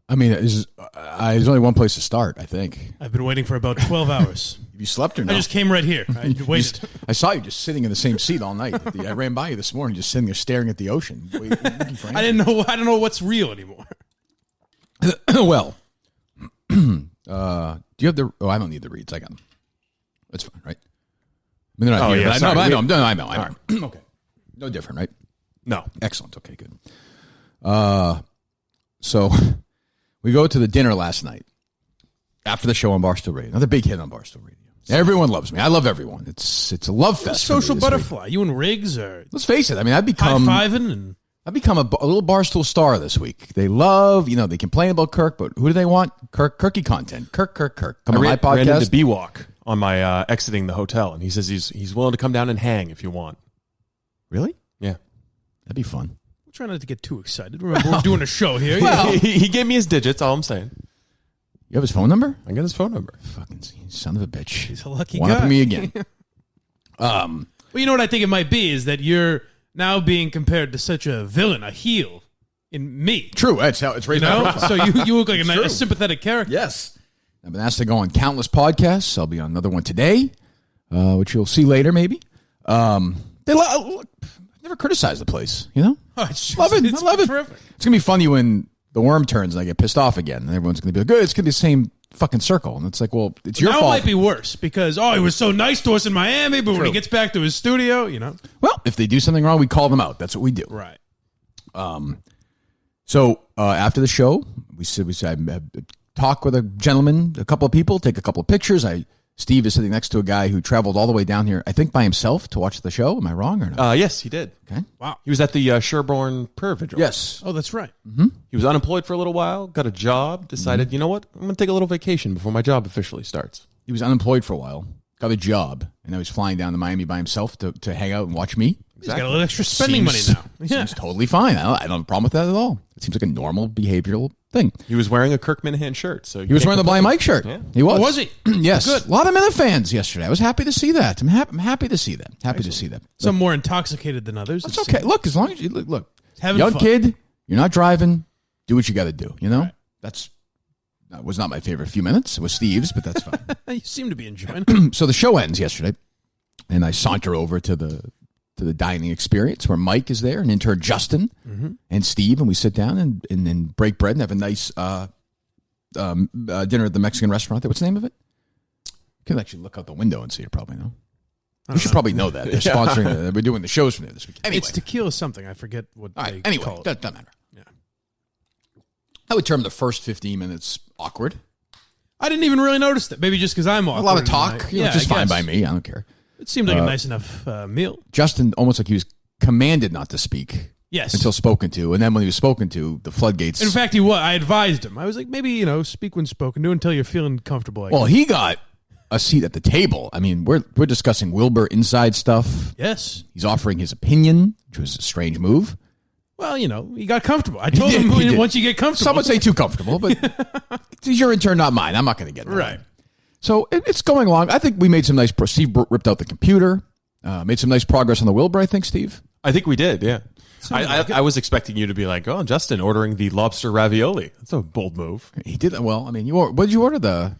I mean, there's only one place to start, I think. I've been waiting for about 12 hours. Have you slept or no? I just came right here. I waited. I saw you just sitting in the same seat all night. I ran by you this morning, just sitting there staring at the ocean. I don't know what's real anymore. Well, do you have the? Oh, I don't need the reads. I got them. That's fine, right? I mean, they're not here, yeah, but I know. Right. Okay, no different, right? No. Excellent. Okay, good. So we go to the dinner last night after the show on Barstool Radio. Another big hit on Barstool Radio. Everyone loves me. I love everyone. It's a love fest. Social butterfly. You and Riggs are. Let's face it. I mean, I've become high-fiving and. I've become a little Barstool star this week. They love, they complain about Kirk, but who do they want? Kirky content. Kirk. Come on my podcast. I ran into B-Walk on my exiting the hotel, and he says he's willing to come down and hang if you want. Really? Yeah. That'd be fun. I'm trying not to get too excited. Remember, we're doing a show here. Well, he gave me his digits, all I'm saying. You have his phone number? I got his phone number. Fucking son of a bitch. He's a lucky guy. One up at me again. Well, you know what I think it might be is that you're now being compared to such a villain, a heel, in me. True. That's how it's right now. So you look like a sympathetic character. Yes. I've been asked to go on countless podcasts. I'll be on another one today, which you'll see later, maybe. Look, I've never criticized the place, Oh, it's love it. I love it. Terrific. It's going to be funny when the worm turns and I get pissed off again, and everyone's going to be like, good, it's going to be the same fucking circle. And it's like, well, it's your fault. Now it might be worse because, he was so nice to us in Miami, but when he gets back to his studio, Well, if they do something wrong, we call them out. That's what we do. Right. So after the show, we said talk with a gentleman, a couple of people, take a couple of pictures. Steve is sitting next to a guy who traveled all the way down here, I think by himself, to watch the show. Am I wrong or not? Yes, he did. Okay. Wow. He was at the Sherborne Prayer Vigil. Yes. Oh, that's right. Mm-hmm. He was unemployed for a little while, got a job, decided, you know what, I'm going to take a little vacation before my job officially starts. He was unemployed for a while, got a job, and now he's flying down to Miami by himself to hang out and watch me. He's got a little extra spending money now. Seems totally fine. I don't have a problem with that at all. It seems like a normal behavioral thing. He was wearing a Kirk Minihane shirt. So he was wearing the Blind Mike shirt. Yeah. He was. Oh, was he? Yes. Good. A lot of Minute fans yesterday. I was happy to see that. I'm happy to see that. Happy to see that. Some more intoxicated than others. That's okay. Look, as long as you look, having young fun. kid, you're not driving. Do what you got to do. Right. That was not my favorite few minutes. It was Steve's, but that's fine. You seem to be enjoying it. So the show ends yesterday, and I saunter over to the dining experience where Mike is there and intern Justin and Steve, and we sit down and then break bread and have a nice dinner at the Mexican restaurant there. What's the name of it? You can actually look out the window and see it. Probably know. You should probably know that they're sponsoring. We're doing the shows from there this week. Anyway, it's tequila something. I forget what they call it. Doesn't matter. Yeah. I would term the first 15 minutes awkward. I didn't even really notice that. Maybe just because I'm awkward. A lot of talk, which is fine by me. I don't care. It seemed like a nice enough meal. Justin, almost like he was commanded not to speak. Yes. Until spoken to. And then when he was spoken to, the floodgates. In fact, he was. I advised him. I was like, maybe, speak when spoken to until you're feeling comfortable. Well, he got a seat at the table. I mean, we're discussing Wilbur inside stuff. Yes. He's offering his opinion, which was a strange move. Well, he got comfortable. I told him once you get comfortable. Some would say too comfortable, but he's your intern, not mine. I'm not going to get in right. So it's going along. I think we made some nice. Steve ripped out the computer. Made some nice progress on the Wilbur, I think, Steve. I think we did, yeah. I was expecting you to be like, Justin ordering the lobster ravioli. That's a bold move. He did that well. I mean, what did you order? The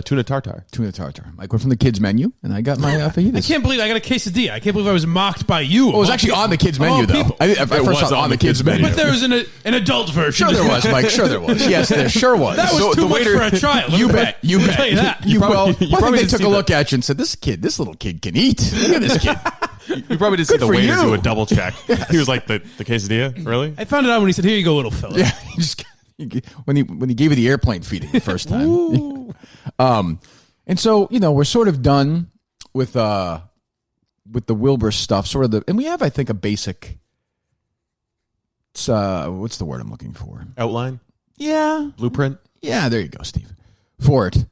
tuna tartare. Tuna tartare. Mike went from the kids menu, and I got my fajitas. I can't believe I got a quesadilla. I can't believe I was mocked by you. Well, it was actually on the kids menu, though. I first saw it on the kids menu. But there was an adult version. Sure there was, Mike. Sure there was. Yes, there sure was. That was too much for a child. You bet. You bet. Tell you that. I think they took a look at you and said, this little kid can eat. Look at this kid. You probably didn't see the waiter do a double check. He was like, the quesadilla? Really? I found it out when he said, here you go, little fella. Yeah, when he gave you the airplane feeding the first time. And so, we're sort of done with the Wilbur stuff, and we have, I think, a basic, what's the word I'm looking for? Outline? Yeah. Blueprint? Yeah, there you go, Steve. For it.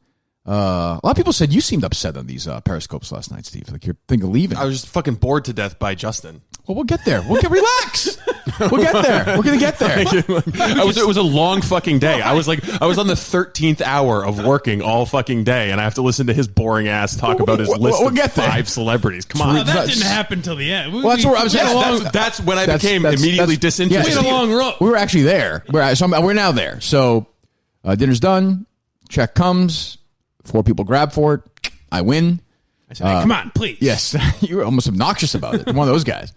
A lot of people said you seemed upset on these Periscopes last night, Steve. Like you're thinking of leaving. I was just fucking bored to death by Justin. Well, we'll get there. Relax. We'll get there. We're gonna get there. It was a long fucking day. I was on the 13th hour of working all fucking day, and I have to listen to his boring ass talk about his list of 5 celebrities. Come on, that didn't happen till the end. Well, that's what I was saying. That's when I became immediately disinterested. We had a long road. We were actually there. We're now there. So dinner's done. Check comes. 4 people grab for it. I win. I said, hey, come on, please. Yes, you were almost obnoxious about it. One of those guys.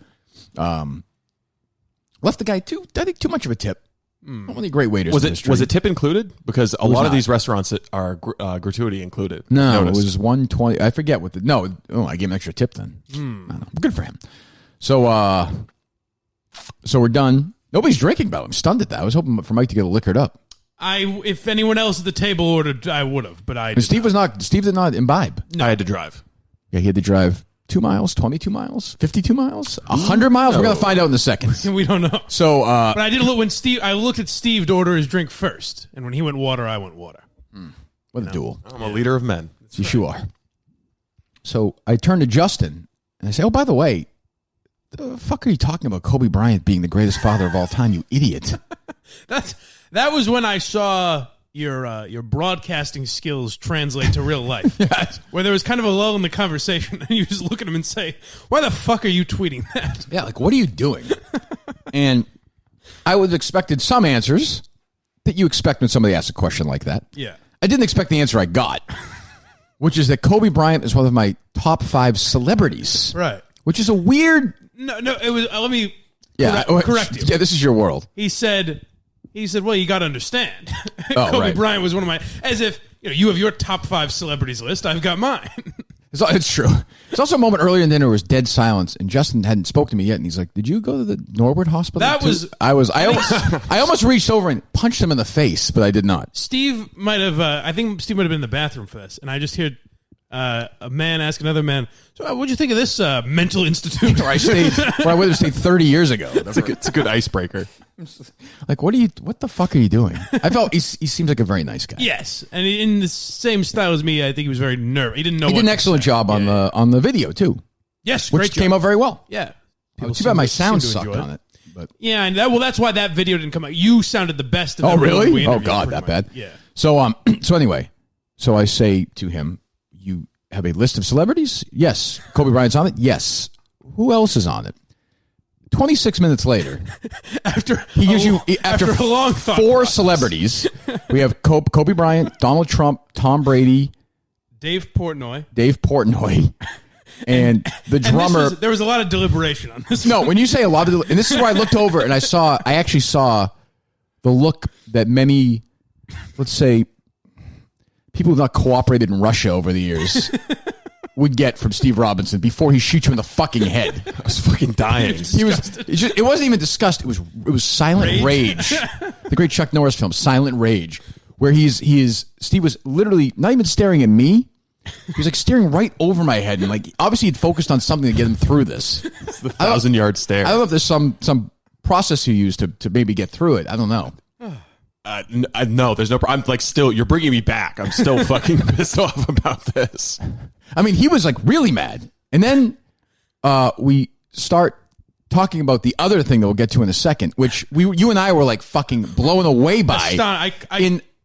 Left the guy too much of a tip. One of the great waiters. Was it tip included? Because a lot of these restaurants are gratuity included. No, it was $120. I forget what I gave him an extra tip then. I don't know. Good for him. So we're done. Nobody's drinking, but I'm stunned at that. I was hoping for Mike to get liquored up. If anyone else at the table ordered, I would have, but I. Steve did not imbibe. No. I had to drive. Yeah, he had to drive 2 miles, 22 miles, 52 miles, 100 miles. We're gonna find out in a second. We don't know. So, but I did look when I looked at Steve to order his drink first, and when he went water, I went water. What a duel! I'm a leader of men. Yes, you are. So I turn to Justin and I say, "Oh, by the way, the fuck are you talking about? Kobe Bryant being the greatest father of all time? You idiot!" That was when I saw your broadcasting skills translate to real life. Yes. Where there was kind of a lull in the conversation, and you just look at him and say, "Why the fuck are you tweeting that?" Yeah, like what are you doing? And I would have expected some answers that you expect when somebody asks a question like that. Yeah, I didn't expect the answer I got, which is that Kobe Bryant is one of my top 5 celebrities. Right. Which is a weird. No, it was. Let me. Correct you. Yeah, this is your world. He said, well, you got to understand. Oh, Kobe right. Bryant was one of my, as if, you have your top 5 celebrities list. I've got mine. It's true. It's also a moment earlier in dinner where it was dead silence, and Justin hadn't spoken to me yet, and he's like, "Did you go to the Norwood Hospital?" I almost reached over and punched him in the face, but I did not. Steve might have, I think Steve might have been in the bathroom for this, and I just heard a man ask another man, "So what'd you think of this mental institute?" Where I would have stayed 30 years ago. It's a good icebreaker. Like, what the fuck are you doing? I felt he seems like a very nice guy. Yes, and in the same style as me, I think he was very nervous. He didn't know. He did an excellent job on the video too. Yes, which came out very well. Yeah, too bad my sound sucked on it. But yeah, and that's why that video didn't come out. You sounded the best. Of really? Oh God, that bad. Yeah. So anyway, I say to him, "You have a list of celebrities?" "Yes." "Kobe Bryant's on it?" "Yes." "Who else is on it?" 26 minutes later, after a long thought 4 process. Celebrities, we have Kobe Bryant, Donald Trump, Tom Brady, Dave Portnoy, and the drummer. There was a lot of deliberation on this. No, when you say a lot of, and this is where I looked over and I actually saw the look that many, let's say, people who've not cooperated in Russia over the years would get from Steve Robinson before he shoots you in the fucking head. I was fucking dying. It wasn't even disgust. It was silent rage. The great Chuck Norris film, Silent Rage, where Steve was literally not even staring at me. He was like staring right over my head, and like obviously he'd focused on something to get him through this. It's the 1,000-yard stare. I don't know if there's some process you use to maybe get through it. I don't know. No, there's no. I'm like still. You're bringing me back. I'm still fucking pissed off about this. I mean, he was like really mad, and then we start talking about the other thing that we'll get to in a second, which you and I were like fucking blown away by. I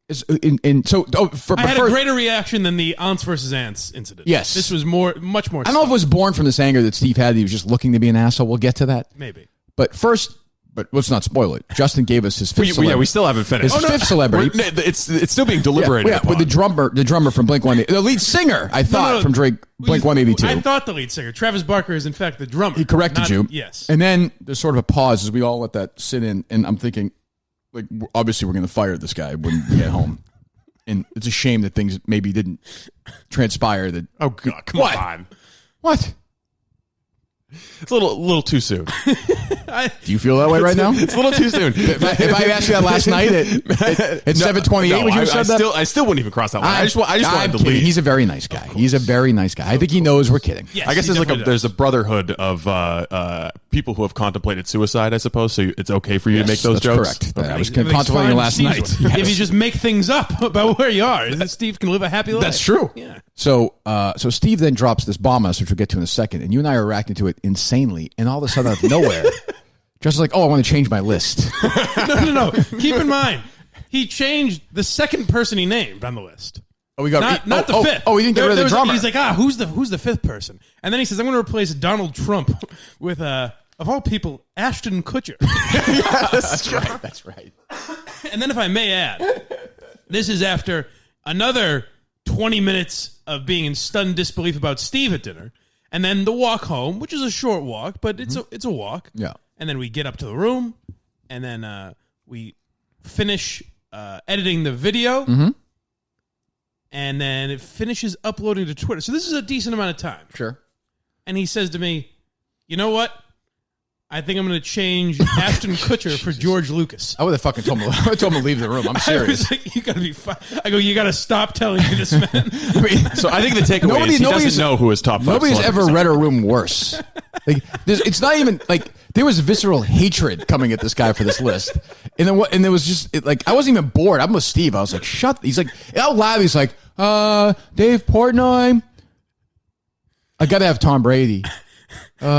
had a greater reaction than the aunts versus ants incident. Yes, this was much more. I don't know if it was born from this anger that Steve had. He was just looking to be an asshole. We'll get to that, maybe. But first. But let's not spoil it. Justin gave us his 5th celebrity. Yeah, we still haven't finished. His 5th celebrity. It's still being deliberated upon. With the drummer from Blink-182. The lead singer, I thought, from Blink-182. I thought the lead singer. Travis Barker is, in fact, the drummer. He corrected you. Yes. And then there's sort of a pause as we all let that sit in. And I'm thinking, like, obviously we're going to fire this guy when we get home. And it's a shame that things maybe didn't transpire. That. Oh, God. Come on. What? It's a little too soon. Do you feel that way right now? It's a little too soon. If I asked you that last night at 7:28, would you have said that? I still wouldn't even cross that line. I just wanted to leave. He's a very nice guy. He's a very nice guy. I think he knows we're kidding. Yes, I guess there's a brotherhood of people who have contemplated suicide, I suppose. So it's okay for you to make those jokes. Correct. Okay. I was contemplating last night. Yes. If you just make things up about where you are, Steve can live a happy life. That's true. Yeah. So Steve then drops this bomb on us, which we'll get to in a second, and you and I are reacting to it insanely, and all of a sudden, out of nowhere, Justin's like, "Oh, I want to change my list." No. Keep in mind, he changed the second person he named on the list. Oh, we got not the fifth. Oh, he didn't get rid of the drummer. He's like, who's the fifth person? And then he says, I'm going to replace Donald Trump with of all people, Ashton Kutcher. That's right. And then, if I may add, this is after another 20 minutes of being in stunned disbelief about Steve at dinner, and then the walk home, which is a short walk, but it's a walk. Yeah. And then we get up to the room, and then we finish editing the video. Mm-hmm. And then it finishes uploading to Twitter. So this is a decent amount of time. Sure. And he says to me, you know what? I think I'm going to change Ashton Kutcher for George Lucas. I would have fucking told him to leave the room. I'm serious. I was like, you got to be fine. I go, you got to stop telling me this, man. So I think the takeaway is he doesn't know who his top 5 Nobody's ever celebrities read a room worse. Like, it's not even like there was visceral hatred coming at this guy for this list, and then there was just like I wasn't even bored. I'm with Steve. I was like, shut. He's like out loud. He's like, Dave Portnoy. I got to have Tom Brady. And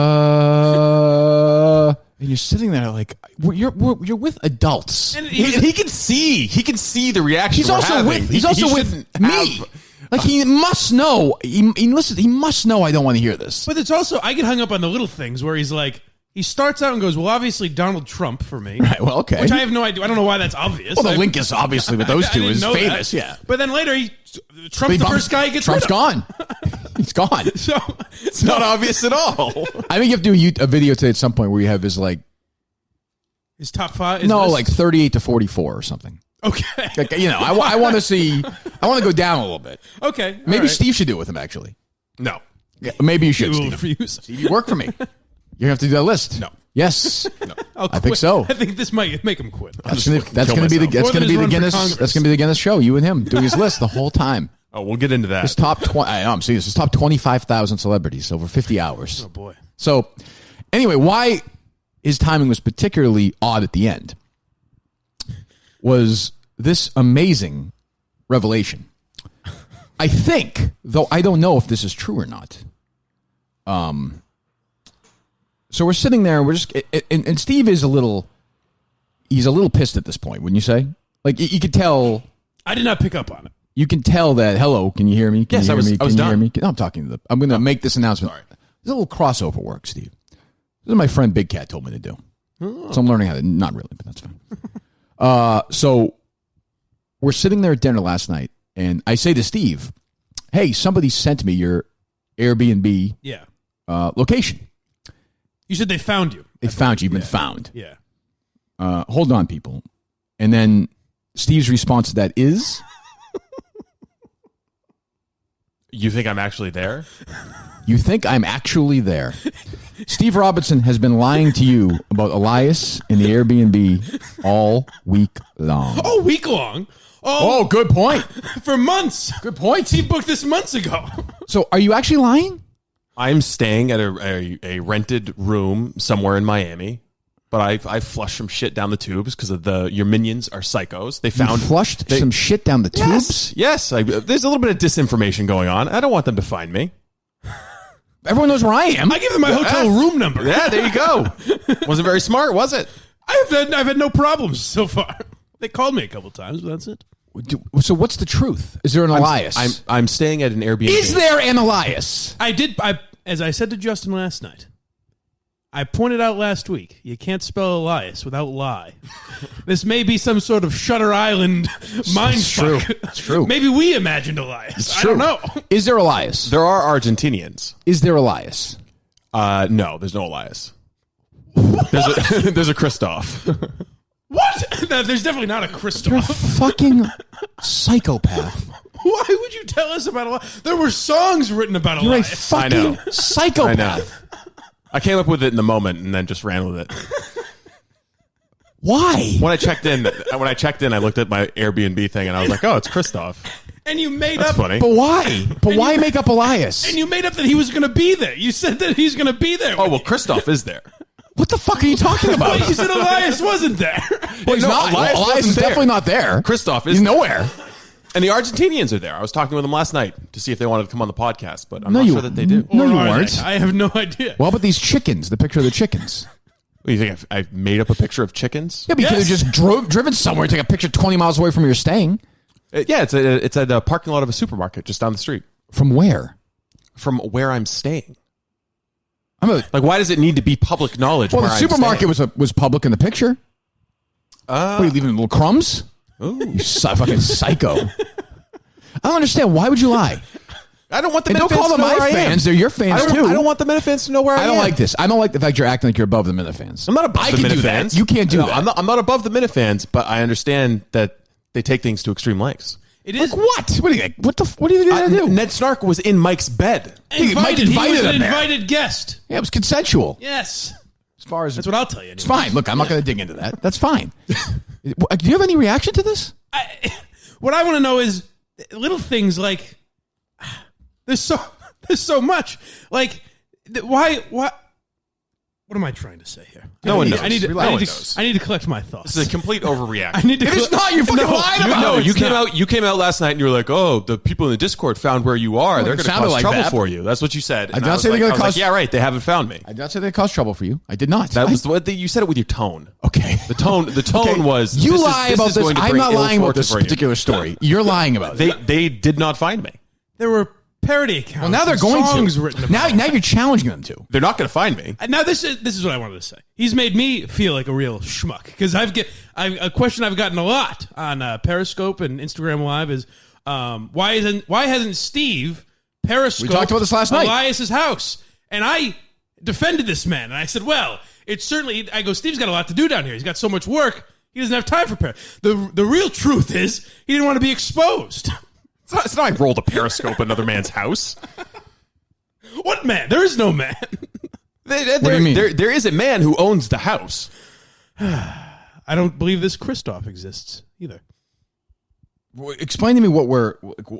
you're sitting there like you're with adults. And he can see the reaction. He's also with me. Like he must know. He must know I don't want to hear this. But it's also I get hung up on the little things where he's like he starts out and goes, well, obviously Donald Trump for me. Right. Well, okay. Which I have no idea. I don't know why that's obvious. Well, the link is obviously with those two is famous. That. Yeah. But then later Trump's the first guy he gets Trump's rid of. gone. He's gone. So it's not obvious at all. I think you have to do a video today at some point where you have his top 5. Like 38 to 44 or something. Okay. Like, I want to see. I want to go down a little bit. Okay. Maybe Steve should do it with him. Actually, no. Yeah, maybe you should. You will refuse. Steve, you work for me. You have to do that list. No. Yes. No. I think so. I think this might make him quit. That's going to be the Guinness show. You and him doing his list the whole time. Oh, we'll get into that. His top 20. I'm serious. His top 25,000 celebrities over 50 hours. Oh boy. So, anyway, why his timing was particularly odd at the end was this amazing revelation. I think, though I don't know if this is true or not. So we're sitting there, and we're just, and Steve is he's a little pissed at this point, wouldn't you say? Like you could tell. I did not pick up on it. You can tell that. Hello, can you hear me? Yes, I was done. No, I'm talking to I'm going to make this announcement. Sorry. There's a little crossover work, Steve. This is my friend Big Cat told me to do. Oh. So I'm learning how to. Not really, but that's fine. So we're sitting there at dinner last night, and I say to Steve, "Hey, somebody sent me your Airbnb location. You said they found you. They found you. You've been found. Yeah. Hold on, people." And then Steve's response to that is, "You think I'm actually there? You think I'm actually there?" Steve Robinson has been lying to you about Elias and the Airbnb all week long. Oh, week long? Oh, good point. For months. Good point. He booked this months ago. So are you actually lying? I'm staying at a rented room somewhere in Miami, but I flushed some shit down the tubes because of your minions are psychos. They found flushed some shit down the tubes? Yes. There's a little bit of disinformation going on. I don't want them to find me. Everyone knows where I am. I give them my hotel room number. Yeah, there you go. Wasn't very smart, was it? I've had no problems so far. They called me a couple times, but that's it. So what's the truth? Is there an Elias? I'm staying at an Airbnb. Is there an Elias? As I said to Justin last night, I pointed out last week, you can't spell Elias without lie. This may be some sort of Shutter Island mind fuck. It's true. Maybe we imagined Elias. I don't know. Is there Elias? There are Argentinians. Is there Elias? No, there's no Elias. There's a Christoph. What? No, there's definitely not a Christoph. You're a fucking psychopath. Why would you tell us about Elias? There were songs written about You're Elias. a fucking psychopath. I know. I came up with it in the moment and then just ran with it. Why? When I checked in, I looked at my Airbnb thing and I was like, "Oh, it's Christoph." And you made That's up. funny. But why? Why make up Elias? And you made up that he was going to be there. You said that he's going to be there. Oh well, Christoph is there. What the fuck are you talking about? Well, you said Elias wasn't there. Well, he's not. Elias is definitely not there. Christoph is He's nowhere. And the Argentinians are there. I was talking with them last night to see if they wanted to come on the podcast, but I'm not sure that they do. No, Or you are weren't. they? I have no idea. What about these chickens? The picture of the chickens. What, you think I've made up a picture of chickens? Yeah, but you could have just driven somewhere, take a picture 20 miles away from where you're staying. Yeah, it's at the parking lot of a supermarket just down the street. From where? From where I'm staying. Like, why does it need to be public knowledge? well, where the I'm supermarket staying? was public in the picture. What, are you leaving little crumbs? Ooh. You fucking psycho. I don't understand. Why would you lie? I don't want the And don't Minifans call to them know where my I am. fans. They're your fans, too. I don't want the Minifans to know where I am. I don't like this. I don't like the fact you're acting like you're above the Minifans. I'm not above I the can Minifans. do that. You can't do No, that. I'm not above the Minifans, but I understand that they take things to extreme lengths. It is Like what? What do you think? What are you going to do? Ned Snark was in Mike's bed. Mike invited. He invited was an him there. invited guest. Yeah, it was consensual. Yes. As far as That's what I'll tell you. it's fine. Look, I'm not going to dig into that. That's fine. Do you have any reaction to this? What I want to know is little things like there's so much. Like why? What am I trying to say here? No one knows. I need Relax. to collect my thoughts. This is a complete overreaction. I need to. It's not. You're fucking lying about No, it. you came out last night and you were like, "Oh, the people in the Discord found where you are. They're it going to sounded cause like trouble that. for you." That's what you said. I did not say they're going to cause. Yeah, right. They haven't found me. I did not say they caused trouble for you. I did not. That was what you said it with your tone. Okay. The tone Okay. was you this lie is about this. going to I'm bring not ill lying about fortune this for you. particular story. You're lying about it. They did not find me. There were parody accounts. Well, now they're and going songs to. written Now about it. you're challenging them to. They're not going to find me. Now this is what I wanted to say. He's made me feel like a real schmuck because a question I've gotten a lot on Periscope and Instagram Live is why hasn't Steve Periscoped We talked about this last night. Elias's house? And I defended this man and I said, well, it's certainly. I go, Steve's got a lot to do down here. He's got so much work. He doesn't have time for the real truth is he didn't want to be exposed. It's not I rolled a periscope at another man's house. What man? There is no man. What do you mean? There is a man who owns the house. I don't believe this Christoph exists either. Explain to me what we're.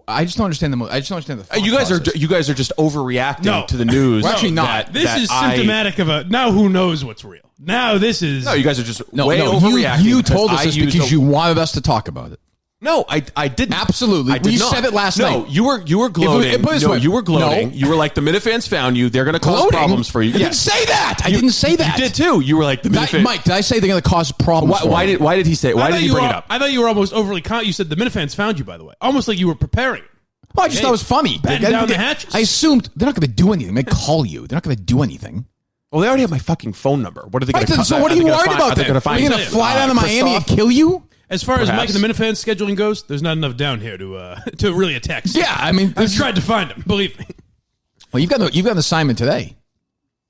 I just don't understand the. I just don't understand the. thought process. You guys are just overreacting No. to the news. We're actually not. This is symptomatic of a now who knows what's real. Now this is No, you guys are just No, way no, overreacting. you because told us I this used because a- you wanted us to talk about it. No, I didn't. Absolutely. I did You not. said it last no, night. you were gloating. put it this No, way. you were gloating. No. You were like, the Minifans found you. They're going to cause Gloating? problems for you. I didn't say that. I didn't say that. You did too. You were like, the Minifans. Mike, did I say they're going to cause problems? for Why me? did he say? Why did he bring it up? I thought you were almost overly you said the Minifans found you, by the way. Almost like you were preparing. Well, I just thought it was funny. Batten down the hatches. I assumed they're not going to do anything. They call you. They're not going to do anything. Well, they already have my fucking phone number. What are they going Right, to? so what are you worried about? They're going to Are find. you going to fly down to Miami and Christoph? kill you? As far as Mike Perhaps. and the Minifans scheduling goes, there's not enough down here to really attack. Yeah, I mean, I've tried to find him. Believe me. Well, you've got an assignment today.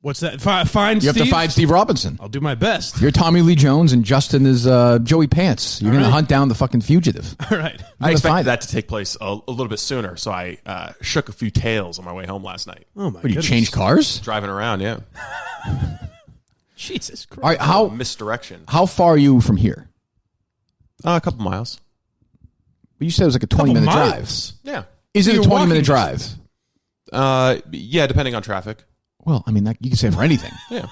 What's that? Find You Steve? have to find Steve Robinson. I'll do my best. You're Tommy Lee Jones and Justin is Joey Pants. You're going to hunt down the fucking fugitive. All right. I find expected it. that to take place a little bit sooner, so I shook a few tails on my way home last night. Oh my What, do you goodness. change cars? Driving around, yeah. Jesus Christ. All right, how Misdirection. far are you from here? A couple miles. You said it was like a 20-minute drive. miles. Yeah. Is it a You're 20-minute walking drive? Yeah, depending on traffic. Well, I mean, you can say for anything. Yeah.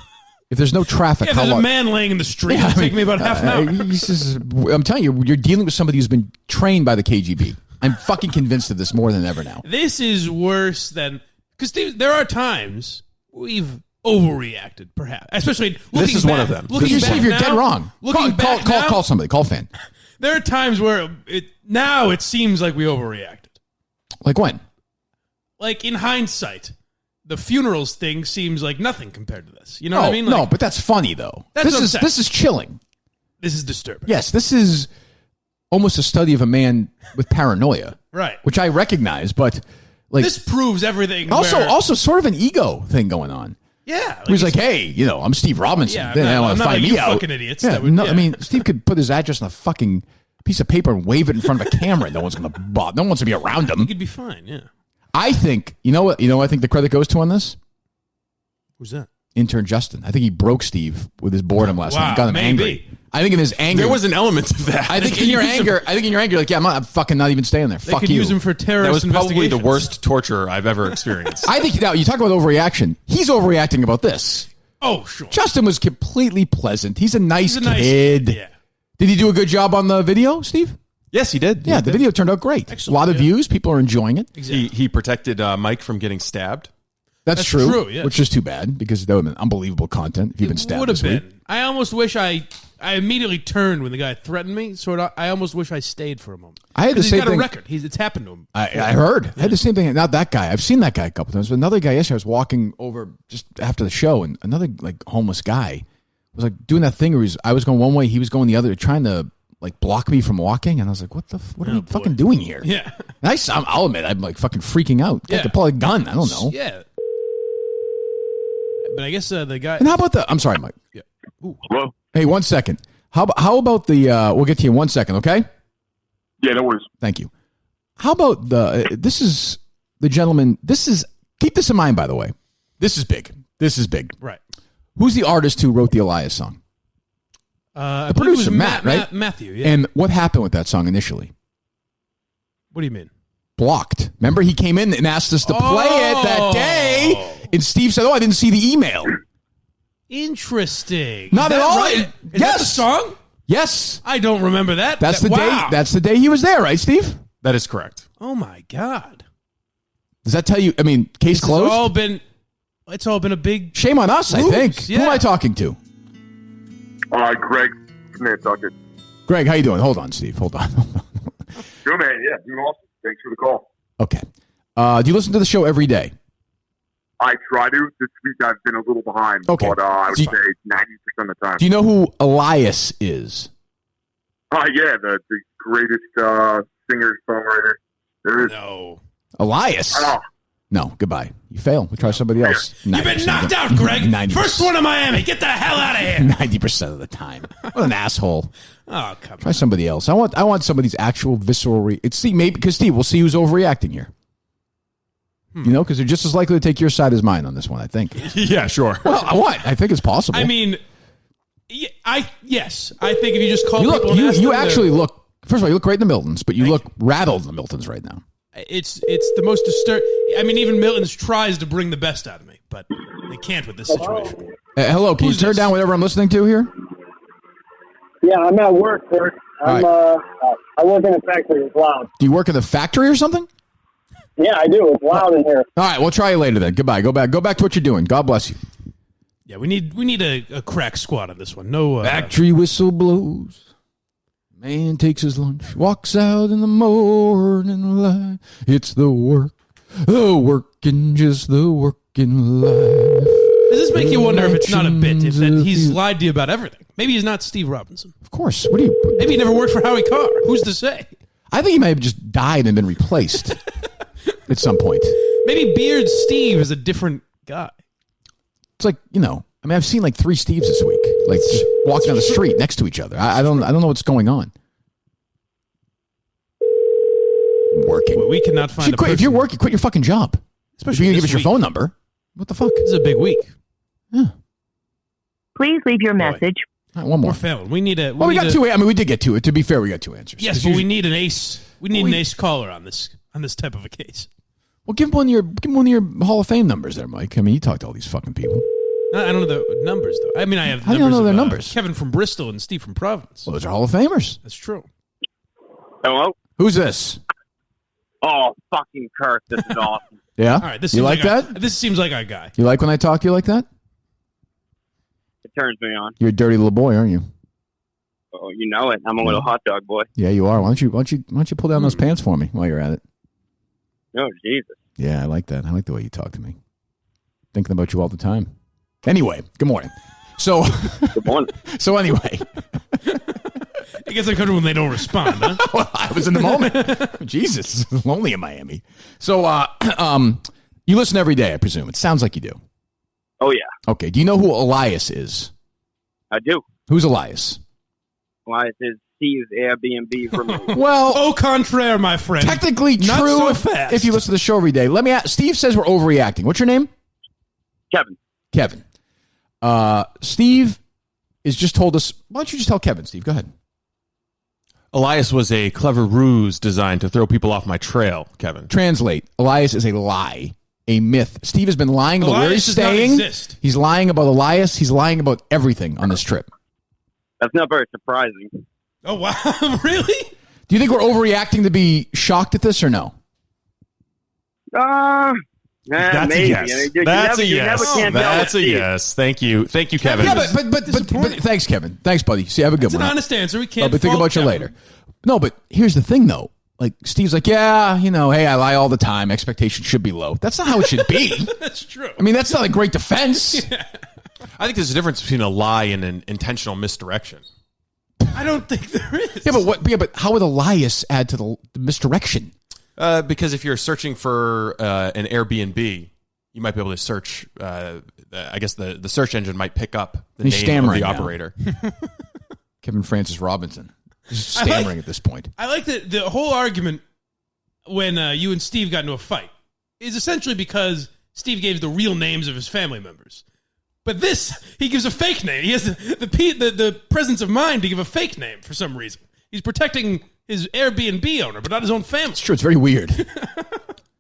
If there's no traffic, Yeah, how there's a long? man laying in the street. It'll take me about half an hour. I'm telling you, you're dealing with somebody who's been trained by the KGB. I'm fucking convinced of this more than ever now. This is worse than because there are times we've overreacted, perhaps, especially looking This is back, one of them. Looking You're back saying you're now, dead wrong. Looking back now, Call somebody. Call fan. there are times where it seems like we overreacted. Like when? Like in hindsight, the funerals thing seems like nothing compared to this. You know No, what I mean? no, Like, but that's funny though. That's what I'm saying. This is chilling. this is disturbing. Yes, this is almost a study of a man with paranoia, Right. which I recognize, but like This proves everything. also where- also sort of an ego thing going on. yeah. He's like, hey, I'm Steve Robinson. Yeah, I'm Then not- they want I'm to not find like me you out. fucking idiots Yeah, that would- no, yeah. I mean, Steve could put his address on a fucking piece of paper and wave it in front of a camera. No one's gonna bother. No one wants to be around him. You'd be fine. Yeah. I think you know what I think the credit goes to on this. Who's that? Intern Justin. I think he broke Steve with his boredom last night. Wow, Got him maybe. angry. I think in his anger, There was an element of that. I think in your anger, like, yeah, I'm fucking not even staying there. They Fuck could you. use him for terrorist That was probably the investigations. worst torture I've ever experienced. I think now you talk about overreaction. He's overreacting about this. Oh, sure. Justin was completely pleasant. He's a nice kid. Yeah. Did he do a good job on the video, Steve? Yes, he did. Yeah, the video turned out great. Excellent, a lot of views. People are enjoying it. Exactly. He protected Mike from getting stabbed. That's true, yes. which is too bad because that would have been unbelievable content if you've been stabbed Would have this week. been. I almost wish I immediately turned when the guy threatened me. I almost wish I stayed for a moment. I had the same He's got thing. a record. It's happened to him. I heard. I had the same thing. Not that guy. I've seen that guy a couple times. But another guy yesterday, I was walking over just after the show, and another like homeless guy was like doing that thing where I was going one way, he was going the other, trying to like block me from walking, and I was like, what are we fucking doing here? Yeah. And I'll admit, I'm like fucking freaking out. Yeah. I could pull a gun. I don't know. Yeah. But I guess the guy. And how about I'm sorry, Mike. Yeah. Hello? Hey, 1 second. How about the? We'll get to you in 1 second, okay? Yeah, no worries. Thank you. How about this is the gentleman. Keep this in mind, by the way. This is big. Right. Who's the artist who wrote the Elias song? The producer, Matt, right? Matthew, yeah. And what happened with that song initially? What do you mean? Blocked. Remember, he came in and asked us to play it that day, and Steve said, I didn't see the email. Interesting. Not at all. Right? Is that the song? Yes. I don't remember that. That's the day. Wow. That's the day he was there, right, Steve? That is correct. Oh my God. Does that tell you? I mean, case closed. It's all been a big Shame on us, I Oops, think. yeah. Who am I talking to? Greg from Nantucket. Greg, how you doing? Hold on, Steve. Hold on. Good, man. Yeah, doing awesome. Thanks for the call. Okay. Do you listen to the show every day? I try to. This week I've been a little behind, Okay. but I would Do say you- 90% of the time. Do you know who Elias is? Yeah, the greatest singer-songwriter there is. No. Elias? Oh, No, goodbye. You fail. We'll try somebody else. You've been knocked out, Greg. 90%. First one in Miami. Get the hell out of here. 90% of the time. What an asshole. Oh, come Try on. somebody else. I want somebody's actual visceral. Because Steve, we'll see who's overreacting here. You know, because they're just as likely to take your side as mine on this one, I think. Yeah, sure. Well, I think it's possible. I mean, yes. I think if you just call you people look. and ask You them, actually look. First of all, you look great in the Miltons, but you look rattled in the Miltons right now. it's the most disturbing. I mean, even Milton's tries to bring the best out of me, but they can't with this situation. Hello, can Who's you turn this? down whatever I'm listening to here? Yeah, I'm at work, Kirk. I work in a factory. It's loud. Do you work in the factory or something? Yeah, I do. It's loud in here. All right, we'll try you later then. Goodbye. Go back to what you're doing. God bless you. Yeah, we need a crack squad on this one. No Factory whistle blows. Man takes his lunch, walks out in the morning light. It's the working, just the working life. Does this make you wonder if it's not a bit? If that he's lied to you about everything? Maybe he's not Steve Robinson. Of course. What do you? Maybe he never worked for Howie Carr. Who's to say? I think he might have just died and been replaced at some point. Maybe Beard Steve is a different guy. It's like, I mean, I've seen like 3 Steves this week, like just walking down the street next to each other. I don't know what's going on. Working. Well, we cannot find a Quit. If person. you're working, quit your fucking job. Especially if you this give us your week. phone number. What the fuck? This is a big week. Please leave your message. All right, one more. We're failing. We need a. Well, we got 2. I mean, we did get to it. To be fair, we got 2 answers. Yes, but we need an ace. We need an ace caller on this type of a case. Well, give him one of your Hall of Fame numbers there, Mike. I mean, you talk to all these fucking people. I don't know the numbers though. I mean, I have. How do you numbers know their of, numbers? Kevin from Bristol and Steve from Providence. Well, those are Hall of Famers. That's true. hello? Who's this? Oh, fucking Kirk. This is awesome. Yeah. All right. This you seems like that? This seems like our guy. You like when I talk to you like that? It turns me on. You're a dirty little boy, aren't you? Oh, you know it. I'm a little hot dog boy. Yeah, you are. Why don't you pull down those pants for me while you're at it? Oh, Jesus. Yeah, I like that. I like the way you talk to me. Thinking about you all the time. Anyway, good morning. So, Good morning. so anyway, It gets uncomfortable when they don't respond, huh? well, I was in the moment. Jesus, it's lonely in Miami. So, you listen every day, I presume. It sounds like you do. Oh, yeah. Okay. Do you know who Elias is? I do. Who's Elias? Elias is Steve's Airbnb roommate. Well, Au contraire, my friend. technically Not true so if, fast. if you listen to the show every day. Let me ask. Steve says we're overreacting. What's your name? Kevin. Kevin. Steve has just told us. Why don't you just tell Kevin, Steve? Go ahead. Elias was a clever ruse designed to throw people off my trail, Kevin. Translate. Elias is a lie. a myth. Steve has been lying about where he's Elias does not staying. exist. He's lying about Elias. He's lying about everything on this trip. That's not very surprising. Oh, wow. Really? Do you think we're overreacting to be shocked at this or no? That's maybe. a yes. I mean, you That's never, a you yes. never can tell That's with a Steve. yes. Thank you, Kevin. Yeah, but thanks, Kevin. Thanks, buddy. See, have a good It's an one. honest answer. We can't But think fault about you Kevin. later. No, but here's the thing, though. Like, Steve's like, yeah, hey, I lie all the time. Expectations should be low. That's not how it should be. That's true. I mean, that's not a great defense. I think there's a difference between a lie and an intentional misdirection. I don't think there is. Yeah, but how would Elias add to the misdirection? Because if you're searching for an Airbnb, you might be able to search. I guess the search engine might pick up the He's name of stammering the now. operator. Kevin Francis Robinson. He's stammering at this point. I like that the whole argument when you and Steve got into a fight is essentially because Steve gave the real names of his family members. But this, he gives a fake name. He has the presence of mind to give a fake name for some reason. He's protecting his Airbnb owner, but not his own family. It's true. It's very weird.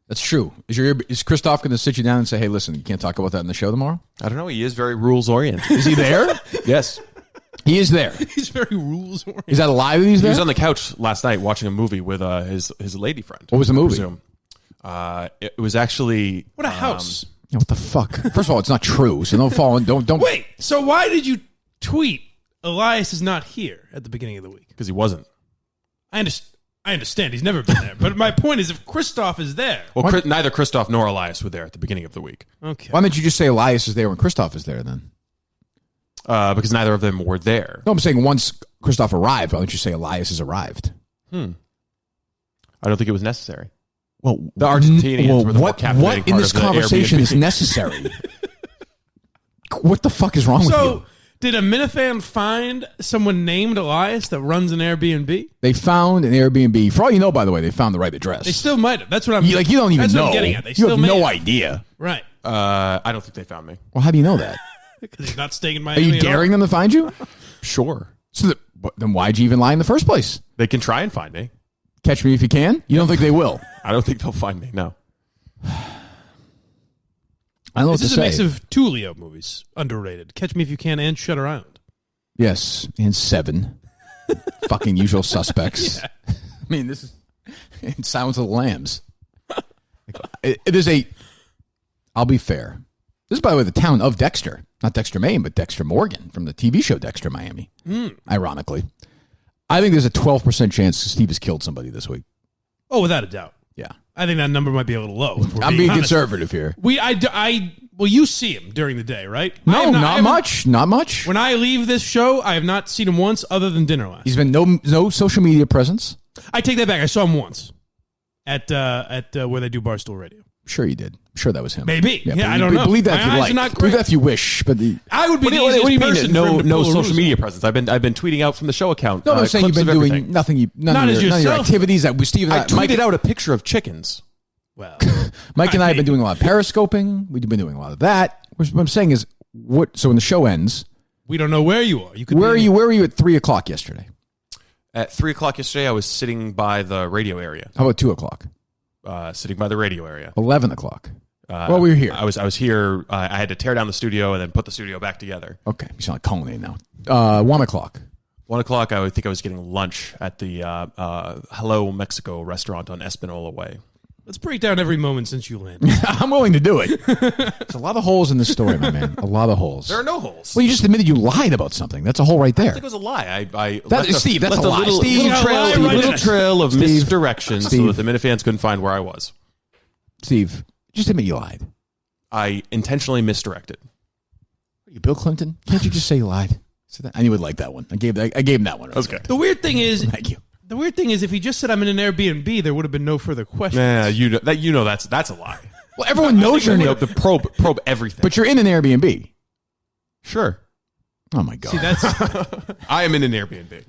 That's true. Is Christoph going to sit you down and say, hey, listen, you can't talk about that in the show tomorrow? I don't know. He is very rules oriented. Is he there? Yes. He is there. He's very rules oriented. Is that a lie that he's He there? was on the couch last night watching a movie with his lady friend. What was the I movie? presume. It was actually What a house. Yeah, what the fuck? First of all, it's not true, so don't fall in. Don't. Wait, so why did you tweet Elias is not here at the beginning of the week? because he wasn't. I understand he's never been there, but my point is if Christoph is there. Well, neither Christoph nor Elias were there at the beginning of the week Okay. Why don't you just say Elias is there when Christoph is there then? because neither of them were there. No, I'm saying once Christoph arrived, why don't you say Elias has arrived? I don't think it was necessary. Well, The Argentinians were the more captivating what in part this of the conversation Airbnb. is necessary? What the fuck is wrong with you? So, did a Minifan find someone named Elias that runs an Airbnb? They found an Airbnb. For all you know, by the way, they found the right address. They still might have. That's what I'm. you don't even that's know. What I'm getting at. They You still have may no have. idea. Right. I don't think they found me. Well, how do you know that? Because he's not staying in Are Miami. you at all. daring them to find you? Sure. So then why'd you even lie in the first place? They can try and find me. Catch me if you can. You don't think they will? I don't think they'll find me. No. I don't know what This to is a say. mix of two Leo movies. Underrated. Catch Me If You Can and Shutter Island. Yes, and 7. Fucking Usual Suspects. Yeah. I mean, this is and Silence of the Lambs. It is a. I'll be fair. This is, by the way, the town of Dexter, not Dexter, Maine, but Dexter Morgan from the TV show Dexter Miami. Ironically, I think there's a 12% chance Steve has killed somebody this week. Oh, without a doubt. Yeah, I think that number might be a little low. if we're I'm being honest. conservative here. Well, you see him during the day, right? I No, have I not haven't- much. Not much. When I leave this show, I have not seen him once other than dinner last. He's been no social media presence. I take that back. I saw him once at where they do Barstool Radio. Sure, you did. I'm sure that was him. Maybe. Yeah, I don't know. Believe that My if you eyes like. are not Believe great. that if you wish. But I would be the What do you easiest mean? person for No, him to no pull a social ruse media on. presence. I've been tweeting out from the show account. no, I'm saying you've clips been of doing everything. nothing. None Not of as your yourself. activities that we Steve and I Mike, tweeted out a picture of chickens. Well, Mike and I have been mean- doing a lot of periscoping. We've been doing a lot of that. What I'm saying is, what? So when the show ends, we don't know where you are. You could where are be you? Where were you at 3:00 yesterday? At 3:00 yesterday, I was sitting by the radio area. How about 2:00? Sitting by the radio area. 11:00. Well, we were here. I was here. I had to tear down the studio and then put the studio back together. Okay, you sound like Colonnade now. 1:00. 1:00, I would think I was getting lunch at the Hello Mexico restaurant on Espanola Way. Let's break down every moment since you landed. I'm willing to do it. There's a lot of holes in this story, my man. A lot of holes. There are no holes. Well, you just admitted you lied about something. That's a hole right I there. think it was a lie. I That is- Steve, that's left a lie. little, Steve, little trail, lie right little in it. trail of Steve, misdirection so Steve. that the Minifans couldn't find where I was. Steve, just admit you lied. I intentionally misdirected. Are you Bill Clinton? Can't you just say you lied? I knew he would like that one. I gave him that one. That's good. The weird thing is, Thank you. if he just said I'm in an Airbnb, there would have been no further questions. Yeah, you know that's a lie. Well, everyone knows you're in The probe everything. but you're in an Airbnb. Sure, Oh my god! See, that's I am in an Airbnb.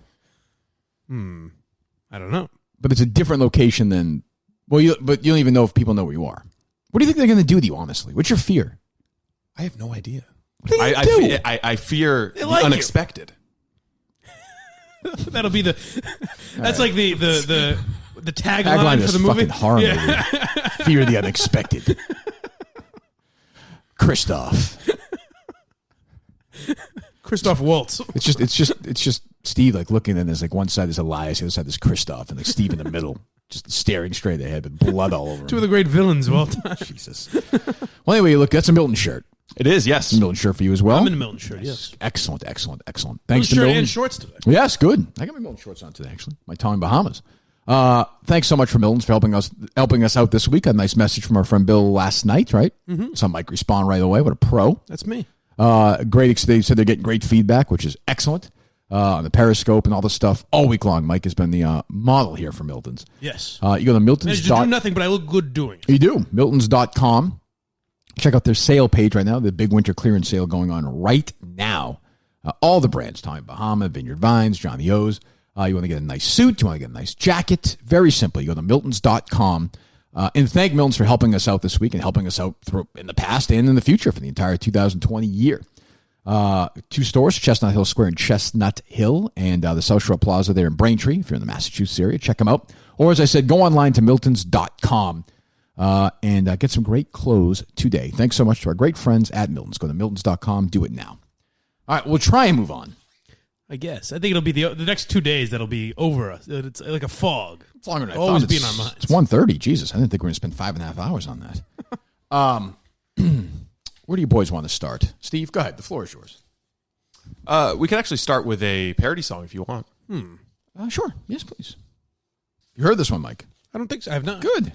I don't know. But it's a different location than. Well, you don't even know if people know where you are. What do you think they're going to do to you? Honestly, what's your fear? I have no idea. What do you do? I fear the like you. unexpected. That'll be the. That's like the Tagline tagline for is the movie. fucking horror movie. Fear the unexpected. Christoph. Christoph Waltz. It's just Steve like looking, and there's like one side is Elias, the other side is Christoph, and like Steve in the middle, just staring straight ahead with blood all over him. Two of the great villains of all time. Jesus. Well, anyway, look, that's a Milton shirt. It is, yes. A Milton shirt for you as well. I'm in a Milton shirt, yes. Excellent. Thanks Milton to shirt Milton. and shorts today. Yes, good. I got my Milton shorts on today, actually. My Tommy Bahamas. Thanks so much for Milton's for helping us out this week. A nice message from our friend Bill last night, right? Mm-hmm. Some Mike respond right away. What a pro. That's me. Great. They said they're getting great feedback, which is excellent. On the Periscope and all this stuff all week long. Mike has been the model here for Milton's. Yes. You go to Milton's. I do nothing, but I look good doing it. You do. Miltons.com. Check out their sale page right now. The big winter clearance sale going on right now. All the brands. Tommy Bahama, Vineyard Vines, Johnny O's. You want to get a nice suit. You want to get a nice jacket. Very simple. You go to Miltons.com. And thank Miltons for helping us out this week and helping us out in the past and in the future for the entire 2020 year. 2 stores, Chestnut Hill Square and Chestnut Hill, and the South Shore Plaza there in Braintree. If you're in the Massachusetts area, check them out. Or as I said, go online to Miltons.com and get some great clothes today. Thanks so much to our great friends at Miltons. Go to Miltons.com. Do it now. All right, we'll try and move on. I guess. I think it'll be the next 2 days that'll be over us. It's like a fog. It's longer than I always thought. be in our minds. It's 1:30. Jesus, I didn't think we were going to spend 5.5 hours on that. Where do you boys want to start? Steve, go ahead. The floor is yours. We can actually start with a parody song if you want. Sure. Yes, please. You heard this one, Mike? I don't think so. I have not. Good.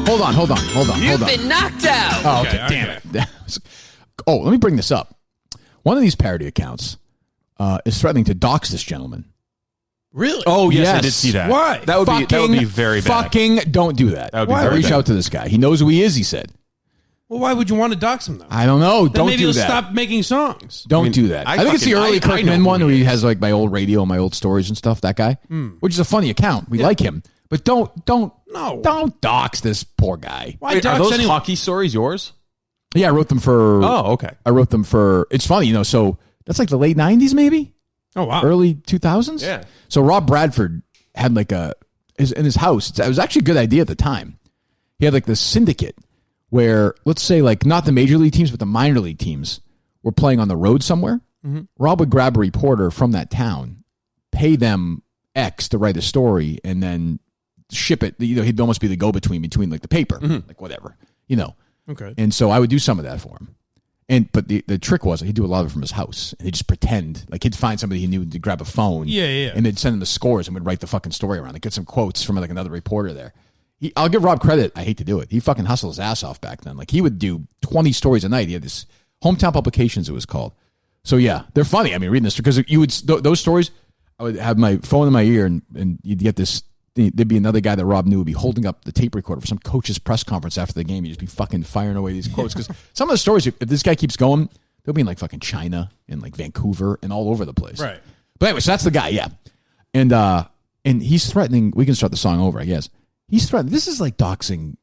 Hold on. You've been knocked out. Oh, okay. Damn it. Oh, let me bring this up. One of these parody accounts is threatening to dox this gentleman. Really? Oh, yes, I Yes. did see that. Why? That would be very bad. Fucking don't do that. That would be very Reach bad. out to this guy. He knows who he is, he said. Well, why would you want to dox him, though? I don't know. Then Don't maybe do he'll that. stop making songs. Don't do that. I think it's the early Kirk Min one where he has like my old radio and my old stories and stuff, that guy, which is a funny account. We like him. But don't dox this poor guy. Why Wait, are dox those anyone? hockey stories yours? Yeah, I wrote them for... Oh, okay. It's funny, so that's like the late 90s maybe? Oh, wow. Early 2000s? Yeah. So Rob Bradford had like in his house. It was actually a good idea at the time. He had like this syndicate where, let's say like not the major league teams, but the minor league teams were playing on the road somewhere. Mm-hmm. Rob would grab a reporter from that town, pay them X to write a story, and then ship it. He'd almost be the go-between between like the paper, like whatever, Okay. And so I would do some of that for him. But the trick was he'd do a lot of it from his house, and he'd just pretend like he'd find somebody he knew to grab a phone, and they'd send him the scores and would write the fucking story around it, get some quotes from like another reporter there. I'll give Rob credit. I hate to do it. He fucking hustled his ass off back then. Like he would do 20 stories a night. He had this Hometown Publications, it was called. So yeah, they're funny. I mean, reading this because you would those stories. I would have my phone in my ear, and you'd get this. There'd be another guy that Rob knew would be holding up the tape recorder for some coach's press conference after the game. He'd just be fucking firing away these quotes because some of the stories, if this guy keeps going, they'll be in like fucking China and like Vancouver and all over the place. Right. But anyway, so that's the guy. Yeah. And he's threatening. We can start the song over, I guess. He's threatening. This is like doxing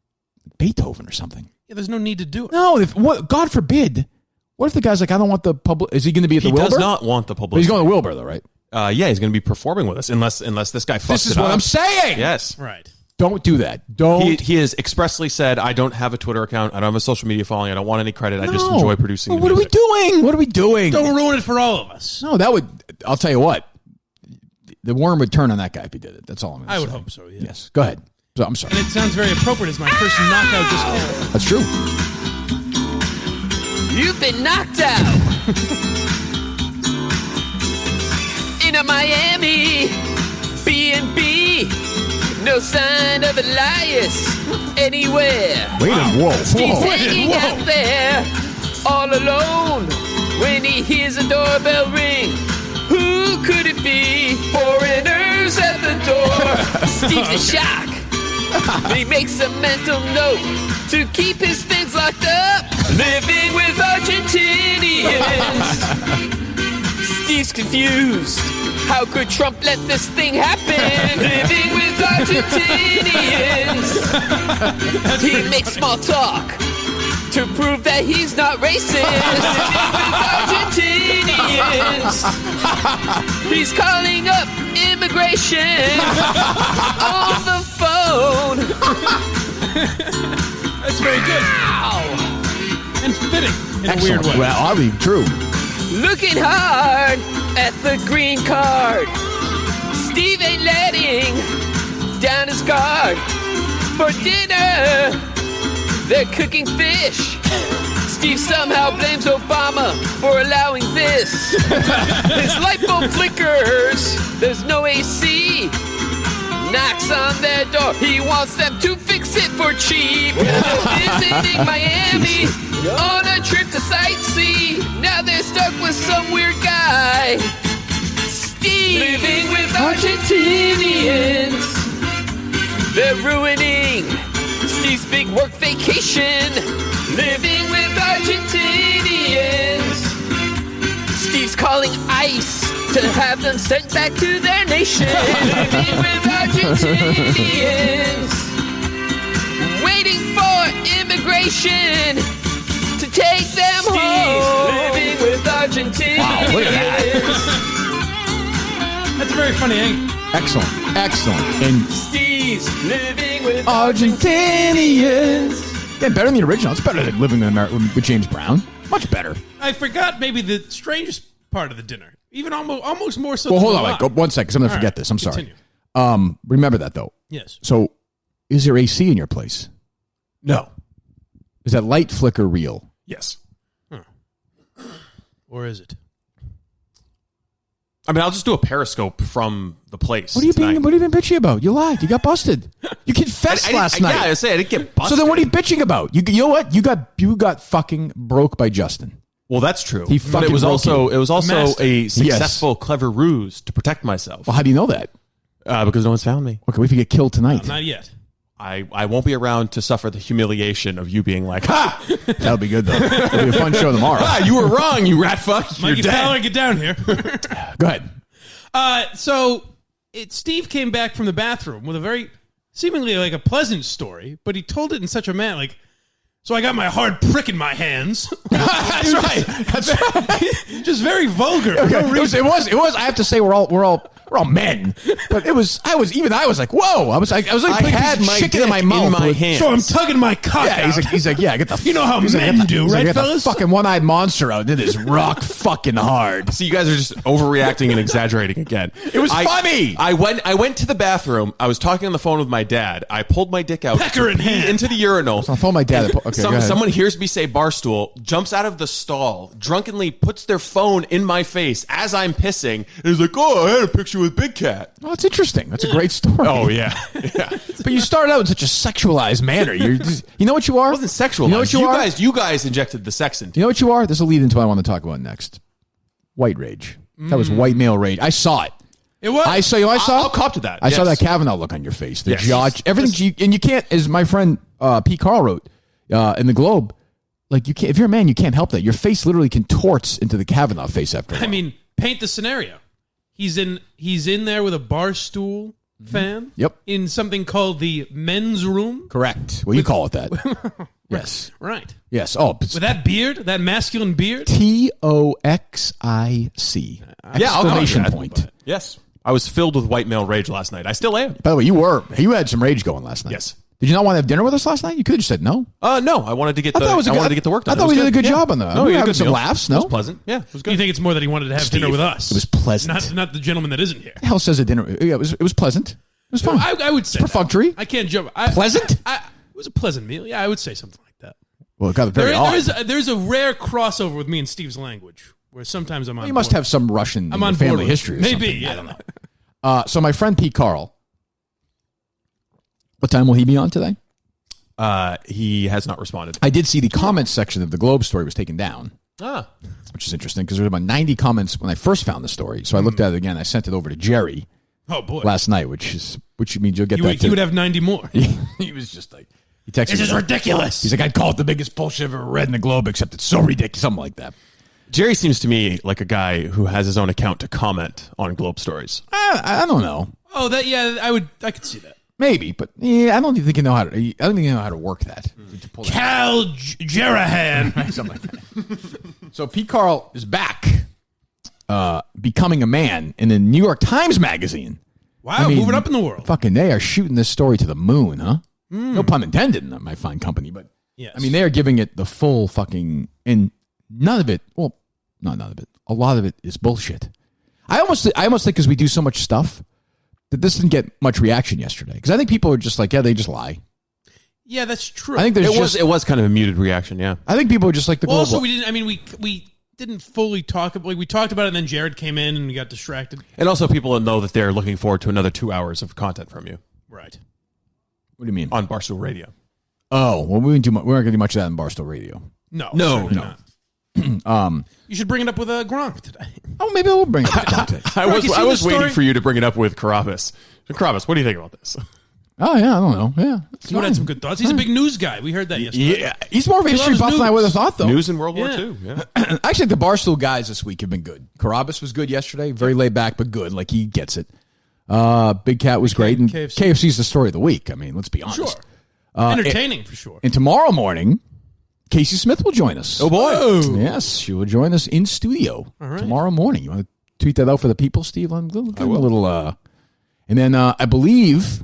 Beethoven or something. Yeah, there's no need to do it. No, God forbid. What if the guy's like, I don't want the public? Is he going to be at the Wilbur? He does not want the But publicity. he's going to Wilbur though, right? Yeah, he's going to be performing with us unless this guy fucks it up. This is what I'm saying. Yes. Right. Don't do that. Don't. He has expressly said, I don't have a Twitter account. I don't have a social media following. I don't want any credit. I just enjoy producing the What music. What are we doing? Don't ruin it for all of us. No, that would. I'll tell you what. The worm would turn on that guy if he did it. That's all I'm going to say. I would hope so, yeah. Yes. Go ahead. So, I'm sorry. And it sounds very appropriate as my first knockout disclaimer. That's true. You've been knocked out. In a Miami B&B, no sign of Elias anywhere. Wait a whoa. He's hanging out there all alone when he hears a doorbell ring. Who could it be? Foreigners at the door. Steve's in shock. He makes a mental note to keep his things locked up. Living with Argentinians. Steve's confused. How could Trump let this thing happen? Living with Argentinians. He makes small talk to prove that he's not racist. Living with Argentinians. He's calling up immigration on the phone. That's very good. And fitting in a weird way. Well, oddly true. Looking hard at the green card. Steve ain't letting down his guard. For dinner, they're cooking fish. Steve somehow blames Obama for allowing this. His light bulb flickers, there's no AC. Knocks on their door, he wants them to fix it for cheap. Visiting Miami on a trip to sightsee. Now they're stuck with some weird guy. Steve living with Argentinians. They're ruining Steve's big work vacation. Living with Argentinians. Steve's calling ICE to have them sent back to their nation. Living with Argentinians. Waiting for immigration to take them home. Living with Argentinians. Wow, look at that. That's a very funny angle. Excellent. And Steve's living with Argentinians. Yeah, better than the original. It's better than living with James Brown. Much better. I forgot maybe the strangest part of the dinner. Even almost more so. Well, than hold the on. lot. Wait, 1 second. I'm going to forget this. I'm Continue. sorry. Remember that, though. Yes. So, is there AC in your place? No. Is that light flicker real? Yes. Or is it? I mean, I'll just do a Periscope from the place. What are you tonight. being bitchy about? You lied. You got busted. You confessed last night. Yeah, I say I didn't get busted. So then what are you bitching about? You know what? You got fucking broke by Justin. Well, that's true. He But fucking it was broke also you. it was also Master. a successful, clever ruse to protect myself. Well, how do you know that? Because no one's found me. Okay, we could get killed tonight. Not yet. I won't be around to suffer the humiliation of you being like, ha! That'll be good, though. It'll be a fun show tomorrow. Ah, you were wrong, you rat fuck. You're Mikey dead. Fowler, get down here. Go ahead. Steve came back from the bathroom with a very seemingly like a pleasant story, but he told it in such a manner like, so I got my hard prick in my hands. That's right. That's right. Just very vulgar. It was. I have to say, we're all men, but I was like, whoa! I was like I had my chicken in my dick mouth in my with- hand. So I'm tugging my cock Yeah, out. he's like, yeah, get the. You know how he's like, men get the- do, he's like, right, get the fellas? fucking one-eyed monster out. Did this rock fucking hard. So you guys are just overreacting and exaggerating again. It was funny. I went to the bathroom. I was talking on the phone with my dad. I pulled my dick out Pecker in hand. into the urinal. I'll phone my dad. Okay, go ahead. Someone hears me say barstool, jumps out of the stall, drunkenly puts their phone in my face as I'm pissing, and is like, "Oh, I had a picture with Big Cat." Oh, it's interesting. That's a great story. Oh yeah, yeah. But you started out in such a sexualized manner. You know what you are? It wasn't sexual. You know what you are? You guys injected the sex into. You know what you are? This will lead into what I want to talk about next. White rage. That was white male rage. I saw it. It was. I saw you. I saw. I'll cop to that. I saw Yes. that Kavanaugh look on your face. The Yes. jaw, everything. And you can't, as my friend Pete Carl wrote in the Globe, like you can't. If you're a man, you can't help that. Your face literally contorts into the Kavanaugh face after a while. I mean, paint the scenario. He's in there with a bar stool fan. Yep. In something called the men's room. Correct. Well, you call it that. Yes. Right. Yes. Oh, With that beard, that masculine beard. TOXIC. Yeah, I'll cop to Exclamation that. point. Yes, I was filled with white male rage last night. I still am. By the way, you had some rage going last night. Yes. Did you not want to have dinner with us last night? You could have just said no. No, I wanted to get I thought it was a good- wanted to get the work done. I thought It was we did a good Yeah. job on that. No, We we were had having good some meal. laughs, It was no? pleasant. Yeah, it was good. You think it's more that he wanted to have dinner with us? It was pleasant. Not the gentleman that isn't here. The hell says a dinner? Yeah, it was pleasant. It was fun. I would say perfunctory. that. I can't jump. Pleasant? It was a pleasant meal. Yeah, I would say something like that. Well, it got very odd. There's a rare crossover with me and Steve's language, where sometimes I'm on. You must board. have some Russian I'm in on your family board with it. history. Or Maybe. something. Yeah. I don't know. So my friend Pete Carl, what time will he be on today? He has not responded. I did see the comments section of the Globe story was taken down, which is interesting because there were about 90 comments when I first found the story. So I looked at it again. I sent it over to Jerry Oh boy. last night, which means you'll get that. He would have 90 more. He was just like, he texted This me. is ridiculous. He's like, I'd call it the biggest bullshit I've ever read in the Globe, except it's so ridiculous. Something like that. Jerry seems to me like a guy who has his own account to comment on Globe stories. I don't know. Oh, I could see that. Maybe, but yeah, I don't even think you know how to. I don't think you know how to work that. To pull that Cal Jerahan. something like that. So Pete Carl is back, becoming a man in the New York Times Magazine. Wow, moving up in the world. Fucking, they are shooting this story to the moon, huh? No pun intended in my fine company, but Yes. I mean, they are giving it the full fucking, and none of it, well, not none of it, a lot of it is bullshit. I almost think because we do so much stuff that this didn't get much reaction yesterday. Because I think people are just like, yeah, they just lie. Yeah, that's true. I think it was kind of a muted reaction, yeah. I think people are just like the well, global. also, we didn't, I mean, we didn't fully talk, like we talked about it and then Jared came in and we got distracted. And also people know that they're looking forward to another 2 hours of content from you. Right. What do you mean? On Barstool Radio. Oh, well, we aren't going to do much of that in Barstool Radio. No. No. You should bring it up with Gronk today. Oh, maybe I will bring it up today. I was waiting for you to bring it up with Carabas. Carabas, what do you think about this? Oh, yeah, I don't know. Yeah. He would have some good thoughts. He's a big news guy. We heard that yesterday. Yeah, he's more of a history loves buff than I news. would have thought, though. News in World War II, yeah. Actually, the Barstool guys this week have been good. Carabas was good yesterday. Very laid back, but good. Like, he gets it. Big Cat was great. And KFC's the story of the week. I mean, let's be honest. Sure. Entertaining, for sure. And tomorrow morning, Casey Smith will join us. Oh, boy. Oh. Yes, she will join us in studio tomorrow morning. You want to tweet that out for the people, Steve? I'm give them a little. And then I believe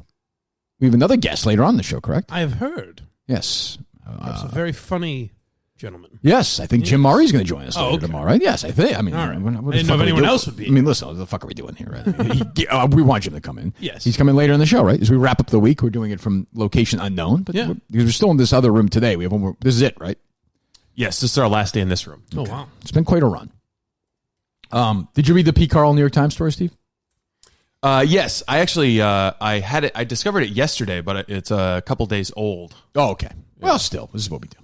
we have another guest later on in the show, correct? I have heard. Yes. That's a very funny gentleman. Yes, I think Jim Murray's going to join us later okay. tomorrow, right? Yes, I think. I mean, All right. what I didn't know if anyone else would be. I mean, listen, what the fuck are we doing here? Right? I mean, we want Jim to come in. Yes. He's coming later in the show, right? As we wrap up the week, we're doing it from location unknown, but because we're still in this other room today. We have one more. This is it, right? Yes, this is our last day in this room. Oh, wow. It's been quite a run. Did you read the Pete Carl New York Times story, Steve? Yes, I actually I had it. I discovered it yesterday, but it's a couple days old. Oh, okay. Well, still, this is what we do.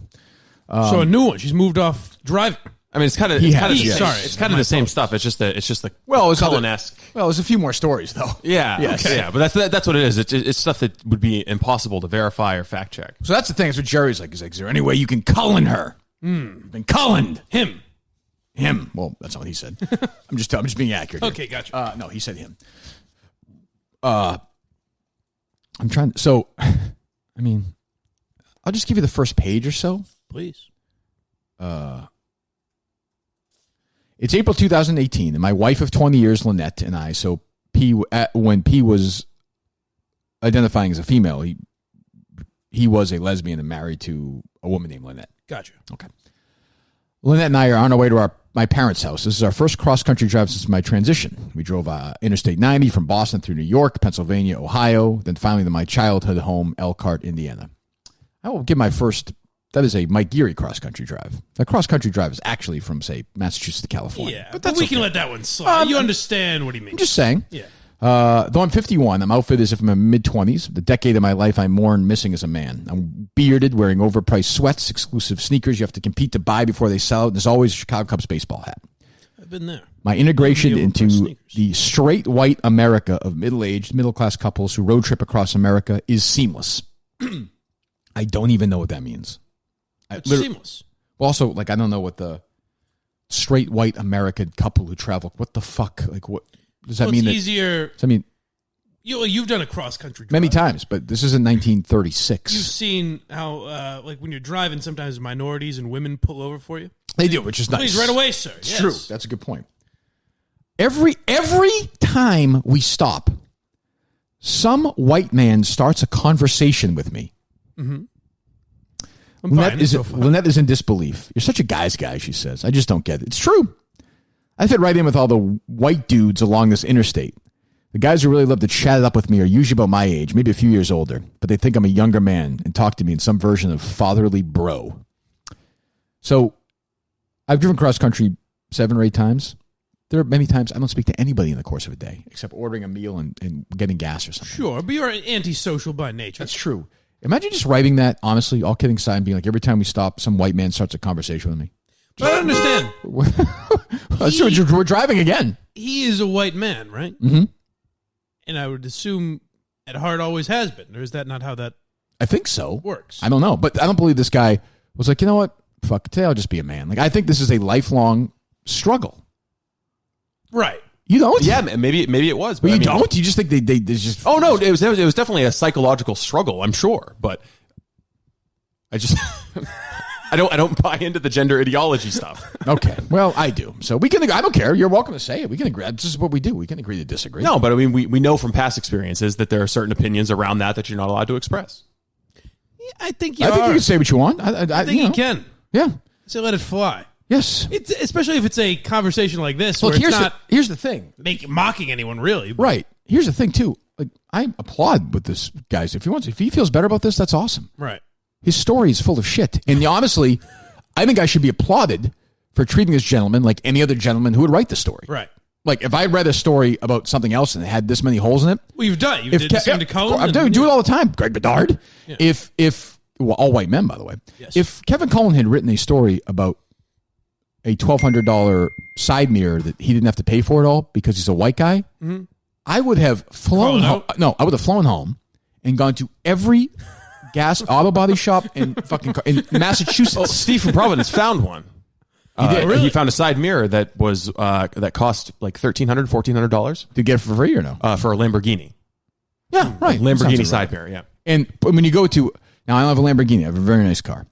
So a new one. She's moved off driving. I mean, it's kind of Sorry, it's kind of the same stuff. It's just the Well, it's Cullen-esque. Well, there's a few more stories though. Yeah, Yes. yeah, but that's what it is. It's stuff that would be impossible to verify or fact check. So that's the thing. That's what Jerry's like. He's like, is there any way you can Cullen her? Been Cullened Him. Well, that's not what he said. I'm just being accurate. Here. Okay, gotcha. No, he said him. I'm trying. So, I mean, I'll just give you the first page or so. Please. It's April 2018, and my wife of 20 years, Lynette, and I. So when P was identifying as a female, he was a lesbian and married to a woman named Lynette. Gotcha. Okay. Lynette and I are on our way to my parents' house. This is our first cross-country drive since my transition. We drove Interstate 90 from Boston through New York, Pennsylvania, Ohio, then finally to my childhood home, Elkhart, Indiana. I will give my first... That is a Mike Geary cross-country drive. That cross-country drive is actually from, say, Massachusetts to California. Yeah, but we can let that one slide. You understand what he means. I'm just saying. Yeah. Though I'm 51, I'm outfitted as if I'm in my mid-20s. The decade of my life I mourn missing as a man. I'm bearded, wearing overpriced sweats, exclusive sneakers you have to compete to buy before they sell out, and there's always a Chicago Cubs baseball hat. I've been there. My integration The into sneakers. the straight white America of middle-aged, middle-class couples who road trip across America is seamless. I don't even know what that means. It's seamless. Well, also, like, I don't know what the straight white American couple who travel, what the fuck? Like, what does that mean? It's easier. Does that mean You've done a cross-country drive. many times, but this isn't 1936. You've seen how, like, when you're driving, sometimes minorities and women pull over for you. They do, which is nice. Please, right away, sir. It's true. That's a good point. Every time we stop, some white man starts a conversation with me. Mm-hmm. Lynette is in disbelief. You're such a guy's guy, she says. I just don't get it. It's true. I fit right in with all the white dudes along this interstate. The guys who really love to chat it up with me are usually about my age, maybe a few years older, but they think I'm a younger man and talk to me in some version of fatherly bro. So I've driven cross country 7 or 8 times. There are many times I don't speak to anybody in the course of a day except ordering a meal and getting gas or something. Sure, but you're antisocial by nature. That's true. Imagine just writing that, honestly, all kidding aside, and being like, every time we stop, some white man starts a conversation with me. But I don't understand. That's true. We're driving again. He is a white man, right? Mm-hmm. And I would assume at heart always has been. Or is that not how that I think so. works? I don't know. But I don't believe this guy was like, you know what? Fuck, today I'll just be a man. Like, I think this is a lifelong struggle. Right. You don't? Yeah, maybe it was. But I you mean, don't? You just think they just... Oh no, it was definitely a psychological struggle, I'm sure, but I just I don't buy into the gender ideology stuff. Okay. Well, I do. So we can... I don't care. You're welcome to say it. We can agree. This is what we do. We can agree to disagree. No, but I mean we know from past experiences that there are certain opinions around that you're not allowed to express. I think you I think are. you can say what you want. I think you can. Yeah. So let it fly. Yes. Especially if it's a conversation like this, Look, where it's not here's the thing. Mocking anyone, really. But Right. Here's the thing, too. Like, I applaud with this, guys. If he feels better about this, that's awesome. Right. His story is full of shit. And honestly, I think I should be applauded for treating this gentleman like any other gentleman who would write the story. Right. Like, if I read a story about something else and it had this many holes in it. Well, you've done it. You did the same to Cullen. I do it all the time. Greg Bedard. Yeah. If all white men, by the way. Yes. If Kevin Cullen had written a story about a $1,200 side mirror that he didn't have to pay for at all because he's a white guy, I would have flown home. No, I would have flown home and gone to every gas auto body shop in Massachusetts. Oh, Steve from Providence found one. He did. Really? He found a side mirror that was that cost like $1,300, $1,400. Did you get it for free or no? For a Lamborghini. Yeah, right. Lamborghini side mirror, yeah. And when you go to, now I don't have a Lamborghini, I have a very nice car.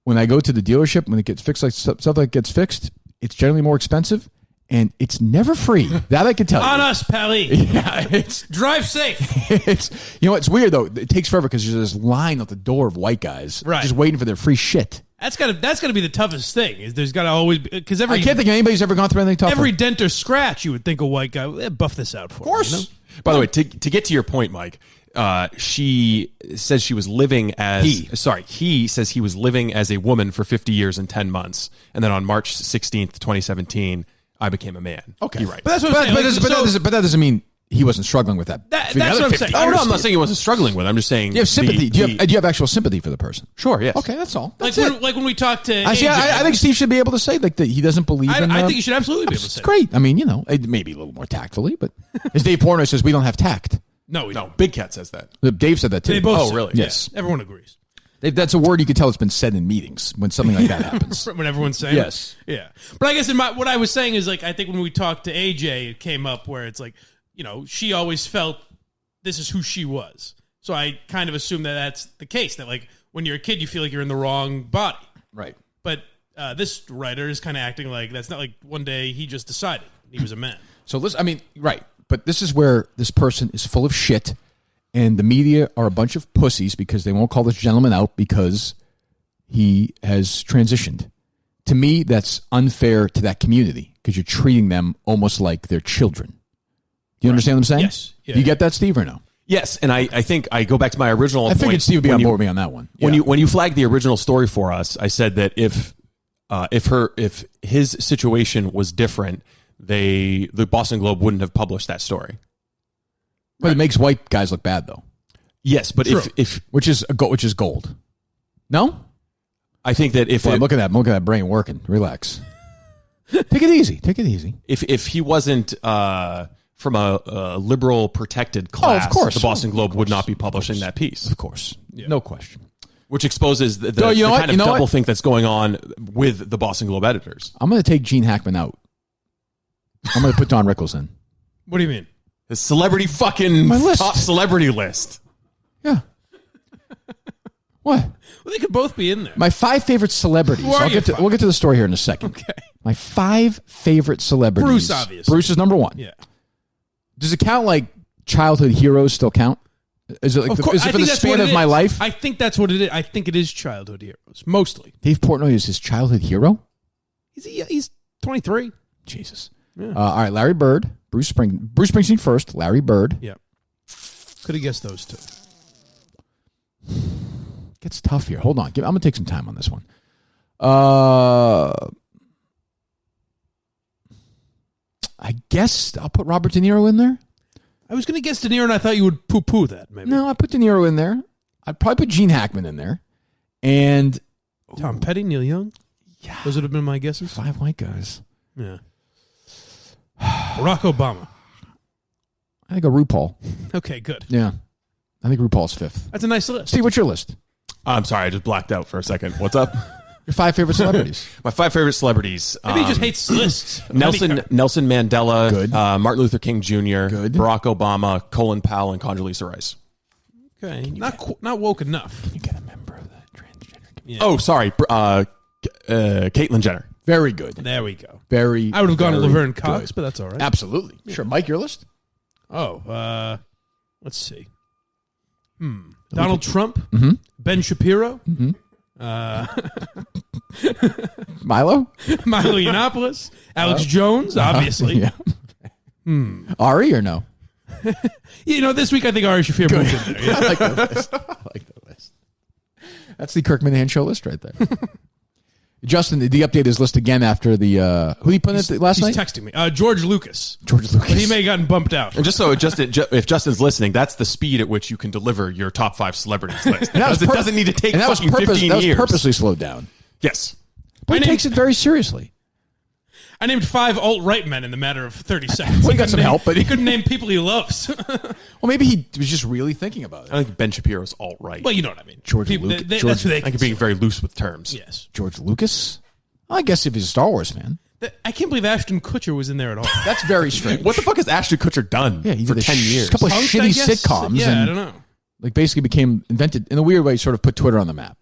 When I go to the dealership, when it gets fixed, like stuff like gets fixed, it's generally more expensive, and it's never free. That I can tell you. On us, Pally. Yeah, drive safe. It's it's weird though. It takes forever because there's this line at the door of white guys, just waiting for their free shit. That's gotta be the toughest thing. Is there's gotta always because I can't think anybody's ever gone through anything tougher. Every dent or scratch, you would think a white guy buff this out for. Of course. Me, you know? By the way, to get to your point, Mike. She says she was living as he says he was living as a woman for 50 years and 10 months, and then on March 16th, 2017, I became a man. Okay, you're right. But that's what I'm saying. But that doesn't mean he wasn't struggling with that. That's what I'm saying. Oh no, I'm not saying he wasn't struggling with it. I'm just saying you have sympathy. Do you have actual sympathy for the person? Sure. Yes. Okay, that's all. Like when we talk to I think Steve should be able to say like that he doesn't believe in. I think you should absolutely be able to say. It's great. I mean, maybe a little more tactfully, but as Dave Portnoy says, we don't have tact. No, Big Cat says that. Dave said that too. They both really? Yes. Yeah, everyone agrees. That's a word you can tell it's been said in meetings when something like that happens. When everyone's saying yes. It. Yeah. But I guess what I was saying is like I think when we talked to AJ, it came up where it's like, she always felt this is who she was. So I kind of assume that that's the case, that like when you're a kid, you feel like you're in the wrong body. Right. But this writer is kind of acting like that's not like one day he just decided he was a man. So listen, right. But this is where this person is full of shit, and the media are a bunch of pussies because they won't call this gentleman out because he has transitioned. To me, that's unfair to that community because you're treating them almost like they're children. Do you understand what I'm saying? Yes. Yeah, Do you get that, Steve, or no? Yes, and I think I go back to my original point. I figured Steve would be on board with me on that one. Yeah. When you flagged the original story for us, I said that if his situation was different, the Boston Globe wouldn't have published that story. But it makes white guys look bad, though. Yes, but if which is gold. No, I think that if look at that brain working. Relax. Take it easy. If he wasn't from a liberal protected class, of course, the Boston Globe would not be publishing that piece. Of course, no question. Which exposes the kind of doublethink that's going on with the Boston Globe editors. I'm going to take Gene Hackman out. I'm going to put Don Rickles in. What do you mean? The celebrity fucking top celebrity list. Yeah. What? Well, they could both be in there. My 5 favorite celebrities. We'll get to the story here in a second. Okay. My 5 favorite celebrities. Bruce, obviously. Bruce is number 1. Yeah. Does it count like childhood heroes still count? Is it like for the span of my life? I think that's what it is. I think it is childhood heroes, mostly. Dave Portnoy is his childhood hero? He's 23. Jesus. Yeah. All right, Larry Bird. Bruce Springsteen first. Larry Bird. Yeah. Could have guessed those two. Gets tough here. Hold on. I'm going to take some time on this one. I guess I'll put Robert De Niro in there. I was going to guess De Niro, and I thought you would poo-poo that, maybe. No, I put De Niro in there. I'd probably put Gene Hackman in there. And Tom Petty, Neil Young. Yeah. Those would have been my guesses. 5 white guys. Yeah. Barack Obama. I think a RuPaul. Okay, good. Yeah. I think RuPaul's 5th. That's a nice list. Steve, what's your list? I'm sorry, I just blacked out for a second. What's up? Your 5 favorite celebrities. My 5 favorite celebrities. Maybe he just hates lists. Nelson Mandela. Good. Martin Luther King Jr. Good. Barack Obama. Colin Powell and Condoleezza Rice. Okay. Not woke enough. You get a member of the transgender community. Yeah. Oh, sorry. Caitlyn Jenner. Very good. There we go. I would have gone to Laverne Cox, but that's all right. Absolutely. Yeah. Sure. Mike, your list? Oh, let's see. Donald Trump, Ben Shapiro, Milo Yiannopoulos, Alex Jones, obviously. Yeah. Ari or no? This week I think Ari Shafir moved in there. Yeah. I like that list. That's the Kirk Minihane show list right there. Justin, did he update his list again after the who he put in last night? He's texting me. George Lucas. But he may have gotten bumped out. And just so if Justin's listening, that's the speed at which you can deliver your top 5 celebrities list. It doesn't need to take fucking 15 years. That was purposely slowed down. Yes. But he takes it very seriously. I named 5 alt-right men in the matter of 30 seconds. Well, he got some help, but he couldn't name people he loves. Well, maybe he was just really thinking about it. I think Ben Shapiro's alt-right. Well, you know what I mean. George Lucas. That's who they I think being very loose with terms. Yes. George Lucas? I guess if he's a Star Wars fan. I can't believe Ashton Kutcher was in there at all. That's very strange. What the fuck has Ashton Kutcher done for 10 years? A couple of Punked, shitty I guess? sitcoms. Yeah, and, I don't know. Like basically became invented in a weird way, sort of put Twitter on the map.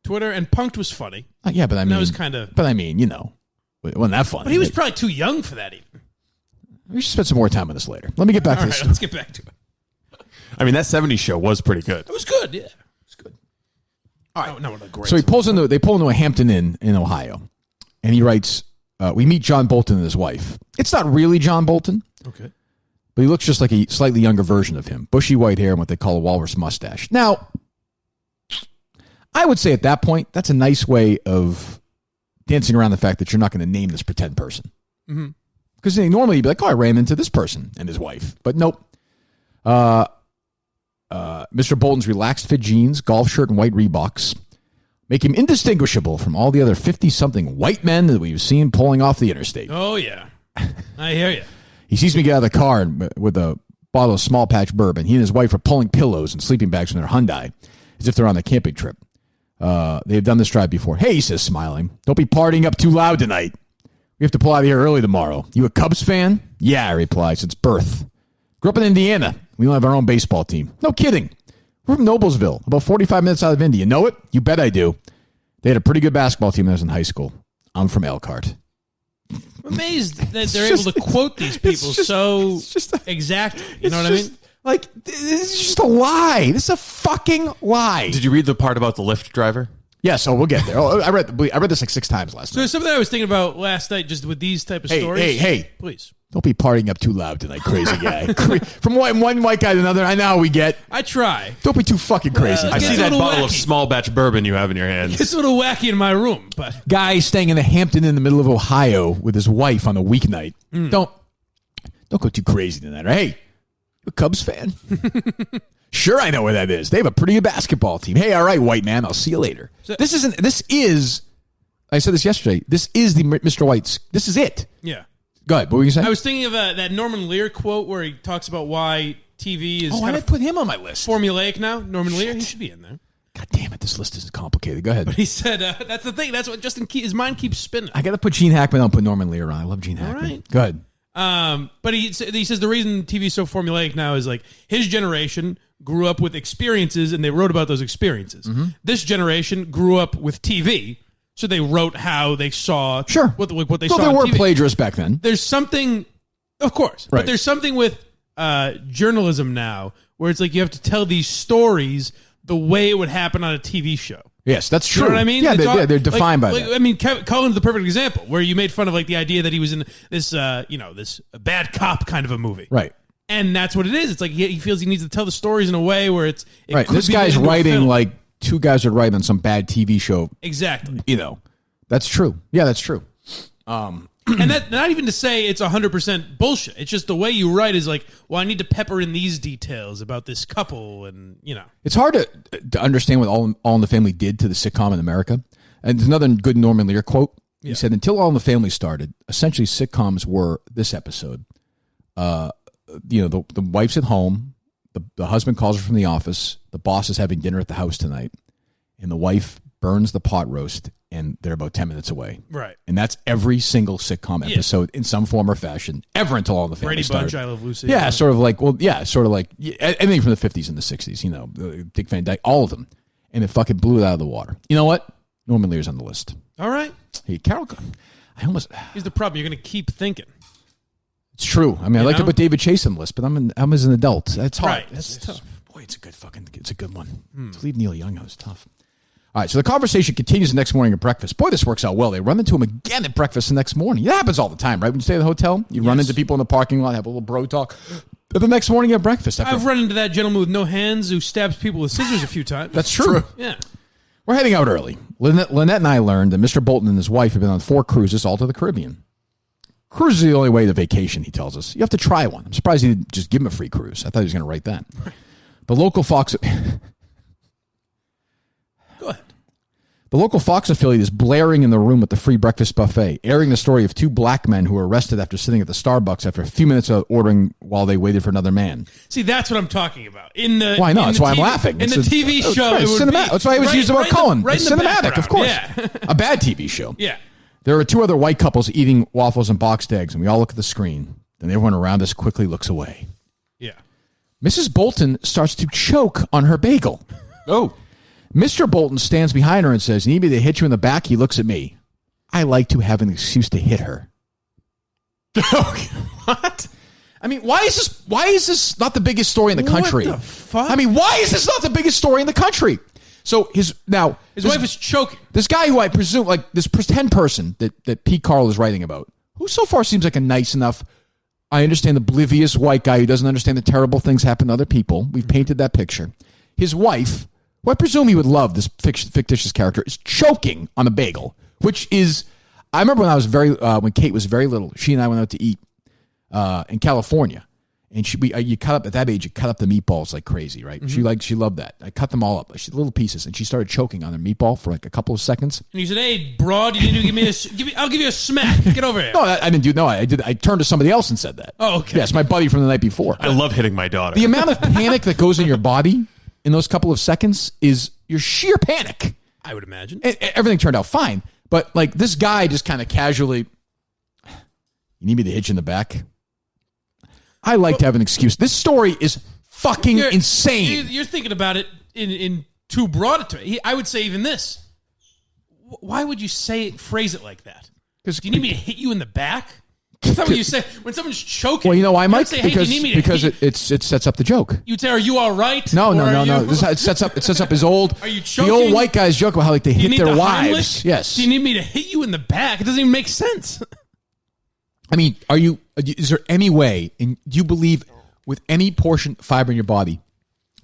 Twitter and Punked was funny. Yeah, but I mean, that was kind of. But I mean, it wasn't that funny. But he was probably too young for that. Even. We should spend some more time on this later. Let me get back to this. Let's get back to it. I mean, that 70s show was pretty good. It was good. Yeah, it was good. All right. No, great. So they pull into a Hampton Inn in Ohio, and he writes, "We meet John Bolton and his wife. It's not really John Bolton, okay, but he looks just like a slightly younger version of him. Bushy white hair and what they call a walrus mustache. Now, I would say at that point, that's a nice way of dancing around the fact that you're not going to name this pretend person. Because normally you'd be like, I ran into this person and his wife. But nope. Mr. Bolton's relaxed fit jeans, golf shirt, and white Reeboks make him indistinguishable from all the other 50-something white men that we've seen pulling off the interstate. Oh, yeah. I hear you. He sees me get out of the car with a bottle of small patch bourbon. He and his wife are pulling pillows and sleeping bags from their Hyundai as if they're on a camping trip. They have done this drive before. Hey, he says, smiling. Don't be partying up too loud tonight. We have to pull out of here early tomorrow. You a Cubs fan? Yeah, I reply, since birth. Grew up in Indiana. We don't have our own baseball team. No kidding. We're from Noblesville, about 45 minutes out of Indy. You know it? You bet I do. They had a pretty good basketball team when I was in high school. I'm from Elkhart. I'm amazed that they're able to quote these people so exactly. You know what I mean? Like, this is just a lie. This is a fucking lie. Did you read the part about the Lyft driver? Yes, we'll get there. I read this like 6 times last night. So there's something I was thinking about last night just with these type of stories. Hey. Please. Don't be partying up too loud tonight, crazy guy. From one white guy to another, I know how we get. I try. Don't be too fucking crazy. I see that bottle of small batch bourbon you have in your hands. It's a little wacky in my room, but... Guy staying in the Hampton in the middle of Ohio with his wife on a weeknight. Don't go too crazy tonight. Hey, you a Cubs fan? Sure, I know where that is. They have a pretty good basketball team. Hey, all right, white man, I'll see you later. This is, I said this yesterday, this is the Mr. White's, this is it. Yeah. Go ahead, what were you saying? I was thinking of that Norman Lear quote where he talks about why TV is I didn't put him on my list. Formulaic now. Norman Lear, he should be in there. God damn it, this list is complicated. Go ahead. But he said, that's the thing. That's what his mind keeps spinning. I got to put Gene Hackman on, put Norman Lear on. I love Gene Hackman. All right. Go ahead. But he says the reason TV is so formulaic now is like his generation grew up with experiences and they wrote about those experiences. This generation grew up with TV, so they wrote how they saw what they saw. They weren't plagiarists back then. There's something, of course, but there's something with journalism now where it's like you have to tell these stories the way it would happen on a TV show. Yes, that's true. You know what I mean? Yeah, they're defined by that. I mean, Cullen's the perfect example where you made fun of like the idea that he was in this, this bad cop kind of a movie, right? And that's what it is. It's like he feels he needs to tell the stories in a way where it's right. This guy's writing like 2 guys would write on some bad TV show. Exactly. That's true. Yeah, that's true. And that not even to say it's 100% bullshit. It's just the way you write is like, well, I need to pepper in these details about this couple, and it's hard to understand what All in the Family did to the sitcom in America. And there's another good Norman Lear quote. He said, "Until All in the Family started, essentially sitcoms were this episode. The wife's at home, the husband calls her from the office, the boss is having dinner at the house tonight, and the wife burns the pot roast, and they're about 10 minutes away. Right. And that's every single sitcom episode in some form or fashion, ever until All in the Family started. Brady Bunch, I Love Lucy. Yeah, sort of like anything from the 50s and the 60s, Dick Van Dyke, all of them. And it fucking blew it out of the water. You know what? Norman Lear's on the list. All right. Hey, Carol, here's the problem. You're going to keep thinking. It's true. I mean, I like to put David Chase on the list, but I'm as an adult. It's hard. Right. That's tough. Boy, it's a good one. To leave Neil Young out is tough. All right, so the conversation continues the next morning at breakfast. Boy, this works out well. They run into him again at breakfast the next morning. That happens all the time, right? When you stay at the hotel, you run into people in the parking lot, have a little bro talk. But the next morning at breakfast. I've run into that gentleman with no hands who stabs people with scissors a few times. That's true. Yeah. We're heading out early. Lynette and I learned that Mr. Bolton and his wife have been on 4 cruises all to the Caribbean. Cruise is the only way to vacation, he tells us. You have to try one. I'm surprised he didn't just give him a free cruise. I thought he was going to write that. The local Fox... Go ahead. The local Fox affiliate is blaring in the room at the free breakfast buffet, airing the story of 2 black men who were arrested after sitting at the Starbucks after a few minutes of ordering while they waited for another man. See, that's what I'm talking about. Well, I know. That's why I'm laughing. In the TV show, it would be that's why I was used about Cohen. It's cinematic, of course. Yeah. A bad TV show. Yeah. There are 2 other white couples eating waffles and boxed eggs, and we all look at the screen. Then everyone around us quickly looks away. Yeah. Mrs. Bolton starts to choke on her bagel. Oh. Mr. Bolton stands behind her and says, "You need me to hit you in the back?" He looks at me. I like to have an excuse to hit her. What? I mean, why is this not the biggest story in the country? What the fuck? I mean, why is this not the biggest story in the country? So his wife is choking. This guy who I presume, like this pretend person that Pete Carl is writing about, who so far seems like a nice enough, I understand, oblivious white guy who doesn't understand the terrible things happen to other people. We've painted that picture. His wife, who I presume he would love, this fictitious character, is choking on a bagel, which is, I remember when I was when Kate was very little, she and I went out to eat in California, and you cut up at that age, you cut up the meatballs like crazy, right? Mm-hmm. She loved that. I cut them all up, little pieces, and she started choking on her meatball for like a couple of seconds. And you said, "Hey, broad, you need to give me I'll give you a smack. Get over here." No, I didn't do. No, I did. I turned to somebody else and said that. Oh, okay. Yes, my buddy from the night before. I love hitting my daughter. The amount of panic that goes in your body in those couple of seconds is your sheer panic. I would imagine. And everything turned out fine. But like this guy just kind of casually, "You need me to hit you in the back?" I like to have an excuse. This story is fucking insane. You're thinking about it in too broad a term. I would say even this. Why would you phrase it like that? Because do you need me to hit you in the back? Is that what you say when someone's choking? Well, you know why, Mike? Say, hey, because it sets up the joke. You'd say, "Are you all right?" No. It sets up his old. Are you choking? The old white guys joke about how like they hit their wives. Heimlich? Yes. Do you need me to hit you in the back? It doesn't even make sense. I mean, is there any way, and do you believe with any portion fiber in your body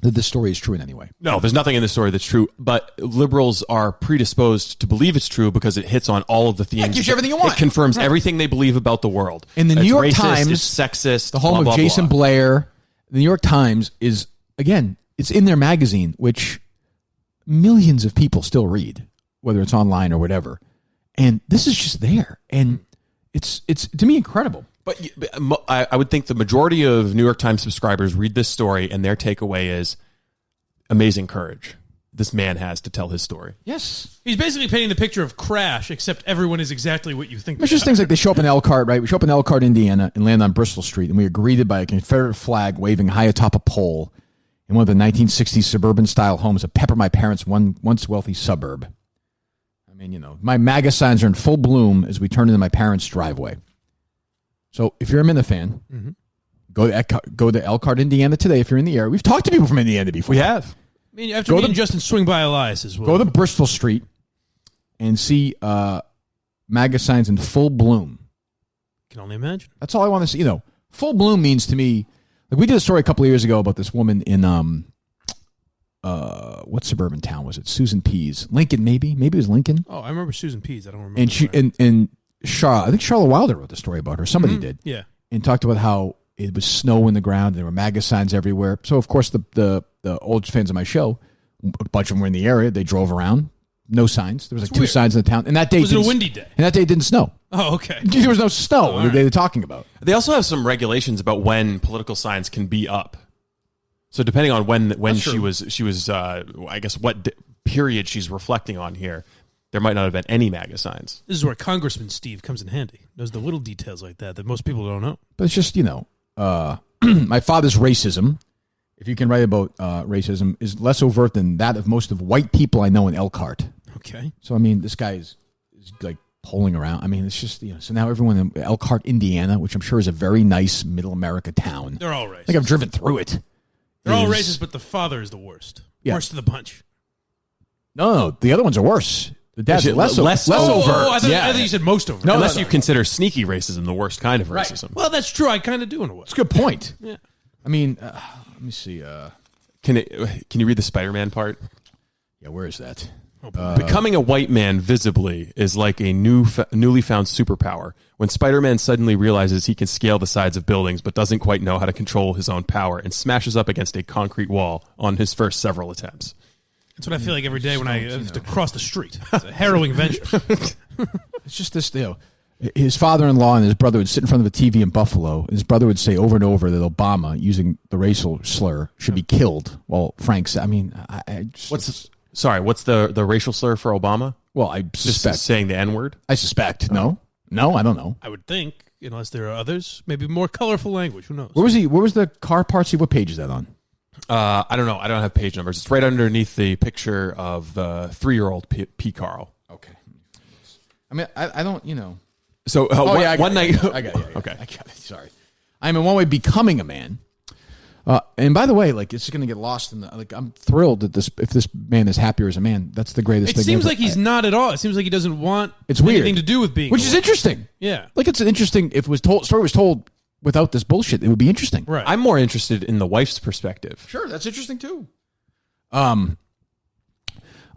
that this story is true in any way? No, there's nothing in this story that's true, but liberals are predisposed to believe it's true because it hits on all of the themes. It gives you everything you want. It confirms everything they believe about the world. In the New York racist, Times, it's sexist, the home blah, of blah, Jason blah. Blair, the New York Times is, again, it's in their magazine, which millions of people still read, whether it's online or whatever. And this is just there. And it's to me incredible. But I would think the majority of New York Times subscribers read this story and their takeaway is amazing courage this man has to tell his story. Yes. He's basically painting the picture of Crash, except everyone is exactly what you think. It's just things like they show up in Elkhart, right? We show up in Elkhart, Indiana, and land on Bristol Street, and we are greeted by a Confederate flag waving high atop a pole in one of the 1960s suburban-style homes of Pepper, my parents' once wealthy suburb. I mean, you know, my MAGA signs are in full bloom as we turn into my parents' driveway. So if you're a Minifan, go to Elkhart, Indiana today if you're in the area. We've talked to people from Indiana before. We have. I mean, after me and Justin swing by Elias as well. Go to Bristol Street and see MAGA signs in full bloom. Can only imagine. That's all I want to see. You know, full bloom means to me, like we did a story a couple of years ago about this woman in what suburban town was it? Susan Pease, Lincoln, maybe it was Lincoln. Oh, I remember Susan Pease. I don't remember. And she and I think Charlotte Wilder wrote the story about her. Somebody did. Yeah. And talked about how it was snow in the ground. And there were MAGA signs everywhere. So of course the old fans of my show, a bunch of them were in the area. They drove around. No signs. There was like 2 signs in the town. And that day was it a windy day? And that day it didn't snow. Oh, okay. There was no snow the day they're talking about. They also have some regulations about when political signs can be up. So depending on when she was I guess what period she's reflecting on here, there might not have been any MAGA signs. This is where Congressman Steve comes in handy. Knows the little details like that most people don't know. But it's just, you know, my father's racism, if you can write about racism, is less overt than that of most of white people I know in Elkhart. Okay. So, I mean, this guy is like polling around. I mean, it's just, you know, so now everyone in Elkhart, Indiana, which I'm sure is a very nice middle America town. They're all racist. Like I've driven through it. They're all racist, but the father is the worst. Yeah. Worst of the bunch. No, the other ones are worse. The dad's less overt. I thought you said most overt. No, unless you consider sneaky racism the worst kind of racism. Well, that's true. I kind of do in a way. It's a good point. Yeah. I mean, let me see. Can you read the Spider-Man part? Yeah, where is that? Becoming a white man visibly is like a newly found superpower. When Spider-Man suddenly realizes he can scale the sides of buildings but doesn't quite know how to control his own power and smashes up against a concrete wall on his first several attempts. That's what I feel like every day when I have to cross the street. It's a harrowing venture. It's just this, his father-in-law and his brother would sit in front of a TV in Buffalo, and his brother would say over and over that Obama, using the racial slur, should be killed. Well, Frank said, I mean, what's the racial slur for Obama? Well, I suspect. Just saying the N-word? I suspect. No, I don't know. I would think, unless there are others, maybe more colorful language. Who knows? Where was the car part? See, what page is that on? I don't know. I don't have page numbers. It's right underneath the picture of the 3-year-old P. Carl. Okay. I mean, I don't, So one night. I got it. Okay. I got it. Sorry. I'm in one way becoming a man. And by the way, like, it's going to get lost in the, like, I'm thrilled that if this man is happier as a man, that's the greatest thing. It seems like he's not at all. It seems like he doesn't want anything to do with being, which is interesting. Yeah. Like, it's interesting. If story was told without this bullshit, it would be interesting. Right. I'm more interested in the wife's perspective. Sure. That's interesting too. I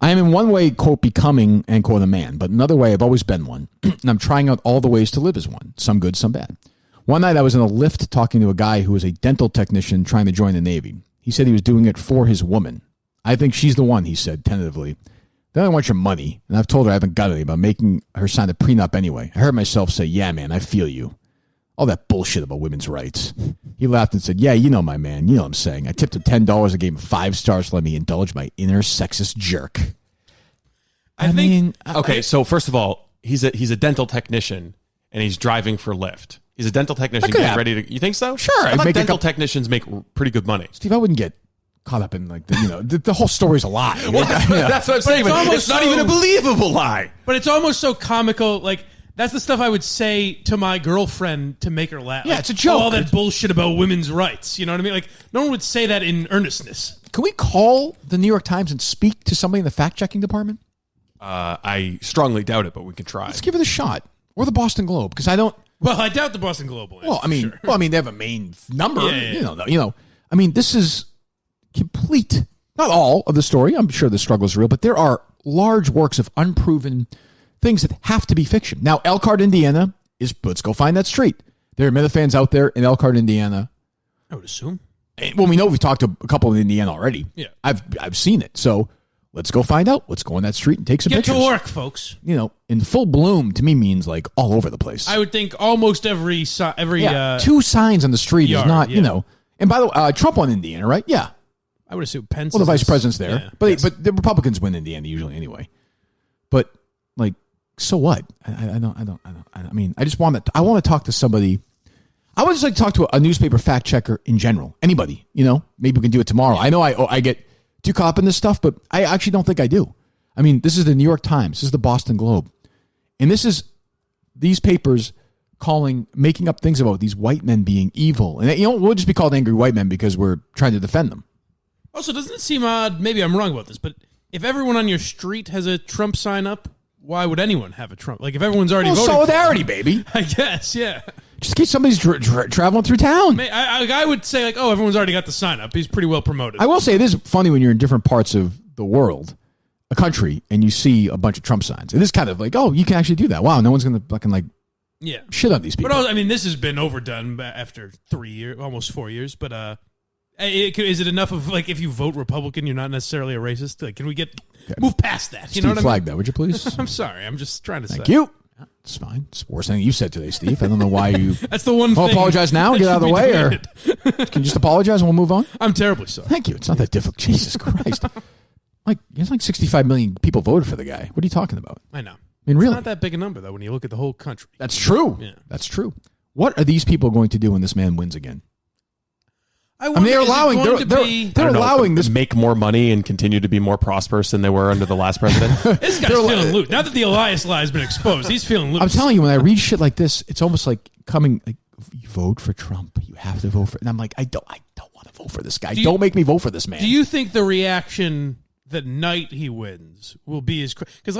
am in one way, quote, becoming, end quote, a man, but another way, I've always been one. And I'm trying out all the ways to live as one. Some good, some bad. One night I was in a lift talking to a guy who was a dental technician trying to join the Navy. He said he was doing it for his woman. I think she's the one, he said tentatively. Then I want your money. And I've told her I haven't got any, but I'm making her sign a prenup anyway. I heard myself say, yeah, man, I feel you. All that bullshit about women's rights. He laughed and said, yeah, you know my man. You know what I'm saying. I tipped him $10. I gave him 5 stars to let me indulge my inner sexist jerk. I mean, so first of all, he's a dental technician and he's driving for Lyft. He's a dental technician getting ready to. You think so? Sure. I thought dental technicians make pretty good money. Steve, I wouldn't get caught up in like the whole story's a lie. That's what I'm saying. But it's not even a believable lie. But it's almost so comical. Like, that's the stuff I would say to my girlfriend to make her laugh. Yeah, like, it's a joke. All that bullshit about women's rights. You know what I mean? Like, no one would say that in earnestness. Can we call the New York Times and speak to somebody in the fact-checking department? I strongly doubt it, but we can try. Let's give it a shot. Or the Boston Globe, because I don't. Well, I doubt the Boston Globe will. Well, I mean, sure. They have a main number. Yeah. You know. I mean, this is complete. Not all of the story. I'm sure the struggle is real, but there are large works of unproven things that have to be fiction. Now, Elkhart, Indiana is. Let's go find that street. There are Minifans out there in Elkhart, Indiana. I would assume. Well, we know we've talked to a couple in Indiana already. Yeah, I've seen it. So let's go find out. Let's go on that street and take some pictures. Get to work, folks. In full bloom to me means like all over the place. I would think almost every 2 signs on the street yard, is not, And by the way, Trump won Indiana, right? Yeah. I would assume Pence. Well, the vice president's there, yeah, but the Republicans win Indiana usually anyway. But like, so what? I don't. I mean, I just want to. I want to talk to somebody. I would just like to talk to a newspaper fact checker in general. Anybody, maybe we can do it tomorrow. I know I get too caught up in this stuff, but I actually don't think I do. I mean, this is the New York Times. This is the Boston Globe. And this is these papers making up things about these white men being evil. And, we'll just be called angry white men because we're trying to defend them. Also, doesn't it seem odd, maybe I'm wrong about this, but if everyone on your street has a Trump sign up, why would anyone have a Trump? Like, if everyone's already voting solidarity, baby. I guess, yeah. Just in case somebody's traveling through town. I would say, like, oh, everyone's already got the sign up. He's pretty well promoted. I will say it is funny when you're in different parts of the world, a country, and you see a bunch of Trump signs. It is kind of like, oh, you can actually do that. Wow, no one's going to fucking shit on these people. But I mean, this has been overdone after 3 years, almost 4 years. But is it enough of, like, if you vote Republican, you're not necessarily a racist? Like, can we move past that? You know what I mean? Flag that, would you please? I'm sorry. I'm just trying to say. Thank you. It's fine. It's the worst thing you said today, Steve. I don't know why you... That's the one thing. Apologize now and get out of the way, or can you just apologize and we'll move on? I'm terribly sorry. Thank you. It's not that difficult. Jesus Christ. It's like 65 million people voted for the guy. What are you talking about? I know. I mean, really? It's not that big a number, though, when you look at the whole country. That's true. Yeah. That's true. What are these people going to do when this man wins again? I mean, they're allowing this make more money and continue to be more prosperous than they were under the last president. This guy's feeling loot. Now that the Elias lie has been exposed, he's feeling loot. I'm telling you, when I read shit like this, it's almost like coming. Like, you vote for Trump. You have to vote for. And I'm like, I don't want to vote for this guy. Don't make me vote for this man. Do you think the reaction the night he wins will be as because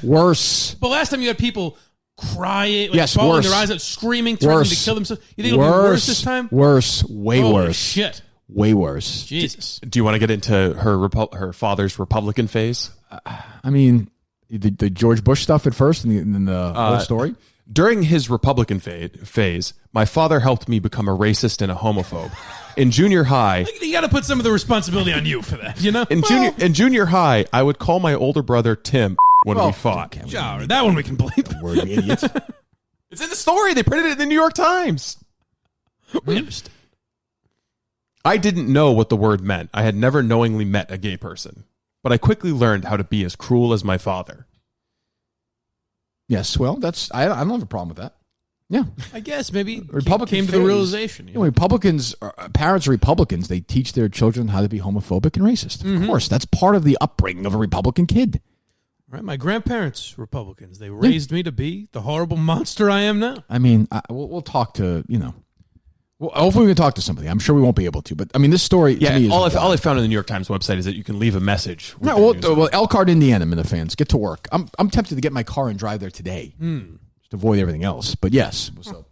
worse? But last time you had people crying, bawling their eyes out, screaming, threatening to kill themselves. You think it'll be worse this time? Worse, way Holy worse. Shit, way worse. Jesus. Do you want to get into her father's Republican phase? I mean, the George Bush stuff at first, and then the whole story. During his Republican phase, my father helped me become a racist and a homophobe. In junior high, you got to put some of the responsibility on you for that. You know, in junior high, I would call my older brother Tim when we fought. That one we can bleep. Word, idiots. It's in the story. They printed it in the New York Times. We understand. I didn't know what the word meant. I had never knowingly met a gay person, but I quickly learned how to be as cruel as my father. Yes, well, I don't have a problem with that. Yeah, I guess maybe Republican came to the realization. You know, parents are Republicans. They teach their children how to be homophobic and racist. Of course, that's part of the upbringing of a Republican kid. Right, my grandparents Republicans. They raised me to be the horrible monster I am now. I mean, we'll talk to Well, hopefully we can talk to somebody. I'm sure we won't be able to, but I mean, this story. Yeah, to me is all I found on the New York Times website is that you can leave a message. No, well, Elkhart, Indiana, Minifans, get to work. I'm tempted to get my car and drive there today, just to avoid everything else. But yes, so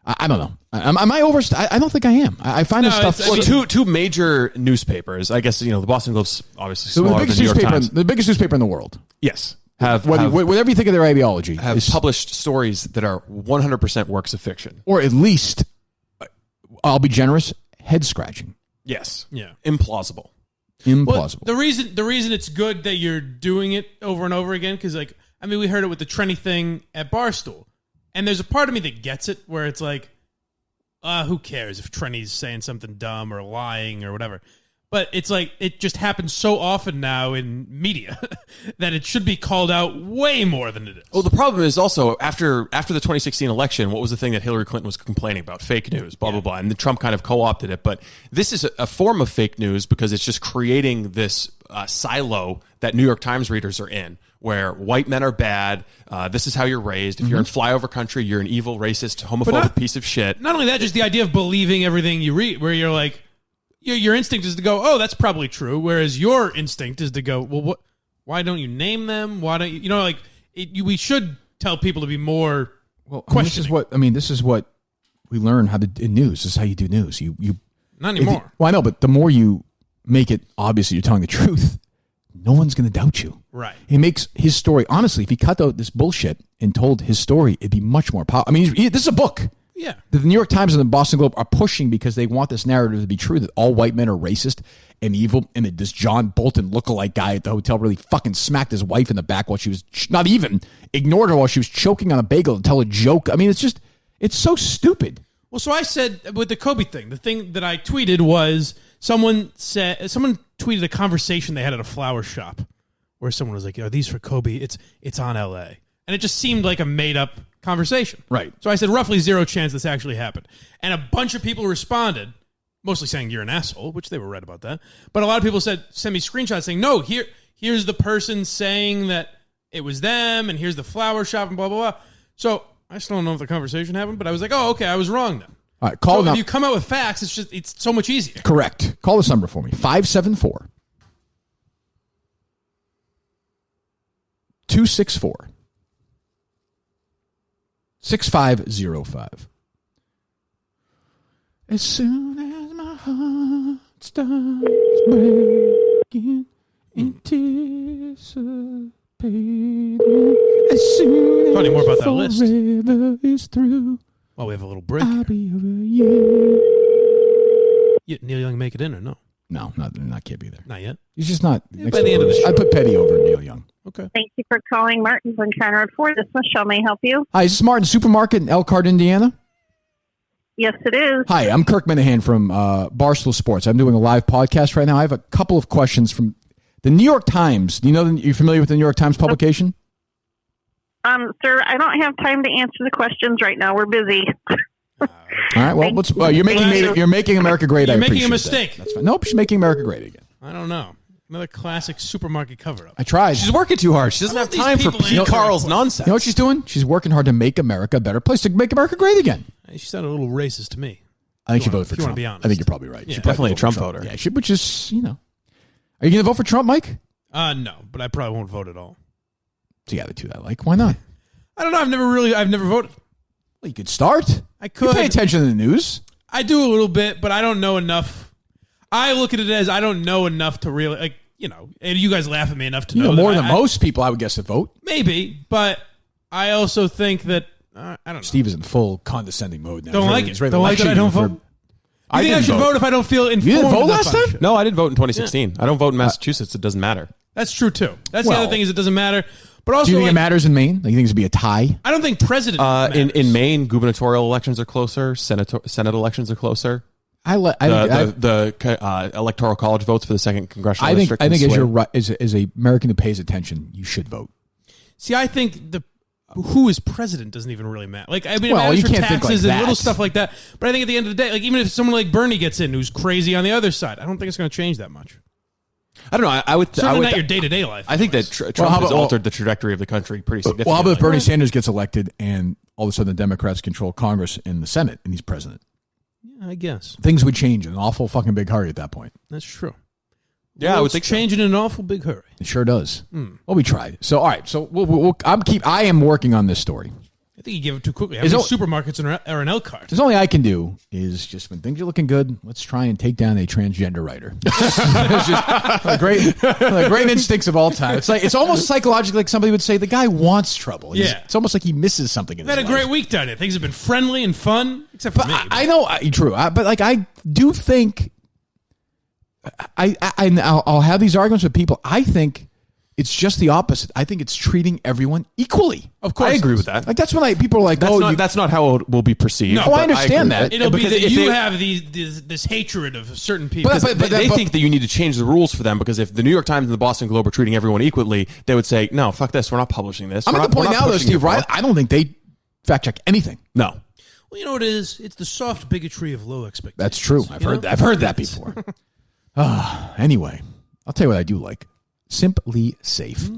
I don't know. Am I over? I don't think I am. I find this stuff. Well, two major newspapers. I guess the Boston Globe's obviously smaller than the New York Times. The biggest newspaper in the world. Yes. Whatever you think of their ideology, have published stories that are 100% works of fiction, or at least, I'll be generous, head scratching. Yes. Yeah. Implausible. Well, the reason it's good that you're doing it over and over again, because we heard it with the Trenny thing at Barstool, and there's a part of me that gets it where it's like, who cares if Trenny's saying something dumb or lying or whatever. But it's like, it just happens so often now in media that it should be called out way more than it is. Well, the problem is also, after the 2016 election, what was the thing that Hillary Clinton was complaining about? Fake news, blah, blah, blah. And then Trump kind of co-opted it. But this is a form of fake news because it's just creating this silo that New York Times readers are in, where white men are bad. This is how you're raised. If you're in flyover country, you're an evil, racist, homophobic piece of shit. Not only that, just the idea of believing everything you read, where you're like, your instinct is to go, oh, that's probably true. Whereas your instinct is to go, well, why don't you name them? Why don't you, we should tell people to be more questioning. This is what we learn how to in news. This is how you do news. You not anymore. I know, but the more you make it obvious you're telling the truth, no one's going to doubt you. Right. He makes his story, honestly, if he cut out this bullshit and told his story, it'd be much more powerful. This is a book. Yeah. The New York Times and the Boston Globe are pushing because they want this narrative to be true, that all white men are racist and evil, and that this John Bolton lookalike guy at the hotel really fucking smacked his wife in the back while she was, not even, ignored her while she was choking on a bagel to tell a joke. It's so stupid. Well, so I said with the Kobe thing, the thing that I tweeted was someone tweeted a conversation they had at a flower shop where someone was like, are these for Kobe? It's on LA. And it just seemed like a made up conversation. Right. So I said roughly 0 chance this actually happened. And a bunch of people responded, mostly saying you're an asshole, which they were right about that. But a lot of people send me screenshots saying, no, here's the person saying that it was them, and here's the flower shop, and blah, blah, blah. So I still don't know if the conversation happened, but I was like, oh, okay, I was wrong then. All right, call if you come out with facts, it's so much easier. Correct. Call this number for me. 574 264 6505. As soon as my heart starts breaking, anticipating, as soon as Funny more about that list. forever is through, Well, we have a little break. I'll be over you. Neil Young make it in or no? No, not can't be there. Not yet. He's just not. By the end of the show. I put Petty over Neil Young. Okay. Thank you for calling Martin's on China Road 4. This is Michelle. May I help you? Hi, is this Martin Supermarket in Elkhart, Indiana? Yes, it is. Hi, I'm Kirk Minihane from Barstool Sports. I'm doing a live podcast right now. I have a couple of questions from the New York Times. Do you know you're familiar with the New York Times publication? Sir, I don't have time to answer the questions right now. We're busy. All right. Well, you're making America great. You're I making appreciate a mistake. That's fine. Nope, she's making America great again. I don't know. Another classic supermarket cover-up. I tried. She's working too hard. She doesn't have time for Pete Carl's nonsense. You know what she's doing? She's working hard to make America a better place, to make America great again. She sounded a little racist to me. I think she voted for if you wanna Trump. be honest. I think you're probably right. Yeah. She Definitely a Trump voted for voter. Yeah, which is, Are you going to vote for Trump, Mike? No, but I probably won't vote at all. So you got to do that. Like, why not? I don't know. I've never voted. Well, you could start. I could. You pay attention to the news. I do a little bit, but I don't know enough. I look at it as I don't know enough to really, and you guys laugh at me enough to know. More than most people, I would guess, that vote. Maybe, but I also think that, I don't know. Steve is in full condescending mode now. Don't like it. Don't like that I don't vote. You think I should vote if I don't feel informed? You didn't vote last enough? time? No, I didn't vote in 2016. I don't vote in Massachusetts. It doesn't matter. That's true, too. That's the other thing is it doesn't matter. But also, do you think it matters in Maine? Like, you think it's going to be a tie? I don't think president matters. In Maine, gubernatorial elections are closer. Senate elections are closer. The electoral college votes for the second congressional district. I think as you're right, as a American who pays attention, you should vote. See, I think who is president doesn't even really matter. Like, I mean, it Well, matters you for can't think taxes like and little that. stuff like that. But I think at the end of the day, like, even if someone like Bernie gets in who's crazy on the other side, I don't think it's going to change that much. I don't know. I would Certainly not your day-to-day life. I think that Trump has altered the trajectory of the country pretty significantly. Well, how about if Bernie Sanders gets elected and all of a sudden the Democrats control Congress and the Senate and he's president? Yeah, I guess. Things would change in an awful fucking big hurry at that point. That's true. Yeah, I would think changing in an awful big hurry. It sure does. Well, we tried. So, all right. So, I am working on this story. I think you gave it too quickly. How many supermarkets are an Elkhart? There's only I can do is just when things are looking good, let's try and take down a transgender writer. It's just the great instincts of all time. It's almost psychologically like somebody would say the guy wants trouble. It's almost like he misses something in his life. I've had a great week down here. Things have been friendly and fun, except for me. I know, true. But like I do think I'll have these arguments with people. I think it's just the opposite. I think it's treating everyone equally. Of course, I agree with that. Like that's when people are like, that's not how it will be perceived. No, I understand that. It'll be that you have this hatred of certain people. But they think that you need to change the rules for them because if the New York Times and the Boston Globe are treating everyone equally, they would say, no, fuck this. We're not publishing this. I'm at the point now, though, Steve, right? I don't think they fact check anything. No. Well, you know what it is? It's the soft bigotry of low expectations. That's true. I've heard that before. Anyway, I'll tell you what I do like. Simply Safe.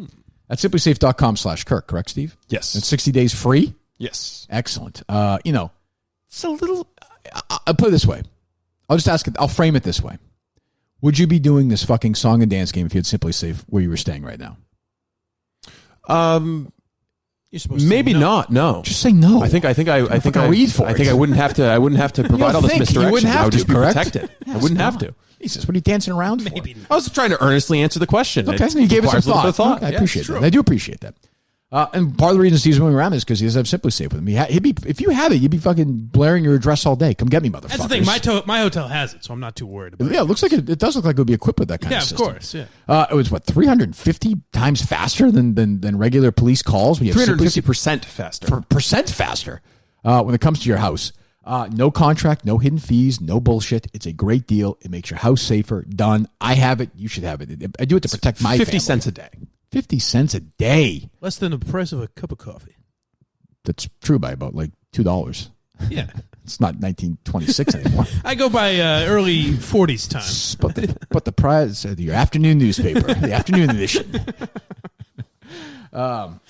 At simplysafe.com/Kirk, correct, Steve? Yes. It's 60 days free? Yes. Excellent. It's a little... I'll put it this way. I'll just ask it. I'll frame it this way. Would you be doing this fucking song and dance game if you had Simply Safe where you were staying right now? You're supposed to maybe say no. not. No. Just say no. I think I read for it. I think I wouldn't have to provide all this misdirection. You wouldn't have I would to, just be correct? protected. I wouldn't have to. Jesus, what are you dancing around for? Maybe not. I was trying to earnestly answer the question. Okay, It you gave it some requires a little bit of thought. Okay, I Yeah, appreciate it's that. true. I do appreciate that. And part of the reason Steve's moving around is because he doesn't have Simply Safe with him. He'd be, if you had it, you'd be fucking blaring your address all day. Come get me, motherfuckers. That's the thing. My hotel has it, so I'm not too worried about it. Yeah, it looks like it does look like it would be equipped with that kind of Yeah, system. of course. Yeah. It was 350 times faster than regular police calls. We have 350% faster. percent faster when it comes to your house. No contract, no hidden fees, no bullshit. It's a great deal. It makes your house safer. Done. I have it. You should have it. I do it to protect my 50 family. cents a day. 50 cents a day. Less than the price of a cup of coffee. That's true by about like $2. Yeah. It's not 1926 anymore. I go by early 40s time. But the prize, your afternoon newspaper, the afternoon edition. So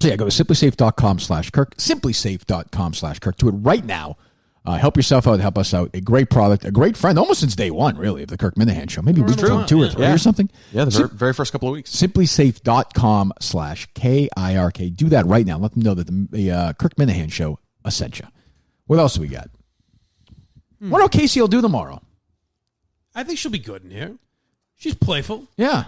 yeah, go to simplysafe.com/Kirk, simplysafe.com/Kirk. Do it right now. Help yourself out, help us out. A great product, a great friend, almost since day one, really, of the Kirk Minihane Show. Maybe week 2 or 3 or something. Yeah, the very first couple of weeks. Simplysafe.com/KIRK. Do that right now. Let them know that the Kirk Minihane Show sent you. What else do we got? What do Casey will do tomorrow? I think she'll be good in here. She's playful. Yeah.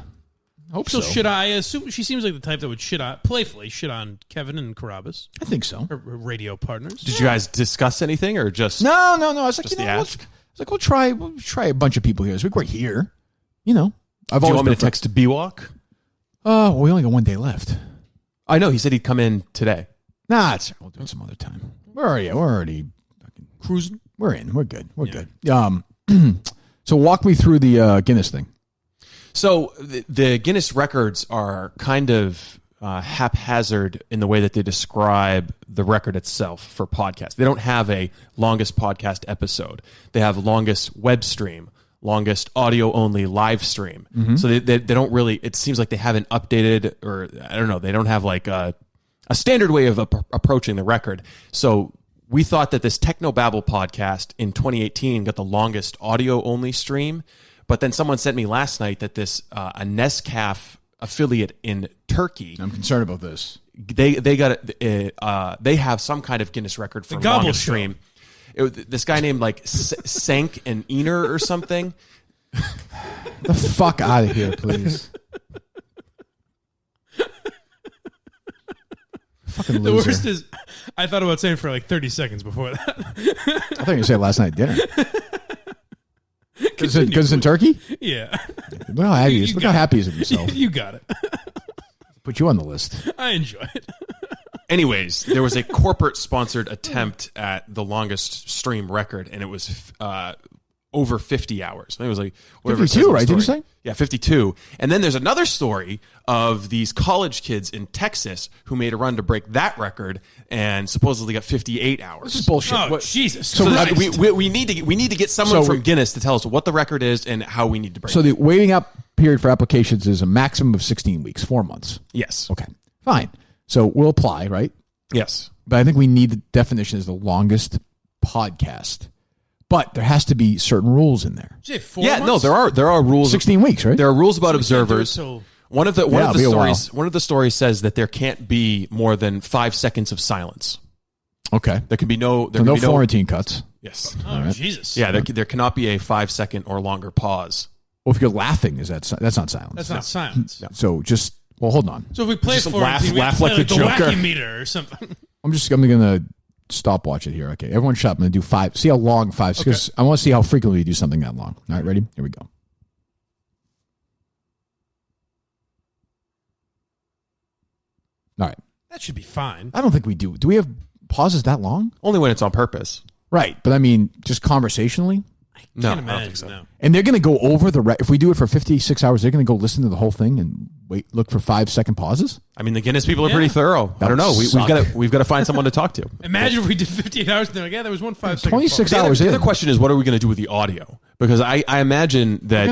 Hope She'll so. shit on. I assume she seems like the type that would playfully shit on Kevin and Carabas, I think so. her radio partners. Did you guys discuss anything or just... No. I was like, Just the ask? we'll try a bunch of people here this week. We're here. I've Do always you want me been to text to B-Walk? well, we only got one day left. I know. He said he'd come in today. Nah, we'll do it some other time. We're already fucking Cruising. We're in. We're good. We're good. So walk me through the Guinness thing. So the Guinness records are kind of haphazard in the way that they describe the record itself for podcasts. They don't have a longest podcast episode. They have longest web stream, longest audio only live stream. So they don't really, it seems like they haven't updated, or I don't know, they don't have like a standard way of approaching the record. So we thought that this Technobabble podcast in 2018 got the longest audio only stream. But then someone sent me last night that this a Nescaf affiliate in Turkey. I'm concerned about this. They got they have some kind of Guinness record for longest stream. This guy named like Sank and Ener or something. The fuck out of here, please. Fucking loser. The worst is, I thought about saying for like 30 seconds before that. I thought you were going to say it last night at dinner. Because it's in Turkey? Yeah. Look how happy he is. Look how happy he is with himself. You got it. Put you on the list. I enjoy it. Anyways, there was a corporate-sponsored attempt at the longest stream record, and it was over 50 hours. It was like 52, right? Did you say? Yeah, 52. And then there's another story of these college kids in Texas who made a run to break that record and supposedly got 58 hours. This is bullshit. Oh, Jesus. So Christ. we need to get someone from Guinness to tell us what the record is and how we need to break it. So the waiting up period for applications is a maximum of 16 weeks, 4 months. Yes. Okay, fine. So we'll apply, right? Yes. But I think we need the definition as the longest podcast. But there has to be certain rules in there. Did you say 4 Yeah, months? no, there are rules. 16 weeks, right? There are rules about So we can't do it observers. till- One of the Yeah, one of the stories says that there can't be more than 5 seconds of silence. Okay. There can be no Florentine cuts. Yes. Oh, Jesus. Yeah, there cannot be a 5 second or longer pause. Well, if you're laughing, that's not silence. That's not silence. So just, well, hold on. So if we play Just Florentine, we laugh have to play like like the the Joker. wacky meter or something. I'm going to stopwatch it here. Okay, everyone shut up. I'm going to do 5. See how long 5, because I want to see how frequently you do something that long. All right, ready? Here we go. All right. That should be fine. I don't think we do. Do we have pauses that long? Only when it's on purpose. Right. But I mean, just conversationally. No, Can't I don't imagine, think so. no. And they're going to go over if we do it for 56 hours, they're going to go listen to the whole thing and look for 5-second pauses. I mean, the Guinness people are Yeah. pretty thorough. I don't know. We've got to find someone to talk to. Imagine if we did 58 hours and they're like, yeah, there was one 5 second 26 pause. hours The in. other question is, what are we going to do with the audio? Because I imagine that.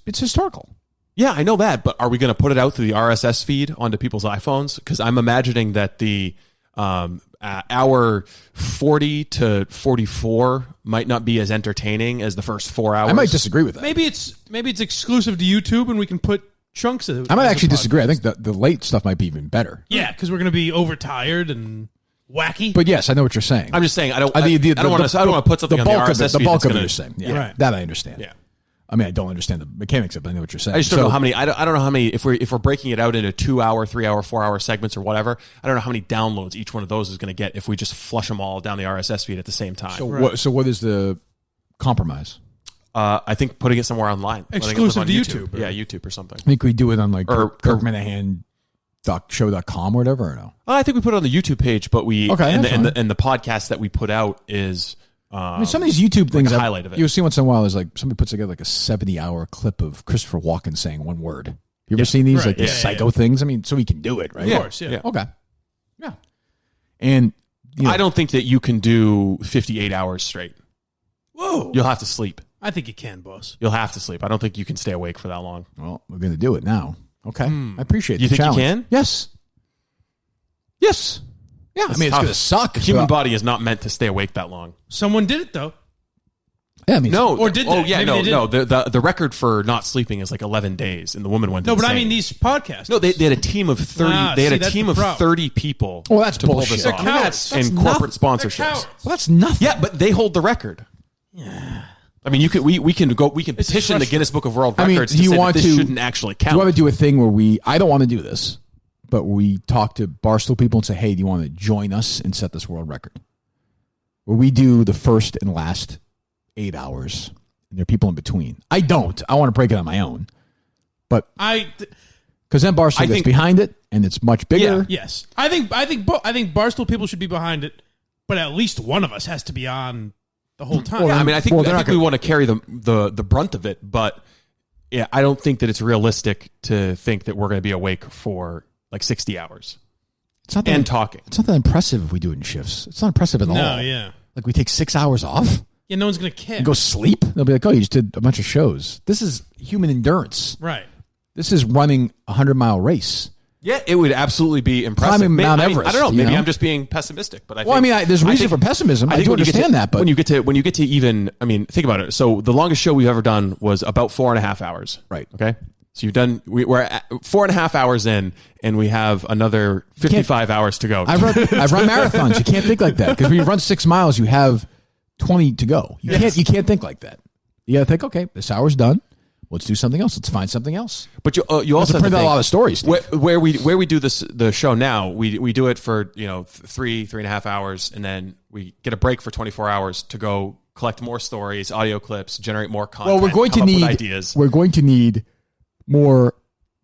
It's historical. Yeah, I know that, but are we going to put it out through the RSS feed onto people's iPhones? Because I'm imagining that the hour 40 to 44 might not be as entertaining as the first 4 hours. I might disagree with that. Maybe it's exclusive to YouTube and we can put chunks of it. I might as a actually disagree. I podcast. think the late stuff might be even better. Yeah, because we're going to be overtired and wacky. But yes, I know what you're saying. I'm just saying I don't want the to put something on the bulk RSS of it, the feed bulk that's of it gonna- you're saying. Yeah, Right. that I understand. Yeah. I mean, I don't understand the mechanics of it, but I know what you're saying. I just don't know how many. I don't know how many. If we're breaking it out into 2 hour, 3 hour, 4 hour segments or whatever, I don't know how many downloads each one of those is going to get if we just flush them all down the RSS feed at the same time. So what is the compromise? I think putting it somewhere online, letting it live Exclusive on to YouTube, or- Yeah, YouTube or something. I think we do it on like Or- Kirk Minihane show.com or whatever, or no? I think we put it on the YouTube page, but we Okay, and, that's the, and, fine. the, and the podcast that we put out is. I mean, some of these YouTube things, a highlight of it. you'll see once in a while is like somebody puts together like a 70-hour clip of Christopher Walken saying one word. You ever seen these Right, like these yeah, psycho things? I mean, so he can do it, right? Of course, yeah. Okay. Yeah. And I don't think that you can do 58 hours straight. Whoa. You'll have to sleep. I think you can, boss. You'll have to sleep. I don't think you can stay awake for that long. Well, we're going to do it now. Okay. I appreciate You the think you challenge. can? Yes. Yes. Yeah. I mean, it's tough. going to suck. The human but- body is not meant to stay awake that long. Someone did it, though. Yeah, I mean, No, Or did oh they? yeah, Maybe no, they no. The record for not sleeping is like 11 days, and the woman went. No, but I insane. mean these podcasts. No, they had a team of 30. Ah, they had see, a that's team the of problem. 30 people. Well, that's to pull bullshit. this They're off. cowards. That's and nothing. corporate They're sponsorships. cowards. well, that's nothing. Yeah, but they hold the record. Yeah. I mean, we can petition the frustrating. Guinness Book of World I mean, Records do to you say that want this to- shouldn't actually Do count. you want to do a thing where I don't want to do this, but we talk to Barstool people and say, hey, do you want to join us and set this world record? Where we do the first and last 8 hours, and there are people in between. I don't. I want to break it on my own. But because then Barstool gets think- behind it, and it's much bigger. Yes, I think Barstool people should be behind it, but at least one of us has to be on the whole time. Yeah, I mean, I think they're not we gonna- want to carry the brunt of it, but yeah, I don't think that it's realistic to think that we're going to be awake for like 60 hours It's not that, and talking. It's not that impressive if we do it in shifts. It's not impressive at all. No, yeah. Like we take 6 hours off. Yeah, no one's going to care. and go sleep. They'll be like, "Oh, you just did a bunch of shows." This is human endurance. Right. This is running a 100-mile race. Yeah, it would absolutely be impressive. Climbing Mount Everest, I don't know. you Maybe know? I'm just being pessimistic, but I think, Well, I mean, there's reason for pessimism. I do when you understand that, but when you get to even, I mean, think about it. So the longest show we've ever done was about 4.5 hours. Right. Okay. So you've done. We're at 4.5 hours in, and we have another 55 hours to go. I've run marathons. You can't think like that because when you run 6 miles, you have 20 to go. You can't think like that. You got to think, okay, this hour's done. Let's do something else. Let's find something else. But you also print out a lot of stories. Where we do the show now, we do it for 3.5 hours, and then we get a break for 24 hours to go collect more stories, audio clips, generate more content. Well, we're going to need ideas. We're going to need more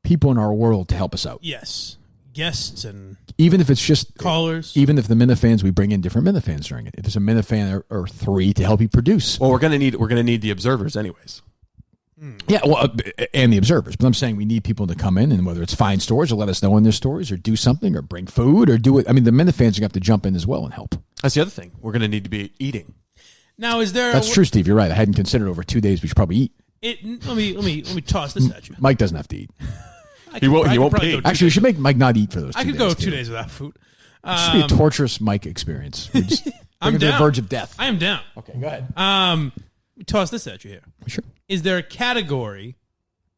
people in our world to help us out. Yes. Guests and Even if it's just callers. Even if the Minifans, we bring in different Minifans during it. If it's a Minifan or three to help you produce. Well, we're gonna need the observers anyways. Yeah, well, and the observers. But I'm saying we need people to come in, and whether it's find stories or let us know in their stories or do something or bring food or do it. I mean, the Minifans are going to have to jump in as well and help. That's the other thing. We're going to need to be eating. Now, is there? That's true, Steve. You're right. I hadn't considered over 2 days. We should probably eat. Let me toss this at you. Mike doesn't have to eat. He won't pay. Actually, we should make Mike not eat for those 2 days. I could go 2 too. days without food. It should be a torturous Mike experience. We're just I'm to the down. verge of death. I am down. Okay, go ahead. Let me toss this at you here. Sure. Is there a category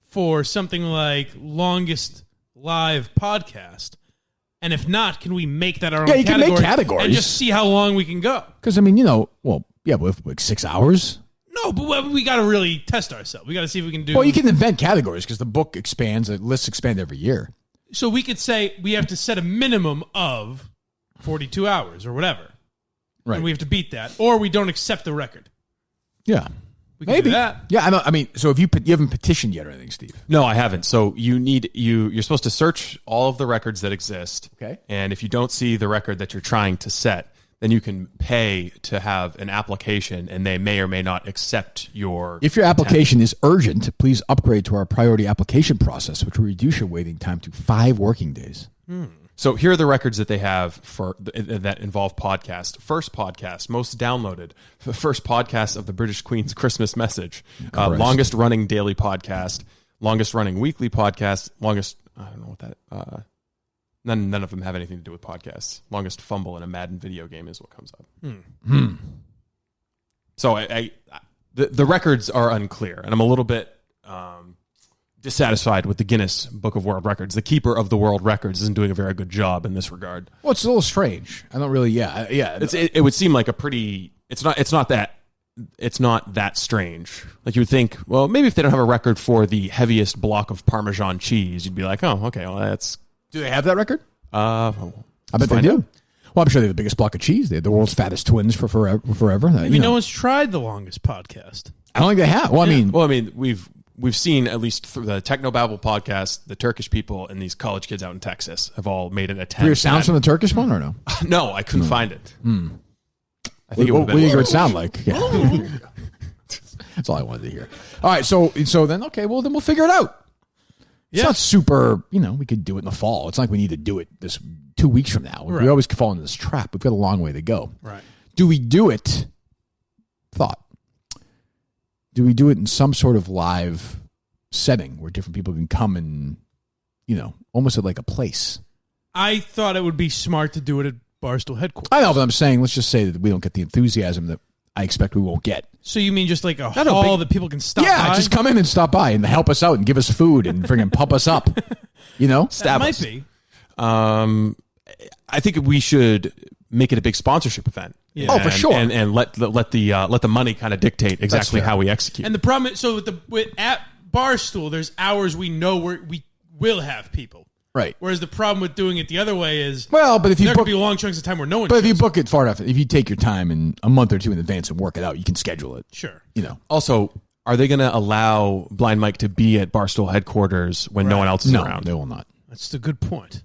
for something like longest live podcast? And if not, can we make that our own Yeah, you category? can make categories. And just see how long we can go. Because, I mean, with like 6 hours. No, but we got to really test ourselves. We got to see if we can do. Well, you can invent categories because the book expands, the lists expand every year. So we could say we have to set a minimum of 42 hours or whatever. Right. And we have to beat that. Or we don't accept the record. Yeah. We can Maybe. do that. Yeah, I mean, so if you haven't petitioned yet or anything, Steve? No, I haven't. So you're supposed to search all of the records that exist. Okay. And if you don't see the record that you're trying to set, then you can pay to have an application, and they may or may not accept your. If your application is urgent, please upgrade to our priority application process, which will reduce your waiting time to 5 working days. So here are the records that they have for that involve podcast. First podcast, most downloaded. The first podcast of the British Queen's Christmas message. Longest running daily podcast. Longest running weekly podcast. Longest, I don't know what that. None of them have anything to do with podcasts. Longest fumble in a Madden video game is what comes up. So the records are unclear, and I'm a little bit dissatisfied with the Guinness Book of World Records. The keeper of the world records isn't doing a very good job in this regard. Well, it's a little strange. I don't really. Yeah. It would seem like a pretty. It's not that strange. Like you would think, well, maybe if they don't have a record for the heaviest block of Parmesan cheese, you'd be like, oh, okay, well, that's. Do they have that record? I bet they do. Well, I'm sure they have the biggest block of cheese. They had the world's fattest twins for forever. Maybe no one's tried the longest podcast. I don't think they have. Well, I mean, we've seen at least through the Technobabble podcast, the Turkish people and these college kids out in Texas have all made an attempt. Your sounds from the Turkish one or no? No, I couldn't find it. I What think do you think it would sound like? Yeah. That's all I wanted to hear. All right, so then okay, well then we'll figure it out. It's not super, we could do it in the fall. It's not like we need to do it this 2 weeks from now. Right. We always fall into this trap. We've got a long way to go. Right. Do we do it? Do we do it in some sort of live setting where different people can come and, almost at like a place? I thought it would be smart to do it at Barstool headquarters. I know, but I'm saying let's just say that we don't get the enthusiasm that I expect we won't get. So you mean just like a hall that people can stop by? Yeah, just come in and stop by and help us out and give us food and friggin' pump us up. That might be. I think we should make it a big sponsorship event. Yeah. Oh, for sure. And let the money kind of dictate exactly how we execute. And the problem is, so at Barstool, there's hours we know we will have people. Right. Whereas the problem with doing it the other way is, but if you there book, could be long chunks of time where no one. But if you book it far enough, if you take your time and a month or two in advance and work it out, you can schedule it. Sure. Also, are they going to allow Blind Mike to be at Barstool headquarters when no one else is around? They will not. That's a good point.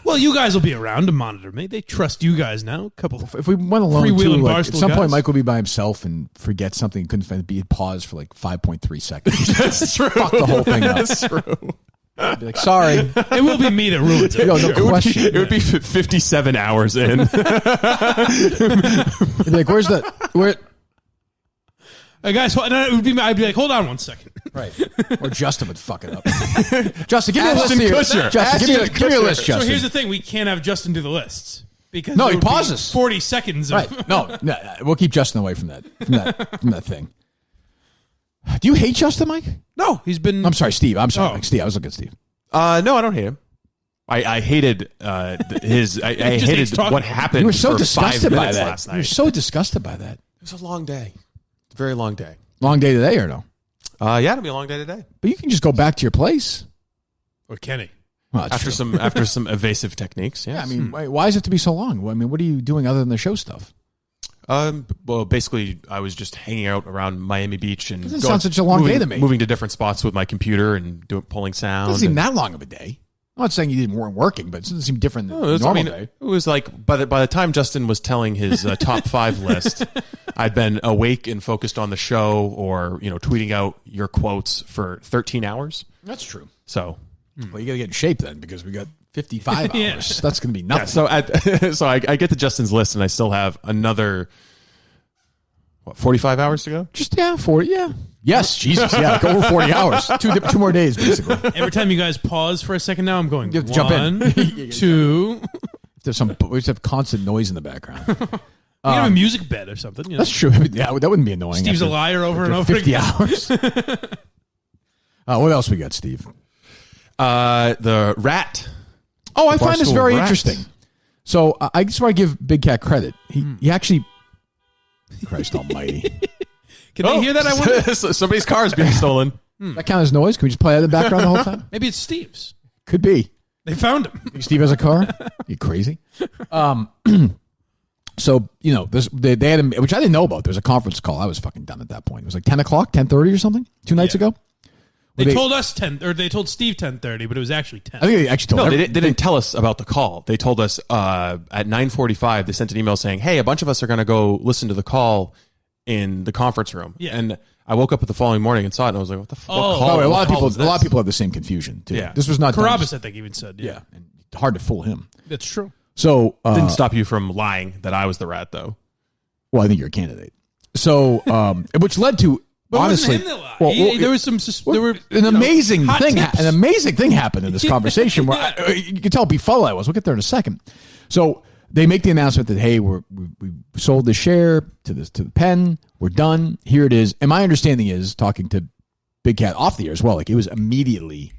Well, you guys will be around to monitor me. They trust you guys now. If we went alone too, freewheeling at Barstool some point guys. Mike will be by himself and forget something. Couldn't find be paused for like 5.3 seconds. That's true. Fuck the whole thing up. That's true. I'd be like, sorry. It will be me that ruins it. No question. It would be 57 hours in. You'd be like, where? Guys, I'd be like, hold on one second. Right. Or Justin would fuck it up. Justin, give me a list. Kutcher. Justin, give me a list, Justin. So here's the thing: we can't have Justin do the lists because No, there he would be pauses. 40 seconds. Of Right. No, we'll keep Justin away from that thing. Do you hate Justin, Mike? No, he's been. I'm sorry, Steve. I'm sorry, Oh. Mike. Steve. I was looking at Steve. No, I don't hate him. I hated his. I hates hated talking what about him. happened. You were so for 5 disgusted by minutes that. last night. You were so disgusted by that. It was a long day. A very long day. Long day today or no? Yeah, it'll be a long day today. But you can just go back to your place. Or Kenny. Well, that's true. After some evasive techniques. Yes. Yeah, I mean, why does it have to be so long? I mean, what are you doing other than the show stuff? Well, basically, I was just hanging out around Miami Beach and Doesn't sound such a long day to me. Moving to different spots with my computer and pulling It sound. doesn't seem that long of a day. I'm not saying you weren't working, but it doesn't seem different than a normal day. It was like by the time Justin was telling his top 5 list, I'd been awake and focused on the show, or tweeting out your quotes for 13 hours. That's true. So, Well, you got to get in shape then, because we got 55 Yeah. hours. That's going to be nothing. so I get to Justin's list, and I still have another 45 hours to go. Just 40. Yeah. Yes, Jesus. Yeah, go over 40 hours. 2 more days, basically. Every time you guys pause for a second now, I'm going, You have to jump in. 1, 2. We just have constant noise in the background. You have a music bed or something. That's true. Yeah, that wouldn't be annoying. Steve's a liar over and over 50 again. hours. What else we got, Steve? The rat. Oh, I find this Barstool very Rat. interesting. So I just want to give Big Cat credit. He actually, Christ Almighty, Can they hear that? I wonder. Somebody's car is being stolen. that count as noise? Can we just play that in the background the whole time? Maybe it's Steve's. Could be. They found him. Think Steve has a car? You crazy? So they had him, which I didn't know about. There's a conference call. I was fucking done at that point. It was like 10 o'clock, 10:30 or something. 2 nights ago. They told us 10, or they told Steve 10:30, but it was actually 10. I think they actually told. No, they didn't tell us about the call. They told us at 9:45. They sent an email saying, "Hey, a bunch of us are going to go listen to the call in the conference room." Yeah. And I woke up the following morning and saw it, and I was like, "What the fuck?" Oh. By the way, a lot What of people have the same confusion too. Yeah. This was not done Carabas, just- I think, even said. Yeah, and hard to fool him. That's true. So didn't stop you from lying that I was the rat, though. well, I think you're a candidate. So which led to But honestly, it wasn't him that lied. There was some. There were an amazing hot thing. tips. An amazing thing happened in this conversation where you can tell how befuddled I was. We'll get there in a second. So they make the announcement that hey, we sold the share to the pen. We're done. Here it is. And my understanding is talking to Big Cat off the air as well. Like it was immediately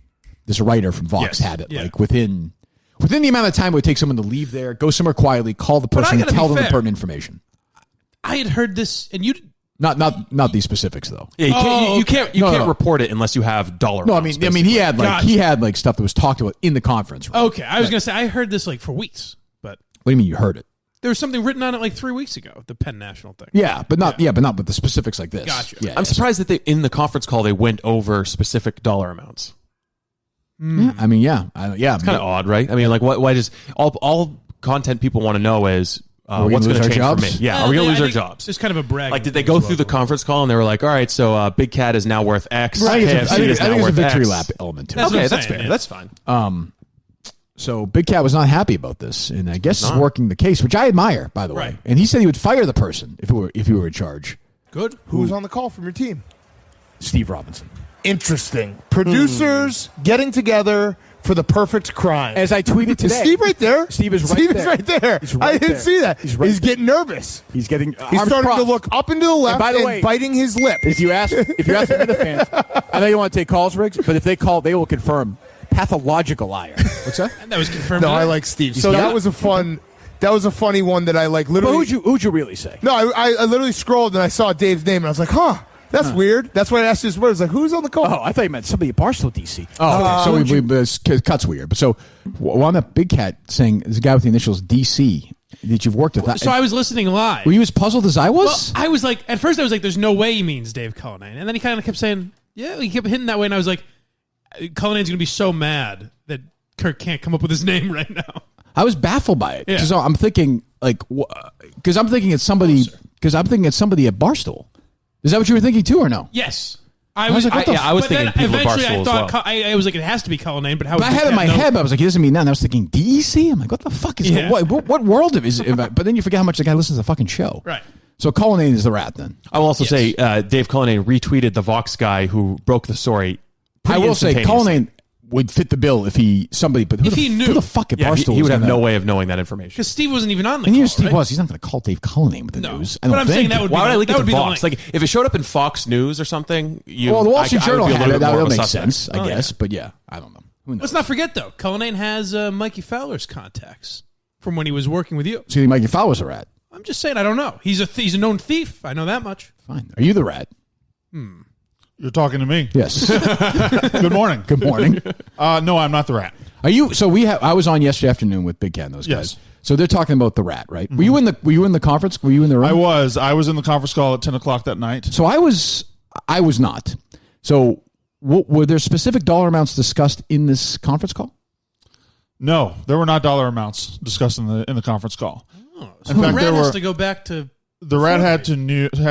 this writer from Vox had it. Yeah. Like within the amount of time it would take someone to leave there, go somewhere quietly, call the person, and gotta tell be them the fair. pertinent information. I had heard this, and you. Not these specifics though. Yeah, you can't No. report it unless you have dollar. No, I amounts, mean he had Gotcha. he had like stuff that was talked about in the conference room. Okay, I was going to say I heard this like for weeks, but What do you mean you heard it? there was something written on it like 3 weeks ago. The Penn National thing. Yeah, but not with the specifics like this. Gotcha. Yeah, I'm surprised that in the conference call they went over specific dollar amounts. Yeah, I mean, yeah, It's kind of odd, right? I mean, like, why does all content people want to know is we what's gonna going to lose our change for me? jobs? Yeah, are we going to lose I our think jobs? It's kind of a brag. Like, did they go through the conference call and they were like, all right, so Big Cat is now worth X. I think KFC it's is now a worth victory X. lap element to it. That's what Okay, I'm that's saying, fair. yeah. That's fine. So Big Cat was not happy about this, and I guess is not. working the case, which I admire, by the way. Right. And he said he would fire the person if he were in charge. Good. Who's on the call from your team? Steve Robinson. Interesting. Producers getting together for the perfect crime. As I tweeted today, Is Steve right there? Steve is right Steve there. is right there. He's right I didn't there. see that. He's right He's there. getting nervous. He's getting. He's arms starting to crossed. look up and to the left by the and way, biting his lip. If you ask me the fans, I know you want to take calls, Riggs, but if they call, they will confirm pathological liar. What's that? That was confirmed. No, today. I like Steve. So Yeah. that was a funny one that I like But literally. who'd you really say? No, I literally scrolled and I saw Dave's name and I was like, huh, that's weird. That's why I asked his words. Like, who's on the call? Oh, I thought you meant somebody at Barstool, DC. Oh, okay. So this cut's weird. But so on that Big Cat saying, there's a guy with the initials DC that you've worked with. So I was listening live. Were you as puzzled as I Well, was? I was like, at first I was like, there's no way he means Dave Cullinane. And then he kind of kept saying, yeah, he kept hitting that way. And I was like, Cullinane's going to be so mad that Kirk can't come up with his name right now. I was baffled by it. Yeah. So I'm thinking, because I'm thinking it's somebody at Barstool. Is that what you were thinking too, or no? Yes. I was thinking people at eventually Barstool I as thought, well. I was like, it has to be Cullinane, but how But I would had it in my Big Cat know? head, but I was like, he doesn't mean that. And I was thinking, DEC? I'm like, what the fuck is Yeah. what world is it? But then you forget how much the guy listens to the fucking show. Right. So Cullinane is the rat then. I will also say Dave Cullinane retweeted the Vox guy who broke the story. I will say Cullinane would fit the bill if he knew. Who the fuck at Barstool? He would have no way of knowing that information. Because Steve wasn't even on the and call, Steve right? was. He's not going to call Dave Cullinane with the news. I don't I'm think. saying that would be Why would I leak it to Fox? Link. Like, if it showed up in Fox News or something, the Wall Street Journal had it. That would make suspect. sense, I guess. But yeah, I don't know. Who knows? Let's not forget, though, Cullinane has Mikey Fowler's contacts from when he was working with you. So you think Mikey Fowler's a rat? I'm just saying, I don't know. He's a known thief. I know that much. Fine. Are you the rat? You're talking to me. Yes. Good morning. Good morning. No, I'm not the rat. Are you? So I was on yesterday afternoon with Big Cat and those guys. Yes. So they're talking about the rat, right? Were you in the conference? Were you in the room? I was in the conference call at 10 o'clock that night. So I was not. So were there specific dollar amounts discussed in this conference call? No, there were not dollar amounts discussed in the conference call. Oh, so In fact, the rat has to go back to... The rat had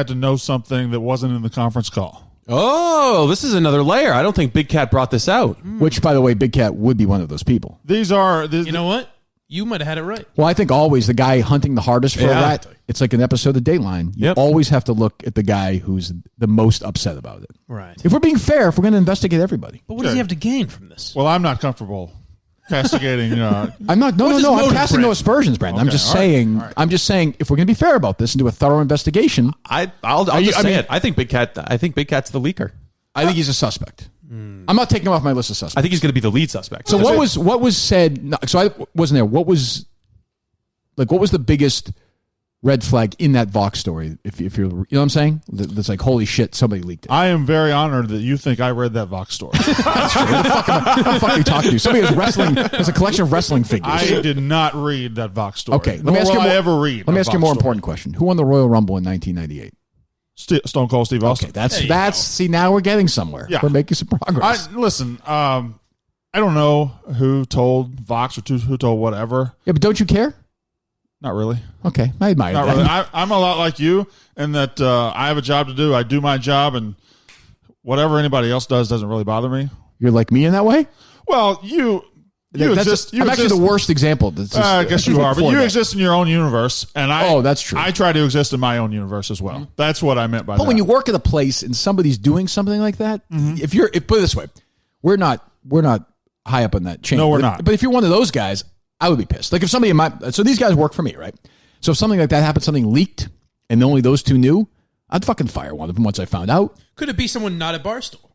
to know something that wasn't in the conference call. Oh, this is another layer. I don't think Big Cat brought this out. Which, by the way, Big Cat would be one of those people. These are... You know what? You might have had it right. Well, I think always the guy hunting the hardest for a rat, it's like an episode of Dateline. You always have to look at the guy who's the most upset about it. Right. If we're being fair, if we're going to investigate everybody. But what does he have to gain from this? Well, I'm not comfortable castigating... I'm not... No, I'm casting no aspersions, Brandon. Okay, I'm just saying... right. I'm just saying, if we're going to be fair about this and do a thorough investigation... I'll just say it. I think Big Cat's the leaker. I think he's a suspect. I'm not taking him off my list of suspects. I think he's going to be the lead suspect. So what was said? No, so I wasn't there. What was the biggest red flag in that Vox story? If you're, you know what I'm saying? That's like, holy shit, somebody leaked it. I am very honored that you think I read that Vox story. That's true. What the fuck are you talking to? Somebody has wrestling. There's a collection of wrestling figures. I did not read that Vox story. Okay, let me ask you Let me ask you a more important question. Who won the Royal Rumble in 1998? Stone Cold Steve Austin. Okay, that's see, now we're getting somewhere. Yeah. We're making some progress. Listen, I don't know who told Vox or who told whatever. Yeah, but don't you care? Not really. Okay, I admire Not that. really. I'm a lot like you in that I have a job to do. I do my job, and whatever anybody else does doesn't really bother me. You're like me in that way? Well, I'm actually the worst example. I guess you are, but you exist in your own universe, and that's true. I try to exist in my own universe as well. That's what I meant by that. But when you work at a place and somebody's doing something like that, if put it this way, we're not high up on that chain. No, we're not. But if you're one of those guys, I would be pissed. Like if somebody so these guys work for me, right? So if something like that happened, something leaked, and only those two knew, I'd fucking fire one of them once I found out. Could it be someone not at Barstool?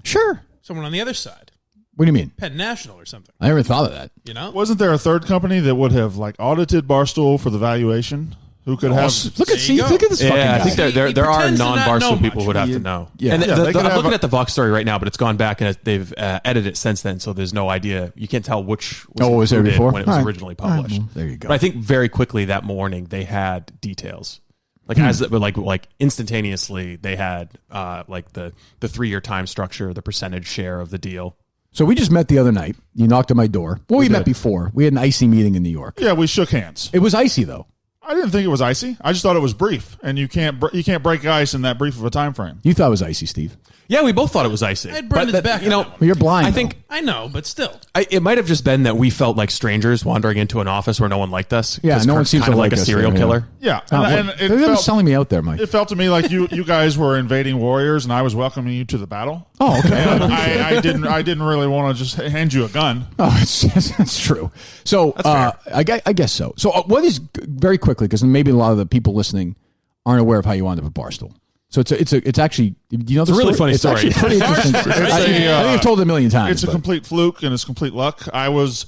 Sure. Someone on the other side? What do you mean? Penn National or something. I never thought of that. You know? Wasn't there a third company that would have audited Barstool for the valuation? Who could have? Look at this fucking guy. I think there are pretends to not know non-Barstool people much. who would have to know. Yeah. And Yeah, they could I'm have looking at the Vox story right now, but it's gone back and they've edited it since then, so there's no idea. You can't tell which was there included before when it was All right. originally All right, published. well, there you go. But I think very quickly that morning they had details. Like instantaneously they had the 3-year time structure, the percentage share of the deal. So we just met the other night. You knocked on my door. Well, we met before. We had an icy meeting in New York. Yeah, we shook hands. It was icy though. I didn't think it was icy. I just thought it was brief, and you can't break ice in that brief of a time frame. You thought it was icy, Steve. Yeah, we both thought it was icy. I had Brendan's back. Well, you're blind. I think I know, but still. it might have just been that we felt like strangers wandering into an office where no one liked us. Yeah, 'Cause no one Kirk's seems kind to of like like a us serial there, killer. Yeah, and it felt selling me out there, Mike. It felt to me like you guys were invading warriors, and I was welcoming you to the battle. Oh, okay. I didn't really want to just hand you a gun. Oh, that's true. So I guess so. So what is very quickly, because maybe a lot of the people listening aren't aware of how you wound up at Barstool. So it's actually, you know, it's a really funny story. It's actually pretty interesting. I think I've told it a million times. It's a complete fluke and it's complete luck. I was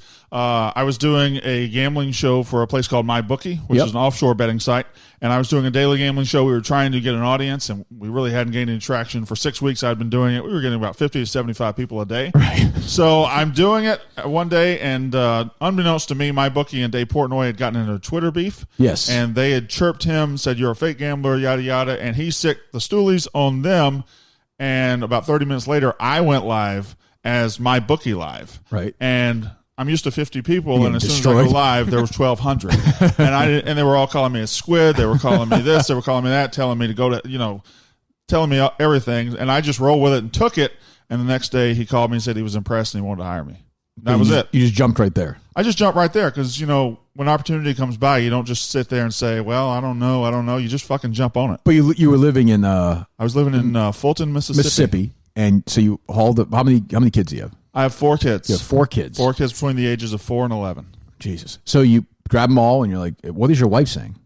doing a gambling show for a place called MyBookie, which is an offshore betting site, and I was doing a daily gambling show. We were trying to get an audience, and we really hadn't gained any traction. For 6 weeks I'd been doing it. We were getting about 50 to 75 people a day. Right. So I'm doing it one day, and unbeknownst to me, MyBookie and Dave Portnoy had gotten into a Twitter beef. Yes. And they had chirped him, said, "You're a fake gambler, yada, yada," and he sicked the stoolies on them. And about 30 minutes later, I went live as MyBookie Live. Right. And I'm used to 50 people, and as soon as I destroyed. go live, there was 1,200, and they were all calling me a squid. They were calling me this, they were calling me that, telling me to go to, telling me everything, and I just rolled with it and took it. And the next day, he called me and said he was impressed and he wanted to hire me. That was it. You just jumped right there. I just jumped right there because, when opportunity comes by, you don't just sit there and say, well, I don't know. You just fucking jump on it. But you were living in I was living in Fulton, Mississippi. And so you hauled up. How many kids do you have? I have 4 kids. You have 4 kids. 4 kids between the ages of 4 and 11. Jesus. So you grab them all and you're like, what is your wife saying?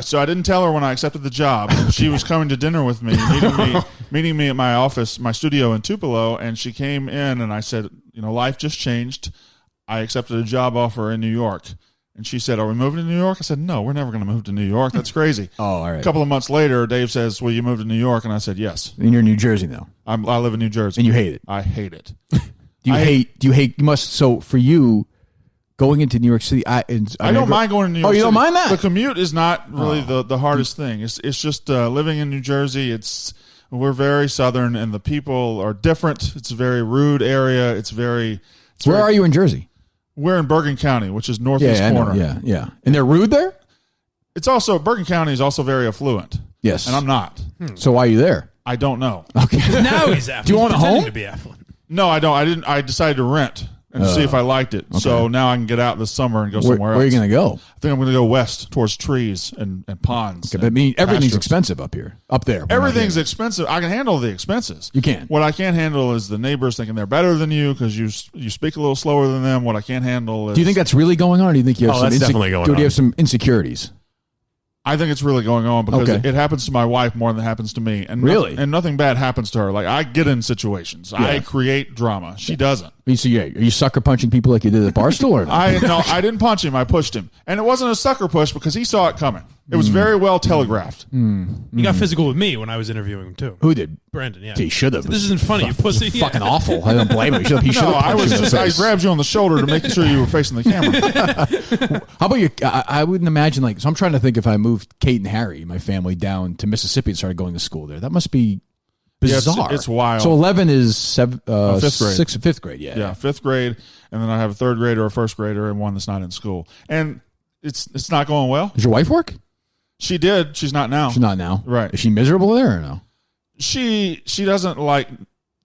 So I didn't tell her when I accepted the job. She was coming to dinner with me, meeting me at my office, my studio in Tupelo, and she came in and I said, life just changed. I accepted a job offer in New York. And she said, are we moving to New York? I said, no, we're never going to move to New York. That's crazy. Oh, all right. A couple of months later, Dave says, will you move to New York? And I said, yes. And you're in New Jersey now. I live in New Jersey. And you hate it. I hate it. So for you, going into New York City, I don't mind going to New York City. Oh, you don't mind that? The commute is not really the hardest thing. It's just living in New Jersey. We're very southern, and the people are different. It's a very rude area. Where are you in Jersey? We're in Bergen County, which is northeast corner. Yeah. And they're rude there? It's also, Bergen County is also very affluent. Yes. And I'm not. So why are you there? I don't know. Okay. Now he's affluent. Do you own a home? To be affluent. No, I don't. I didn't. I decided to rent and see if I liked it. Okay. So now I can get out this summer and go somewhere else. Where are you going to go? I think I'm going to go west towards trees and ponds. Okay, but everything's expensive up there. Everything's expensive. I can handle the expenses. You can. What I can't handle is the neighbors thinking they're better than you because you speak a little slower than them. What I can't handle is... Do you think that's really going on, or do you think you have that's definitely going on. Do you have some insecurities? I think it's really going on because it happens to my wife more than it happens to me. And really? And nothing bad happens to her. Like, I get in situations. Yeah. I create drama. She doesn't. So, are you sucker punching people like you did at Barstool or not? No, I didn't punch him. I pushed him. And it wasn't a sucker push because he saw it coming. It was very well telegraphed. He got physical with me when I was interviewing him, too. Who did? Brandon, yeah. He should have. This isn't funny, you pussy. Fucking awful. I don't blame him. He should have. I grabbed you on the shoulder to make sure you were facing the camera. How about you? I wouldn't imagine, so I'm trying to think if I moved Kate and Harry, my family, down to Mississippi and started going to school there. That must be bizarre. Yeah, it's wild. So 11 is fifth grade. Fifth grade, yeah. Yeah, fifth grade. And then I have a third grader, a first grader, and one that's not in school. And it's not going well. Does your wife work? She did. She's not now. She's not now. Right. Is she miserable there or no? She doesn't like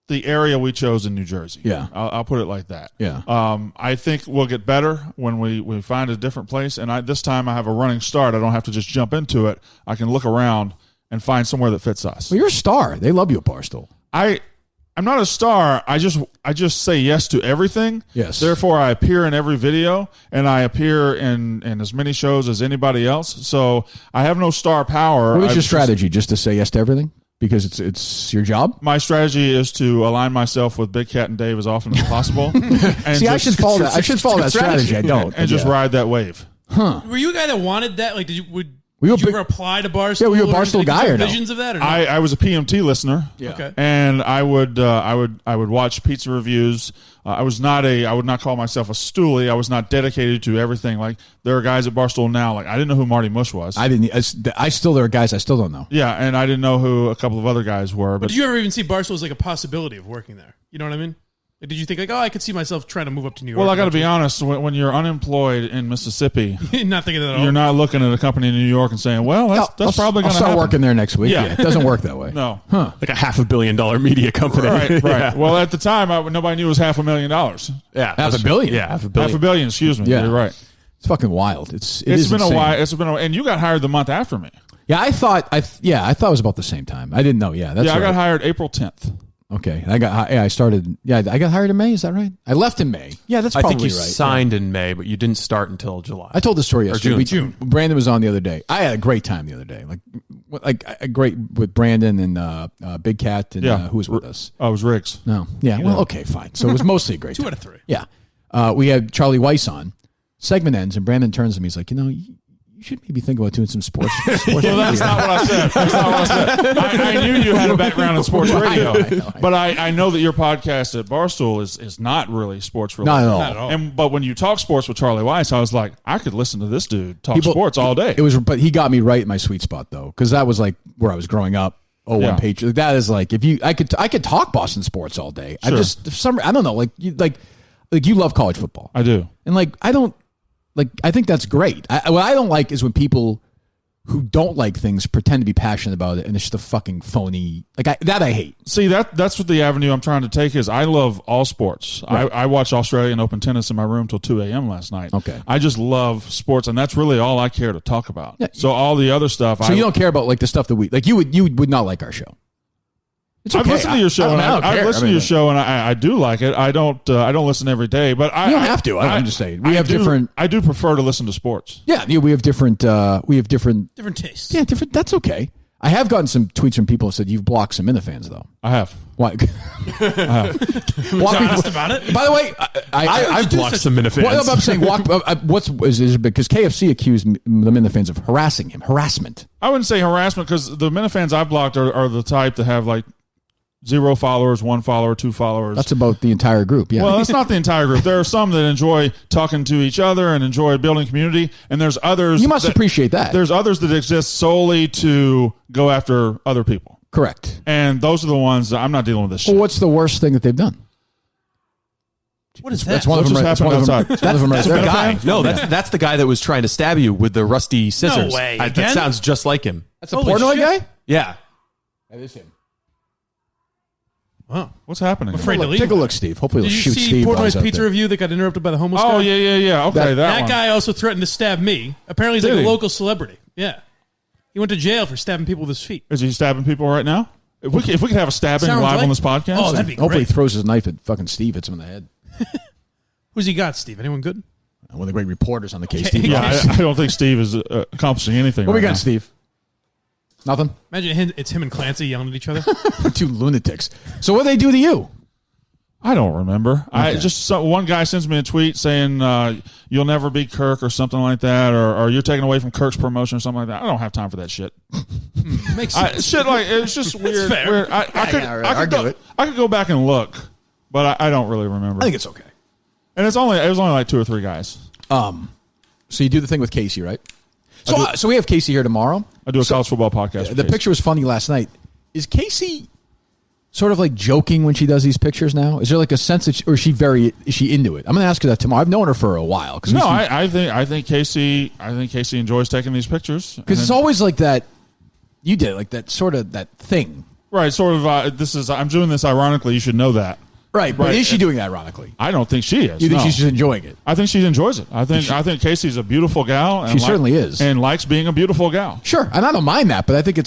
the area we chose in New Jersey. Yeah. I'll put it like that. Yeah. I think we'll get better when we find a different place. And this time I have a running start. I don't have to just jump into it. I can look around and find somewhere that fits us. Well, you're a star. They love you at Barstool. I'm not a star. I just say yes to everything. Yes. Therefore, I appear in every video, and I appear in as many shows as anybody else. So I have no star power. What is your strategy? Just to say yes to everything? Because it's your job? My strategy is to align myself with Big Cat and Dave as often as possible. And See, I should follow that. I should follow that strategy. I don't. And just ride that wave. Huh. Were you a guy that wanted that? Like, did you ever apply to Barstool? Yeah, were you a Barstool guy or no? Visions of that or no? I was a PMT listener. Yeah. Okay. And I would watch pizza reviews. I would not call myself a stoolie. I was not dedicated to everything. Like, there are guys at Barstool now. Like, I didn't know who Marty Mush was. There are guys I still don't know. Yeah, and I didn't know who a couple of other guys were. But did you ever even see Barstool as like a possibility of working there? You know what I mean? Like, did you think I could see myself trying to move up to New York? Well, I got to be honest. When you're unemployed in Mississippi, not thinking that at all. You're not looking at a company in New York and saying, "Well, that's probably going to start happen." working there next week." Yeah, it doesn't work that way. No, like a $500 million media company. Right. Yeah. Well, at the time, nobody knew it was $500,000. Yeah, $500 million. Yeah, $500 million. Excuse me. Yeah. You're right. It's fucking wild. It's been insane. A while. It's been a while. And you got hired the month after me. Yeah, I thought it was about the same time. I didn't know. Yeah, that's I got hired April 10th. Okay, I got hired in May. Is that right? I left in May. Yeah, that's probably right. I think you signed in May, but you didn't start until July. I told the story yesterday. June. Brandon was on the other day. I had a great time the other day. Like a great with Brandon and Big Cat and who was with us. Oh, it was Riggs. No, yeah. Well, okay, fine. So it was mostly a great 2 time. out of 3. Yeah, we had Charlie Weiss on. Segment ends, and Brandon turns to me. He's like, you should maybe think about doing some sports. Well, that's not what I said. That's not what I said. I knew you had a background in sports radio, but I know that your podcast at Barstool is not really sports related. Not at all. But when you talk sports with Charlie Weiss, I was like, I could listen to this dude talk sports all day. But he got me right in my sweet spot though, because that was like where I was growing up. Patriot. That is like I could talk Boston sports all day. Sure. I don't know. Like you love college football. I do, and I don't. I think that's great. What I don't like is when people who don't like things pretend to be passionate about it, and it's just a fucking phony. I hate. See, that's what the avenue I'm trying to take is. I love all sports. Right. I watched Australian Open tennis in my room till 2 a.m. last night. Okay. I just love sports, and that's really all I care to talk about. Yeah. So all the other stuff. So you don't care about like the stuff that we like. You would not like our show. It's okay. I've listened to your show, I've listened to your show, and I do like it. I don't listen every day, but you don't have to. I'm just saying we have different. I do prefer to listen to sports. Yeah, we have different. Different tastes. Yeah, different. That's okay. I have gotten some tweets from people who said you've blocked some Minifans though. I have. Why? Honest about it. By the way, I've blocked some Minifans. Well, I'm saying is because KFC accused the Minifans of harassing him. Harassment. I wouldn't say harassment because the Minifans I've blocked are the type that have like 0 followers, 1 follower, 2 followers. That's about the entire group. Yeah. Well, that's not the entire group. There are some that enjoy talking to each other and enjoy building community, and there's others. You must appreciate that. There's others that exist solely to go after other people. Correct. And those are the ones that I'm not dealing with this shit. Well, what's the worst thing that they've done? What is that? That's one of them. That's one of them. That's the guy. No, that's the guy that was trying to stab you with the rusty scissors. No way. That sounds just like him. That's a Portnoy guy? Yeah. That is him. Wow. What's happening? I'm afraid to leave. Take a look, Steve. Hopefully Did he'll you shoot see Steve. Portnoy's pizza review that got interrupted by the homeless guy? Oh, yeah. Okay, that one. guy also threatened to stab me. Apparently he's Did like he? a local celebrity. Yeah. He went to jail for stabbing people with his feet. Is he stabbing people right now? If we could have a stabbing Sounds live like- on this podcast. Oh, that'd be great. Hopefully he throws his knife at fucking Steve, hits him in the head. Who's he got, Steve? Anyone good? One of the great reporters on the case, Okay. Steve. Yeah, I don't think Steve is accomplishing anything. What we right got, now. Steve? Nothing? Imagine it's him and Clancy yelling at each other. Two lunatics. So what do they do to you? I don't remember. Okay. One guy sends me a tweet saying you'll never be Kirk or something like that, or you're taken away from Kirk's promotion or something like that. I don't have time for that shit. Makes sense. Shit like it's just weird. fair. Weird. I could go back and look, but I don't really remember. I think it's okay. And it was only like 2 or 3 guys. So you do the thing with Casey, right? So we have Casey here tomorrow. I do a college football podcast. The picture was funny last night. Is Casey sort of like joking when she does these pictures now? Is there like a sense that or is she into it? I'm going to ask her that tomorrow. I've known her for a while. No, I think Casey enjoys taking these pictures because it's always like that. You did like that sort of that thing, right? Sort of. I'm doing this ironically. You should know that. Right, but is she doing that ironically? I don't think she is. You think she's just enjoying it? I think she enjoys it. I think Casey's a beautiful gal. And she certainly is, and likes being a beautiful gal. Sure, and I don't mind that, but I think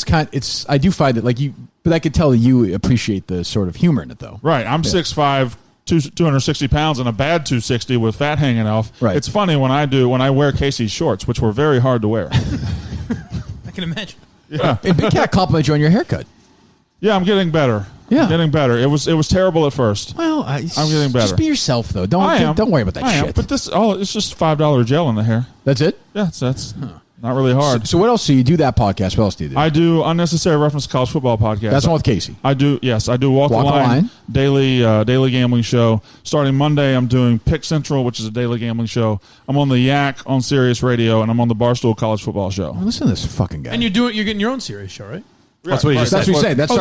I do find it like you. But I could tell that you appreciate the sort of humor in it, though. Right, I'm 6'5", 260 pounds, and a bad 260 with fat hanging off. Right. It's funny when I wear Casey's shorts, which were very hard to wear. I can imagine. Yeah, and Big Cat complimented you on your haircut. Yeah, I'm getting better. Yeah, getting better. It was terrible at first. Well, I'm getting better. Just be yourself, though. Don't worry about that shit. But it's just $5 gel in the hair. That's it. Yeah, that's not really hard. So what else do you do? That podcast. What else do you do? I do Unnecessary Reference College Football podcast. That's one with Casey. I do. Yes, I do Walk the Line daily gambling show. Starting Monday, I'm doing Pick Central, which is a daily gambling show. I'm on the Yak on Sirius Radio, and I'm on the Barstool College Football show. Listen to this fucking guy. And you're getting your own series show, right? That's what he just That's said. what you said. That's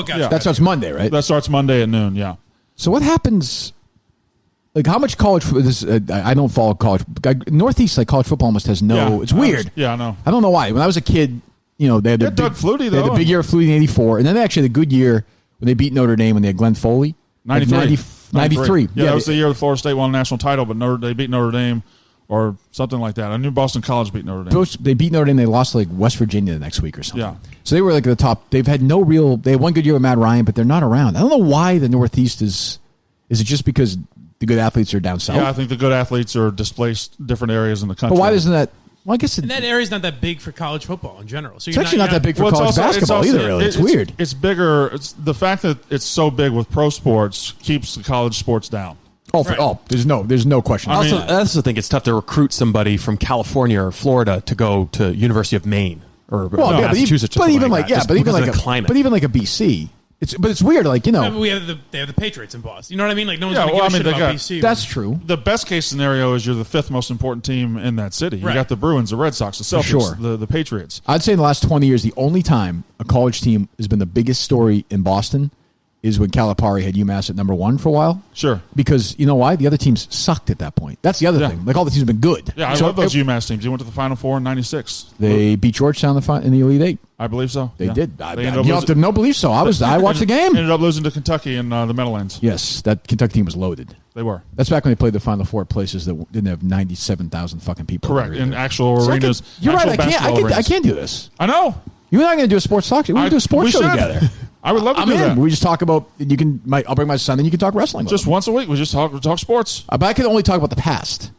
gotcha. That starts Monday, right? That starts Monday at noon. Yeah. So what happens? Like how much college? I don't follow college. Northeast like college football almost has no. Yeah, it's weird. I know. I don't know why. When I was a kid, they had the Doug Flutie, they had the big year of Flutie in '84, and then they actually had a good year when they beat Notre Dame when they had Glenn Foley. 93. Yeah, that was the year the Florida State won a national title, but they beat Notre Dame or something like that. I knew Boston College beat Notre Dame. They beat Notre Dame. They lost to like West Virginia the next week or something. Yeah. So they were like at the top. They've had no real. They had one good year with Matt Ryan, but they're not around. I don't know why the Northeast is. Is it just because the good athletes are down south? Yeah, I think the good athletes are displaced different areas in the country. But why doesn't that? Well, I guess and that area's not that big for college football in general. So it's actually not that big for college basketball either. Really, it's weird. It's bigger. It's the fact that it's so big with pro sports keeps the college sports down. There's no question. I also think it's tough to recruit somebody from California or Florida to go to University of Maine or Massachusetts. But even like a climate. But even like a BC. It's weird, like they have the Patriots in Boston. You know what I mean? Like no one's Yeah, going to well, give a shit I mean, about they BC. That's true. The best case scenario is you're the 5th most important team in that city. You Right. got the Bruins, the Red Sox, the Celtics, Sure. the Patriots. I'd say in the last 20 years, the only time a college team has been the biggest story in Boston is when Calipari had UMass at number 1 for a while. Sure. Because you know why? The other teams sucked at that point. That's the other thing. Like all the teams have been good. Yeah, I love those UMass teams. They went to the Final Four in '96. They beat Georgetown in the Elite Eight. I believe so. They did. They You have to no believe so. I watched the game. Ended up losing to Kentucky in the Meadowlands. Yes, that Kentucky team was loaded. They were. That's back when they played the Final Four at places that didn't have 97,000 fucking people. Correct. In actual arenas. You're right. Actual I can't do this. I know. You and I are going to do a sports talk show. We're going to do a sports show together. I would love to do that. We just talk about. I'll bring my son, and you can talk wrestling. Just once a week, we just talk sports. But I can only talk about the past.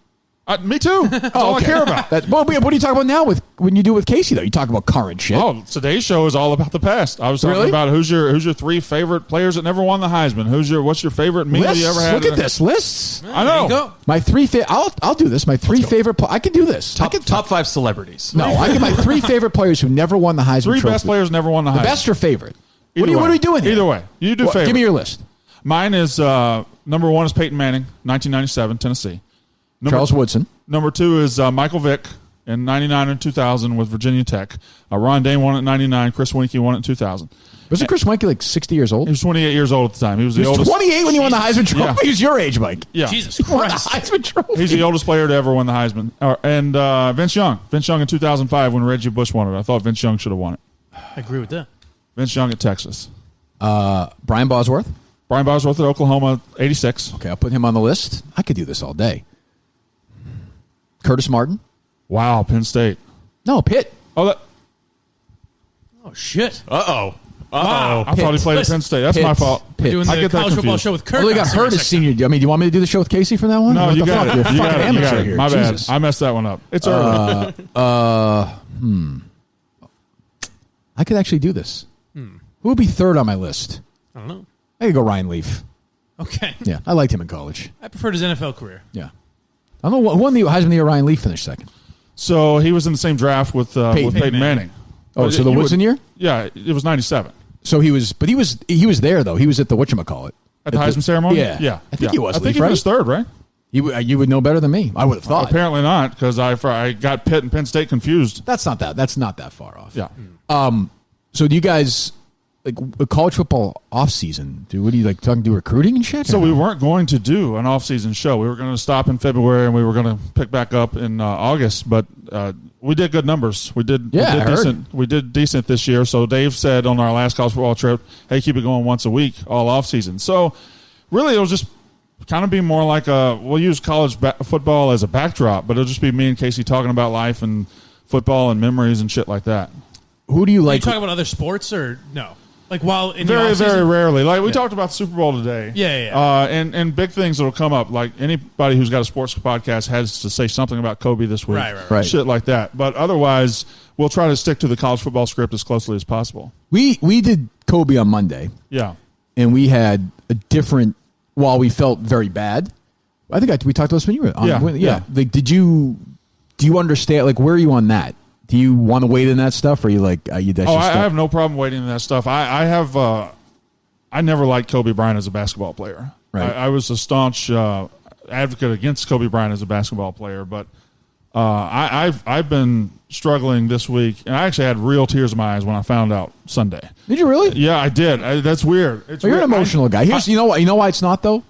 Me too. That's all I care about. What do you talk about now when you do with Casey though? You talk about current shit. Oh, today's show is all about the past. I was talking about who's your 3 favorite players that never won the Heisman. What's your favorite meal you ever had? Look at this lists. I know. Go. My 3 I'll do this. My 3 favorite. I can do this. Top 5 celebrities. No, I get my 3 favorite players who never won the Heisman. 3 Trophy. best players never won the Heisman. The best or favorite? What are we doing here? Either way, you do favorite. Give me your list. Mine is number 1 is Peyton Manning, 1997, Tennessee. Charles Woodson. Number 2 is Michael Vick in 99 and 2000 with Virginia Tech. Ron Dane won it in 99. Chris Weinke won it in 2000. Wasn't Chris Weinke like 60 years old? He was 28 years old at the time. He was the oldest. 28 when he won the Heisman Trophy? Yeah. He was your age, Mike. Yeah. Jesus He won the Christ. Heisman Trophy. He's the oldest player to ever win the Heisman. And Vince Young. Vince Young in 2005 when Reggie Bush won it. I thought Vince Young should have won it. I agree with that. Vince Young at Texas. Brian Bosworth. Brian Bosworth at Oklahoma, 86. Okay, I'll put him on the list. I could do this all day. Curtis Martin. Wow, Penn State. No, Pitt. Oh, Oh, shit. Uh-oh. Wow. I thought he played at Penn State. That's my fault. Pitt. Doing I the get that college football confused. show with Kirk. Well, he got hurt his senior. I mean, do you want me to do the show with Casey from that one? No, What you the got fuck? it. You're a You fucking got it. amateur You got it. here. My bad. Jesus. I messed that one up. It's early. I could actually do this. Who would be third on my list? I don't know. I could go Ryan Leaf. Okay. Yeah, I liked him in college. I preferred his NFL career. Yeah. I don't know who won the Heisman of the year. Ryan Leaf finished second. So he was in the same draft with Peyton Manning. Oh, so the Woodson year? Yeah, it was 97. So he was there though. He was at the whatchamacallit. At the Heisman ceremony? Yeah. Yeah. I think he was. I think Leaf, he right? finished third, right? You would know better than me. I would have thought. Apparently not, because I got Pitt and Penn State confused. That's not that far off. Yeah. So do you guys like a college football off season? What do you like talking do recruiting and shit? So we weren't going to do an off-season show. We were going to stop in February and we were going to pick back up in August. But we did good numbers. We did decent. We did decent this year. So Dave said on our last college football trip, "Hey, keep it going once a week all off-season." So really, it'll just kind of be more like we'll use college football as a backdrop, but it'll just be me and Casey talking about life and football and memories and shit like that. Who do you Are you like? talking about other sports or no? Like while in the Very, off-season? very rarely. Like we talked about the Super Bowl today. Yeah. And big things that'll come up. Like anybody who's got a sports podcast has to say something about Kobe this week. Right. Shit like that. But otherwise, we'll try to stick to the college football script as closely as possible. We did Kobe on Monday. Yeah. And we had a different. While we felt very bad, I think we talked about this when you were on. Yeah. Like, do you understand? Like, where are you on that? Do you want to wade in that stuff, or are you like I have no problem wading in that stuff. I never liked Kobe Bryant as a basketball player. Right. I was a staunch advocate against Kobe Bryant as a basketball player, but I've been struggling this week, and I actually had real tears in my eyes when I found out Sunday. Did you really? Yeah, I did. That's weird. It's You're weird. an emotional guy. Here's you know why it's not though.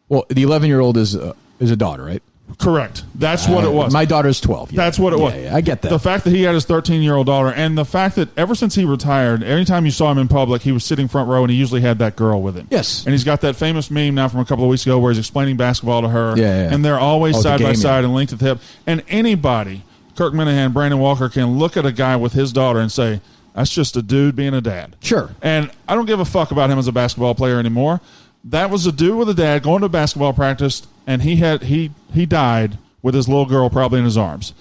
Well, the 11-year-old is a daughter, right? Correct. That's what it was. My daughter's 12. Yeah. That's what it was. Yeah, I get that. The fact that he had his 13-year-old daughter, and the fact that ever since he retired, anytime you saw him in public, he was sitting front row, and he usually had that girl with him. Yes. And he's got that famous meme now from a couple of weeks ago where he's explaining basketball to her. Yeah. And they're always side by game, side and linked at the hip. And anybody, Kirk Minihane, Brandon Walker, can look at a guy with his daughter and say, that's just a dude being a dad. Sure. And I don't give a fuck about him as a basketball player anymore. That was a dude with a dad going to basketball practice, and he died with his little girl probably in his arms.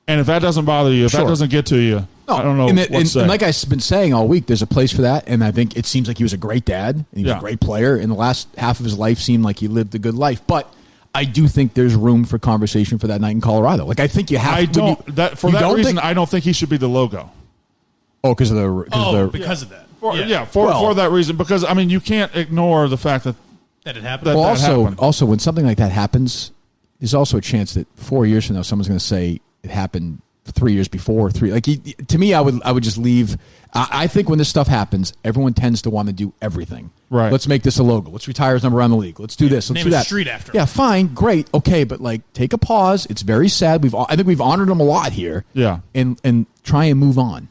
And if that doesn't bother you, if that doesn't get to you, I don't know what to say. And like I've been saying all week, there's a place for that, and I think it seems like he was a great dad, and he was a great player. In the last half of his life seemed like he lived a good life. But I do think there's room for conversation for that night in Colorado. Like I think you have I don't think he should be the logo. Oh, because of because of that. For that reason. Because, I mean, you can't ignore the fact that it happened. Also, when something like that happens, there's also a chance that 4 years from now, someone's going to say it happened 3 years before. To me, I would just leave. I think when this stuff happens, everyone tends to want to do everything. Right. Let's make this a logo. Let's retire his number around the league. Let's do this. Let's Name do a that. street after him. Yeah, fine, great, okay, but like take a pause. It's very sad. I think we've honored him a lot here. Yeah. And try and move on.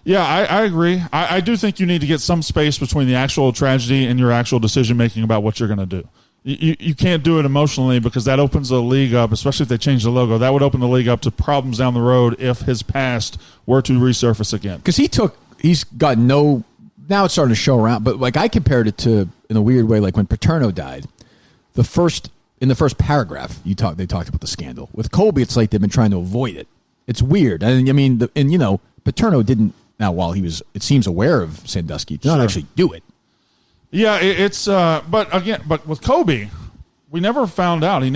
Yeah, I agree. I do think you need to get some space between the actual tragedy and your actual decision making about what you're going to do. You can't do it emotionally because that opens the league up, especially if they change the logo. That would open the league up to problems down the road if his past were to resurface again. Because he's got no. Now it's starting to show around, but like I compared it to, in a weird way, like when Paterno died. In the first paragraph, they talked about the scandal. With Kobe, it's like they've been trying to avoid it. It's weird. Paterno didn't. Now, while he was, it seems, aware of Sandusky, did not actually do it. Yeah, but with Kobe, we never found out. It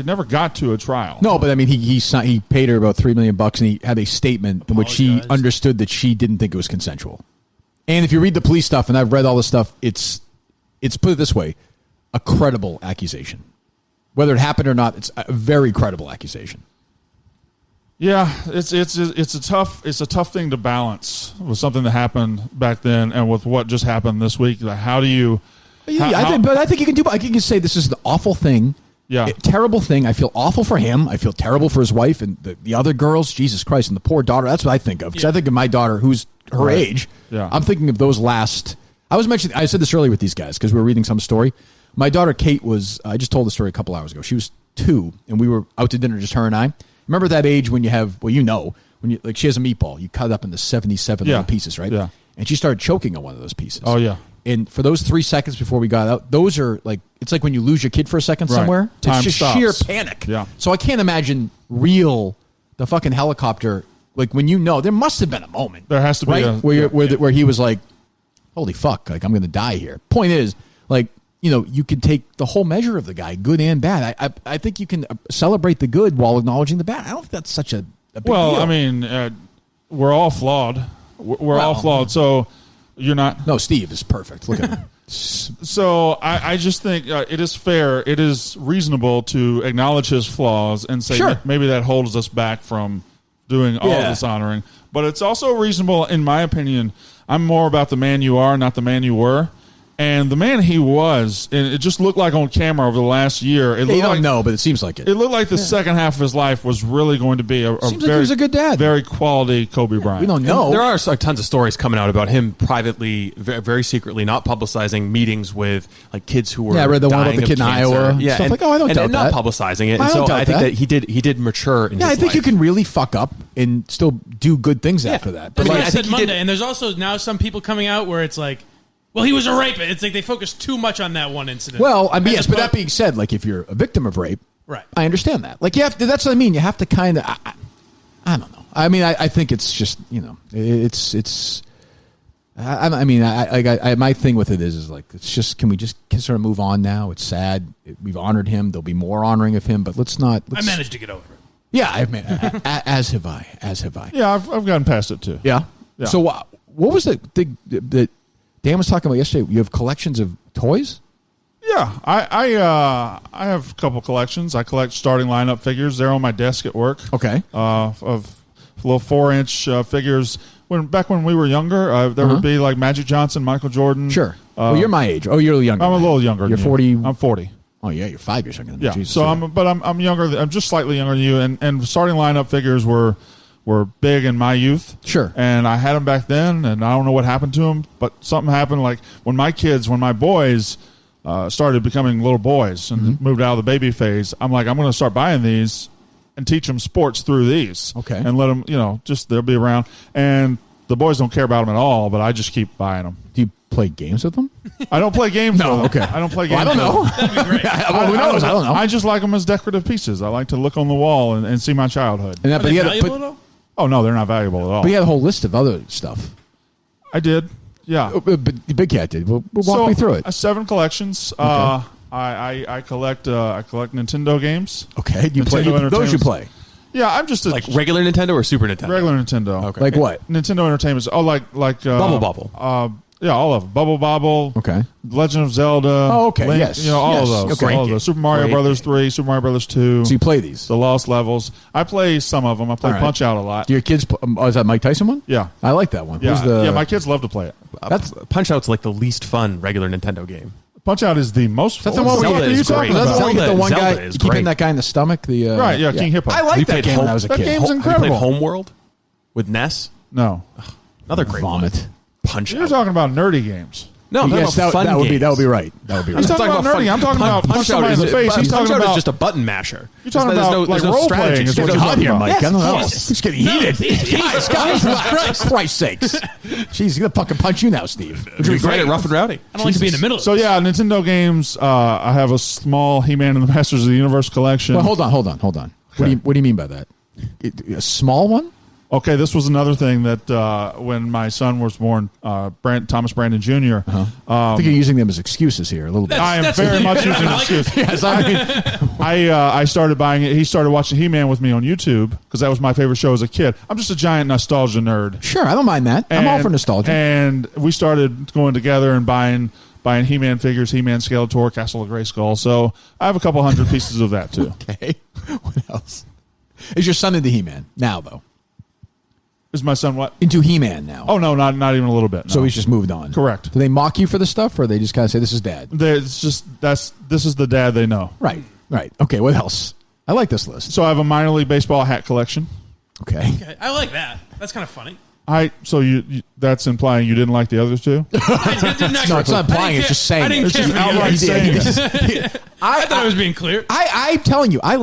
never got to a trial. No, but I mean, he paid her about $3 million, and he had a statement in which he understood that she didn't think it was consensual. And if you read the police stuff, and I've read all this stuff, it's put it this way, a credible accusation. Whether it happened or not, it's a very credible accusation. Yeah, it's a tough thing to balance with something that happened back then and with what just happened this week. Like, how do you? I think you can do. I think you can say this is an awful thing. Yeah, terrible thing. I feel awful for him. I feel terrible for his wife and the other girls. Jesus Christ, and the poor daughter. That's what I think of because I think of my daughter, who's her age. Yeah, I'm thinking of those last. I said this earlier with these guys because we were reading some story. My daughter Kate was. I just told the story a couple hours ago. She was 2, and we were out to dinner, just her and I. Remember that age when you have, when you like she has a meatball, you cut it up into 77 little pieces, right? Yeah. And she started choking on one of those pieces. Oh, yeah. And for those 3 seconds before we got out, those are like, it's like when you lose your kid for a second somewhere. Time it's just stops. sheer panic. Yeah. So I can't imagine the fucking helicopter, like when there must have been a moment. There has to be right? Where he was like, holy fuck, like I'm going to die here. Point is, like, you can take the whole measure of the guy, good and bad. I think you can celebrate the good while acknowledging the bad. I don't think that's such a big deal. I mean, we're all flawed. We're all flawed. So you're not. No, Steve is perfect. Look at him. So I just think it is fair. It is reasonable to acknowledge his flaws and say maybe that holds us back from doing all of this honoring. But it's also reasonable, in my opinion. I'm more about the man you are, not the man you were. And the man he was, and it just looked like on camera over the last year. You don't know, but it seems like it. It looked like the second half of his life was really going to be a like he was a good dad. Very quality Kobe Bryant. We don't know. And there are tons of stories coming out about him privately, very secretly, not publicizing meetings with like kids who were. I read the one about the kid in Iowa. Yeah, stuff like, I don't doubt and that. not publicizing it. I And don't I think that he did mature in his I think life. you can really fuck up and still do good things after that. But But I said Monday, and there's also now some people coming out where it's like, well, he was a rapist. It's like they focus too much on that one incident. Well, I mean, yes, but that being said, like if you're a victim of rape, right? I understand that. Like you have to, that's what I mean. You have to kind of, I don't know. I mean, I think it's just it's. My thing with it is like it's just can we just sort of move on now? It's sad. We've honored him. There'll be more honoring of him, but let's not. I managed to get over it. Yeah, as have I. Yeah, I've gotten past it too. Yeah. So what was the Dan was talking about yesterday? You have collections of toys? Yeah, I have a couple collections. I collect starting lineup figures. They're on my desk at work. Okay. Of little 4-inch figures. Back when we were younger, there would be like Magic Johnson, Michael Jordan. Sure. Well, you're my age. Oh, you're younger. I'm a little younger. You're 40. I'm 40. Oh yeah, you're 5 years younger than me. Yeah. Jesus, so I'm younger. I'm just slightly younger than you. And starting lineup figures were big in my youth. Sure. And I had them back then, and I don't know what happened to them, but something happened. Like when my boys started becoming little boys and moved out of the baby phase, I'm like, I'm going to start buying these and teach them sports through these. Okay. And let them, they'll be around. And the boys don't care about them at all, but I just keep buying them. Do you play games with them? I don't play games with them. Okay. I don't play games I don't know. That'd be great. Who knows? I don't know. I just like them as decorative pieces. I like to look on the wall and see my childhood. And that, Are they valuable at all? Oh, no, they're not valuable at all. But you had a whole list of other stuff. I did, yeah. But the Big Cat did. Walk me through it. 7 collections. Okay. I collect Nintendo games. Okay. You play Nintendo those you Entertainment. play. Yeah, I'm just like regular Nintendo or Super Nintendo? Regular Nintendo. Okay. Like what? Nintendo Entertainment. Oh, like Bubble Bobble. Yeah, all of them. Bubble Bobble. Okay. Legend of Zelda. Oh, okay. Link, Yes. all Yes. of those. Okay. All of those. Super Mario Great Brothers 3, Super Mario Brothers 2. So you play these? The Lost Levels. I play some of them. I play All right. Punch Out a lot. Do your kids? Is that Mike Tyson one? Yeah. I like that one. Yeah, Who's the, my kids love to play it. That's Punch Out's like the least fun regular Nintendo game. Punch Out is the most fun. That's the one where Zelda you is great. That's the one you get the one Zelda guy is you keep great. hitting that guy in the stomach. The Right, yeah, King Hippo. I liked You that played game when I was a that kid. game's Have you incredible. played Homeworld with Ness? No. Another great Vomit. one. Punch You're Out. talking about nerdy games. No, I'm talking Yes, about fun that would be games. right. That would be right. He's talking about nerdy. I'm talking about punch somebody in the face. He's talking Punch Out about is just a button masher. You're talking There's about like there's role strategy. playing. Is It's what getting you're hot talking here, about. Mike. I don't know. Jesus. It's getting heated. Guys, for Christ's sakes. Jeez, he's going to fucking punch you now, Steve. Which would be Great at Rough and Rowdy. I don't like to be in the middle of So this. yeah, Nintendo games. I have a small He-Man and the Masters of the Universe collection. Well, hold on. Okay. What do you mean by that? A small one? Okay, this was another thing that when my son was born, Thomas Brandon Jr. I think you're using them as excuses here a little bit. I am That's very a much little using bit. an I excuse. Yes, I started buying it. He started watching He-Man with me on YouTube because that was my favorite show as a kid. I'm just a giant nostalgia nerd. Sure, I don't mind that. I'm all for nostalgia. And we started going together and buying He-Man figures, He-Man, Skeletor, Castle of Grayskull. So I have a couple hundred pieces of that too. Okay. What else? Is your son into He-Man now, though? Is my son what? Into He-Man now. Oh no, not even a little bit. No. So he's just moved on. Correct. Do they mock you for the stuff, or they just kind of say, this is dad? It's just this is the dad they know. Right. Okay, what else? I like this list. So I have a minor league baseball hat collection. Okay. Okay, I like that. That's kind of funny. So you that's implying you didn't like the other two? I didn't actually- No, it's not implying, it's just saying I didn't it. care It's for just the outright others. saying it. I thought I was being clear. I'm telling you, I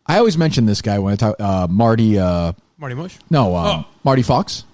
always mention this guy when I talk, Marty, Marty Mush? Marty Fox?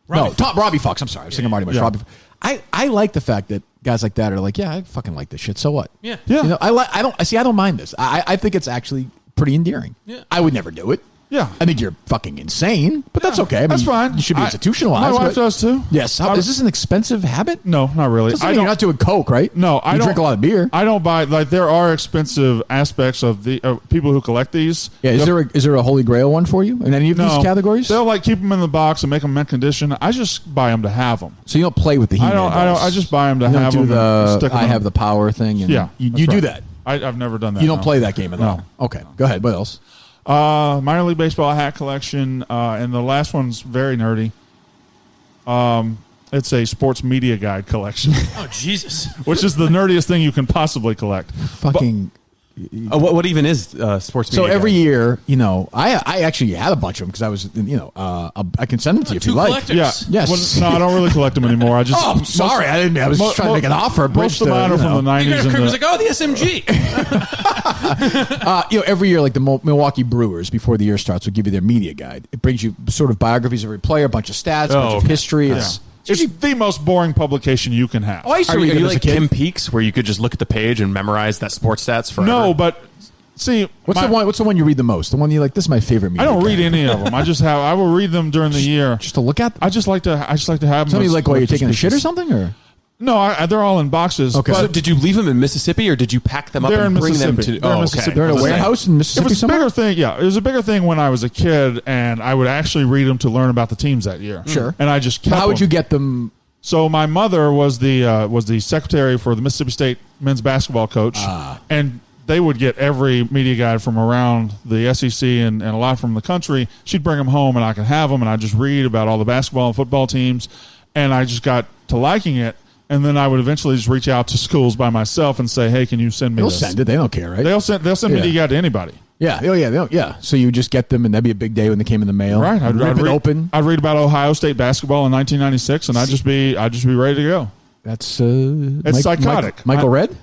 Robbie Robbie Fox. I'm sorry. I was thinking Marty Mush. Yeah. Robbie. I like the fact that guys like that are like, yeah, I fucking like this shit. So what? Yeah. Yeah. You know, I don't mind this. I think it's actually pretty endearing. Yeah. I would never do it. Yeah. I think you're fucking insane, but that's okay. I mean, That's fine. You should be institutionalized. My wife but- does too. Yes. Is this an expensive habit? No, not really. I you're not doing coke, right? No, I you don't drink a lot of beer. I don't buy there are expensive aspects of the people who collect these. Yeah. Is there a holy grail one for you in any of these categories? They'll keep them in the box and make them mint condition. I just buy them to have them. So you don't play with the He-Man dolls? I just buy them to You don't have do them. and the stick them I in. have the power thing. And Yeah, You that's do right. that. I've never done that. You don't no. play that game at all. Okay. Go ahead. What else? Minor league baseball hat collection, and the last one's very nerdy. It's a sports media guide collection, Oh, Jesus. which is the nerdiest thing you can possibly collect. Fucking. What even is sports media? So every guide? year, I actually had a bunch of them because I was, I can send them to you if you Two like. collectors. Yeah. Yes. Well, no, I don't really collect them anymore. I just. Oh, sorry. I didn't. I was just trying to make an offer. Most of mine are from the You could '90s. have and Kirk was the- like, oh, the SMG. Every year, like the Milwaukee Brewers, before the year starts, will give you their media guide. It brings you sort of biographies of every player, a bunch of stats, a bunch of okay. history. It's It's the most boring publication you can have. I used to Are read you them as a like kid. Kim Peeks, where you could just look at the page and memorize that sports stats forever? No, but see, What's the one you read the most? The one you like? This is my favorite media I don't read guide. any of them. I will read them during the year. Just to look at them. I just like to have them. Somebody as like while you're taking a collector's shit or pieces. something, or No, they're all in boxes. Okay. but So did you leave them in Mississippi, or did you pack them up They're and in bring them Mississippi. to? They're in Oh, Mississippi. okay. they're in a What's that? warehouse in it Mississippi was a somewhere. bigger thing. Yeah, it was a bigger thing when I was a kid, and I would actually read them to learn about the teams that year. Sure. And I just kept How would them. you get them? So my mother was the secretary for the Mississippi State men's basketball coach, and they would get every media guide from around the SEC and a lot from the country. She'd bring them home, and I could have them, and I'd just read about all the basketball and football teams, and I just got to liking it. And then I would eventually just reach out to schools by myself and say, "Hey, can you send me They'll this?" send it. They don't care, right? They'll send media guide to anybody. Yeah. Oh, yeah. Yeah. So you just get them, and that'd be a big day when they came in the mail. Right, I'd rip it open. I'd read about Ohio State basketball in 1996, and I'd just be ready to go. That's It's psychotic. Michael Red?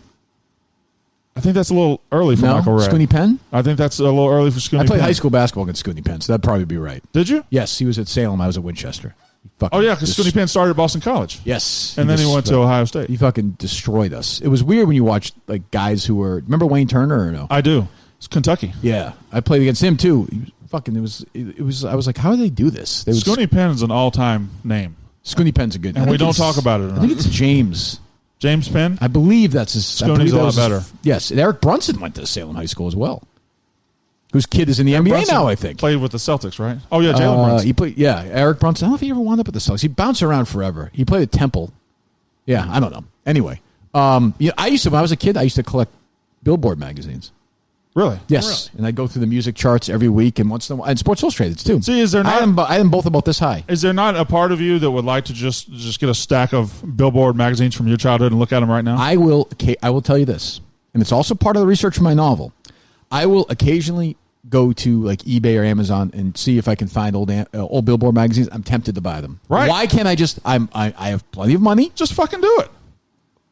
I think that's a little early for No, Michael Red. Scooney Penn. I think that's a little early for Scooney. I played Penn. high school basketball against Scooney Penn, so that'd probably be right. Did you? Yes, he was at Salem. I was at Winchester. Oh yeah, because Scooney Penn started at Boston College. Yes, And then he went to Ohio State. He fucking destroyed us. It was weird when you watched like guys who were. Remember Wayne Turner or no? I do. It's Kentucky. Yeah, I played against him too. He was fucking. It was. I was like, how do they do this? They was, Scooney Penn is an all-time name, Scooney Penn's a good. and I we think don't it's- talk about it I enough. think it's James. James Penn. I believe that's his. Scooney's a lot better. Yes, and Eric Brunson went to Salem High School as well. Whose kid is in the NBA Brunson now? I think. played with the Celtics, right? Oh yeah, Jalen Brunson. He played. Yeah, Eric Brunson. I don't know if he ever wound up at the Celtics. He bounced around forever. He played at Temple. Yeah, I don't know. Anyway, yeah, when I was a kid, I used to collect Billboard magazines. Really? Yes, and I go through the music charts every week, and once in a while, and Sports Illustrated too. See, is there not? I am both about this high. Is there not a part of you that would like to just get a stack of Billboard magazines from your childhood and look at them right now? I will tell you this, and it's also part of the research for my novel. I will occasionally go to like eBay or Amazon and see if I can find old Billboard magazines. I'm tempted to buy them. Right? Why can't I just? I have plenty of money. Just fucking do it.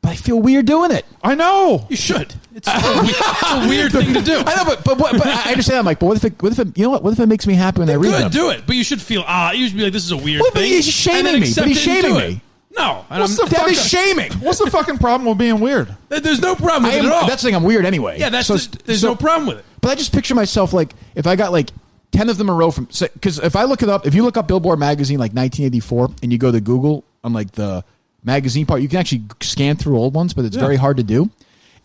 But I feel weird doing it. I know. You should. It's a weird thing to do. I know, but I understand. I'm like, but what if it? You know what? What if it makes me happy when I read them? Do it, but you should feel you should be like, this is a weird But thing. he's shaming me. But he's shaming me. No, That is shaming. What's the fucking problem with being weird? There's no problem with it at all. That's the thing. I'm weird anyway. Yeah, there's no problem with it. But I just picture myself like if I got like 10 of them in a row from because if you look up Billboard magazine like 1984 and you go to Google on like the magazine part, you can actually scan through old ones, but it's very hard to do.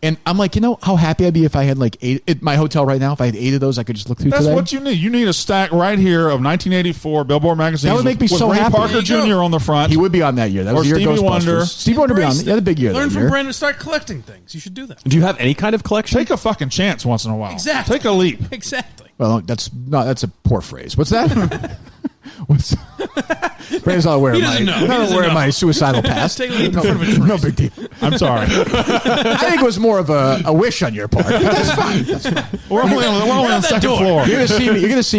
And I'm like, you know how happy I'd be if I had like 8 at my hotel right now. If I had 8 of those, I could just look through. That's today. what you need. You need a stack right here of 1984 Billboard magazines. That would make me so Ray happy. Parker Jr. on the front. He would be on that year. That was the year Stevie Wonder. Stevie Wonder would be on. Yeah, the big year. Learn that from year. Brandon. Start collecting things. You should do that. Do you have any kind of collection? Take a fucking chance once in a while. Exactly. Take a leap. Exactly. Well, that's a poor phrase. What's that? What's Brandon's not aware He of doesn't know. not He doesn't aware of know. my suicidal past. Take a leap in no, front of a tree. no big deal. I'm sorry. I think it was more of a wish on your part. But that's fine. That's fine. We're only on the second door. floor. You're gonna see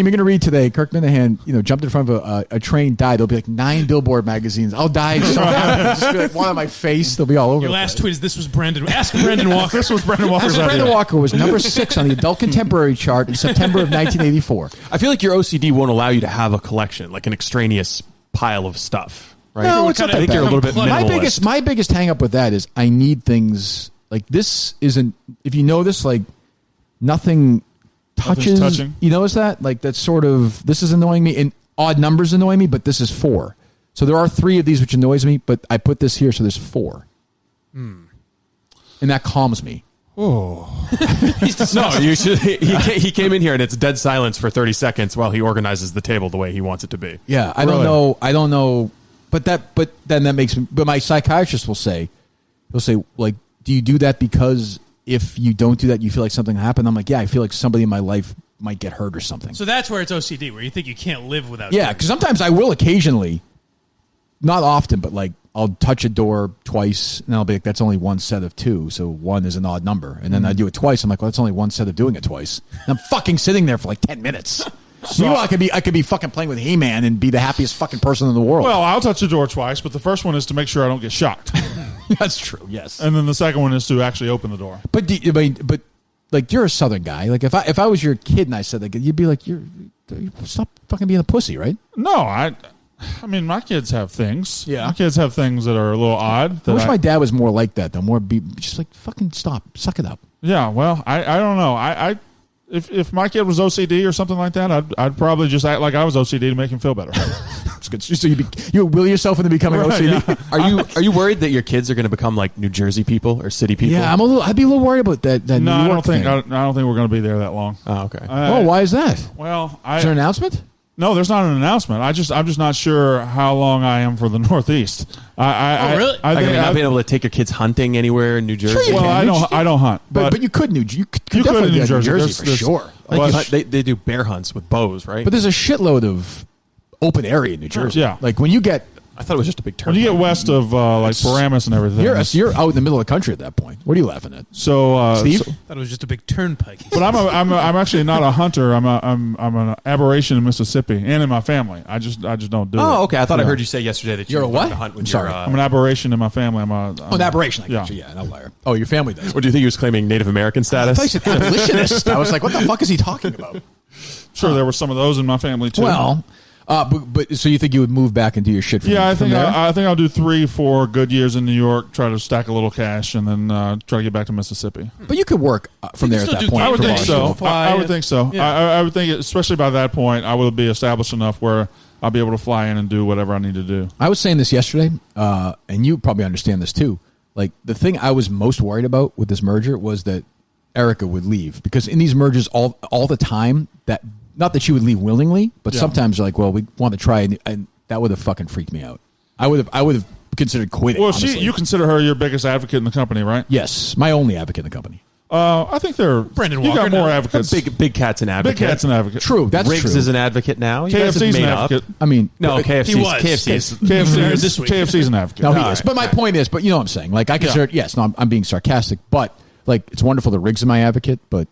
me. You're gonna read today. Kirk Minihane, jumped in front of a train, died. There'll be like 9 Billboard magazines. I'll die so happy. It'll just be like one on my face. They'll be all over. Your the last place. tweet is, this was Brandon. Ask Brandon Walker. This was Brendan Walker's idea. Brandon Walker was number 6 on the adult contemporary chart in September of 1984. I feel like your OCD won't allow you to have a collection, like an extraneous pile of stuff. Right? No, it's not I that think bad. you're a little bit minimalist. My biggest hang up with that is I need things like this. Isn't, if you know this, like nothing touches. Nothing's touching. You notice that? Like that's sort of, this is annoying me, and odd numbers annoy me, but this is 4. So there are 3 of these which annoys me, but I put this here, so there's 4. And that calms me. No, you should. He came in here and it's dead silence for 30 seconds while he organizes the table the way he wants it to be. Yeah, I don't know. But then that makes me. But my psychiatrist he'll say, like, do you do that because if you don't do that, you feel like something happened? I'm like, yeah, I feel like somebody in my life might get hurt or something. So that's where it's OCD, where you think you can't live without. Yeah, things. because sometimes I will occasionally, not often, but like I'll touch a door twice, and I'll be like, that's only one set of 2, so 1 is an odd number. And then I do it twice. I'm like, well, that's only one set of doing it twice. And I'm fucking sitting there for like 10 minutes. Meanwhile, I could be fucking playing with He-Man and be the happiest fucking person in the world. Well, I'll touch the door twice, but the first one is to make sure I don't get shocked. That's true. Yes. And then the second one is to actually open the door. But like you're a Southern guy. Like if I was your kid and I said like, you'd be like, you stop fucking being a pussy, right? No, I mean, my kids have things. Yeah. My kids have things that are a little odd. I wish my dad was more like that, though. More just like, fucking stop. Suck it up. Yeah, well, I don't know. If my kid was OCD or something like that, I'd probably just act like I was OCD to make him feel better. That's good. So you will yourself into becoming OCD? Yeah. Are you worried that your kids are going to become like New Jersey people or city people? Yeah, I'd be a little worried about that No, New I York don't think thing. I don't think we're going to be there that long. Oh, okay. Why is that? Well, Is there an announcement? No, there's not an announcement. I'm just not sure how long I am for the Northeast. Really? Are you not being able to take your kids hunting anywhere in New Jersey? Sure you Well, can. I don't hunt, But you could you could you definitely could in do New that in Jersey. for sure. Like they do bear hunts with bows, right? But there's a shitload of open area in New Jersey. Yeah. Like when you get I thought it was just a big turn. when you get west of like Paramus and everything. you're out in the middle of the country at that point. What are you laughing at? So Steve? Thought it was just a big turnpike. But I'm actually not a hunter. I'm an aberration in Mississippi and in my family. I just don't do it. Oh, okay. I thought I heard you say yesterday that You're a you what? wanted to hunt when I'm sorry. you're. I'm an aberration in my family. I'm an aberration. I yeah. got you. Yeah, an outlier. Oh, your family does. What do you think he was claiming Native American I status? thought you said abolitionist. I was like, what the fuck is he talking about? Sure, there were some of those in my family too. Well, but so you think you would move back and do your shit from yeah, I think there? I think I'll do 3-4 good years in New York, try to stack a little cash, and then try to get back to Mississippi. But you could work from there at still that do point. I would From think so. Washington. I would think so. Yeah. I would think, especially by that point, I will be established enough where I'll be able to fly in and do whatever I need to do. I was saying this yesterday, and you probably understand this too. Like the thing I was most worried about with this merger was that Erica would leave, because in these mergers all the time, that not that she would leave willingly, but Yeah. sometimes like, well, we want to try, and that would have fucking freaked me out. I would have considered quitting. Well, honestly. you consider her your biggest advocate in the company, right? Yes, my only advocate in the company. I think they're Brandon You got Walker more now. advocates. Big Cat's an advocate. Big Cat's an advocate. True, that's Riggs true. is an advocate now. You guys have KFC's an made up. advocate. I mean, No, KFC's, He was. KFC's. KFC's, This week. KFC's an advocate. no, he All is. right, But my point is, but you know what I'm saying. Like I consider, yes, no, I'm being sarcastic, but like it's wonderful that Riggs is my advocate, but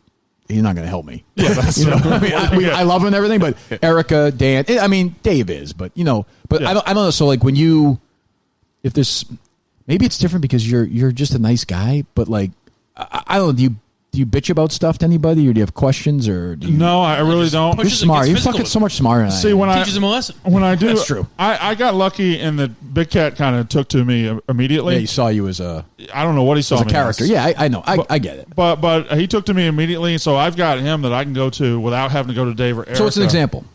he's not going to help me. Yeah, that's You know, I mean, I love him and everything, but Erica, Dan, I mean, Dave is, but you know, but Yeah. I don't know. So like if there's, maybe it's different because you're just a nice guy, but like, I don't know, do you bitch about stuff to anybody, or do you have questions, or do you, No, I really don't. you're Pushes smart. against You're physical fucking with so much smarter than I See, am. when Teaches him a lesson. I do, That's true. I got lucky in that Big Cat kind of took to me immediately. Yeah, he saw you as a I don't know what he saw me character. as. Yeah, I know. I get it. But he took to me immediately, so I've got him that I can go to without having to go to Dave or Erica. So what's an example?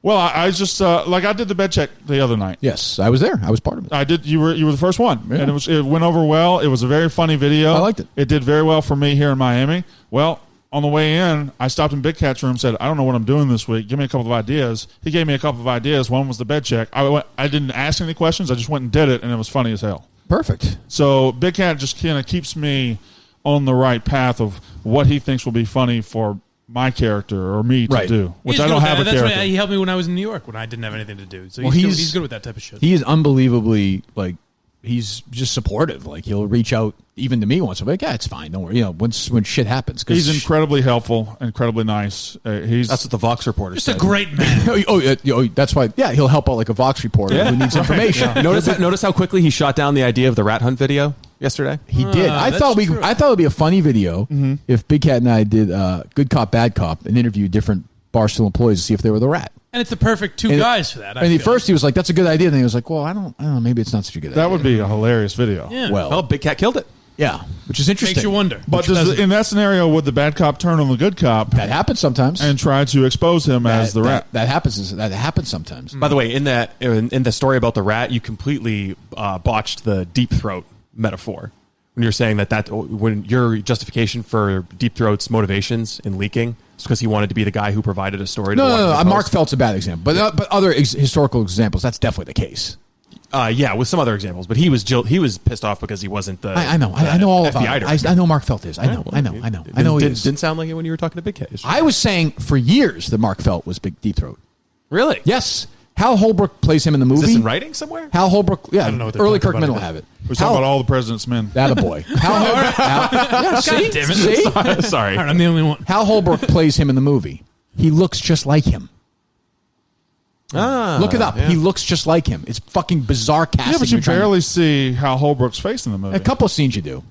Well, I just like I did the bed check the other night. Yes, I was there. I was part of it. I did. You were the first one, Yeah. and it went over well. It was a very funny video. I liked it. It did very well for me here in Miami. Well, on the way in, I stopped in Big Cat's room, said, "I don't know what I'm doing this week. Give me a couple of ideas." He gave me a couple of ideas. One was the bed check. I didn't ask any questions. I just went and did it, and it was funny as hell. Perfect. So Big Cat just kind of keeps me on the right path of what he thinks will be funny for my character or me to Right. do, which He's I good don't with have that. a That's character. why he helped me when I was in New York when I didn't have anything to do. So Well, he's good with that type of shit. He is unbelievably like he's just supportive. Like he'll reach out even to me once. I'm like, yeah, it's fine. Don't worry. You know, when shit happens, 'cause He's incredibly helpful, incredibly nice. He's That's what the Vox reporter Just said. a great man. that's why. Yeah, he'll help out like a Vox reporter who needs information. Notice how quickly he shot down the idea of the rat hunt video yesterday. He did. I that's thought true. it would be a funny video if Big Cat and I did Good Cop, Bad Cop and interviewed different Barstool employees to see if they were the rat. And it's the perfect two And- guys for that. I And at feel. first he was like, "That's a good idea." And then he was like, "Well, I don't know. Maybe it's not such a good idea." that would be a hilarious video. Yeah. well, Big Cat killed it. yeah, which is interesting. Makes you wonder. But in that scenario, would the bad cop turn on the good cop That happens sometimes. and try to expose him as the rat? That happens. That happens sometimes. By the way, in the story about the rat, you completely botched the deep throat metaphor when you're saying that when your justification for Deep Throat's motivations in leaking is because he wanted to be the guy who provided a story. No, to no, Washington no. Post. Mark Felt's a bad example, but other historical examples, that's definitely the case. Yeah, with some other examples, but he was pissed off because he wasn't the. I know. I know all about FBI it. director. I know Mark Felt is. I know. I know. I know he is. Didn't sound like it when you were talking to Big K. I was saying for years that Mark Felt was Big Deep Throat. Really? Yes. Hal Holbrook plays him in the movie. Is this in writing somewhere? Hal Holbrook, yeah. don't know what they're Early talking Kirk about Minihane will either. have it. We're talking about all the president's men. That a boy. Hal Holbrook. Yeah, see? damn it. See? Sorry. All right, I'm the only one. Hal Holbrook plays him in the movie. He looks just like him. Look it up. yeah. He looks just like him. It's fucking bizarre casting. Yeah, but you You're trying to- barely see Hal Holbrook's face in the movie. A couple of scenes you do.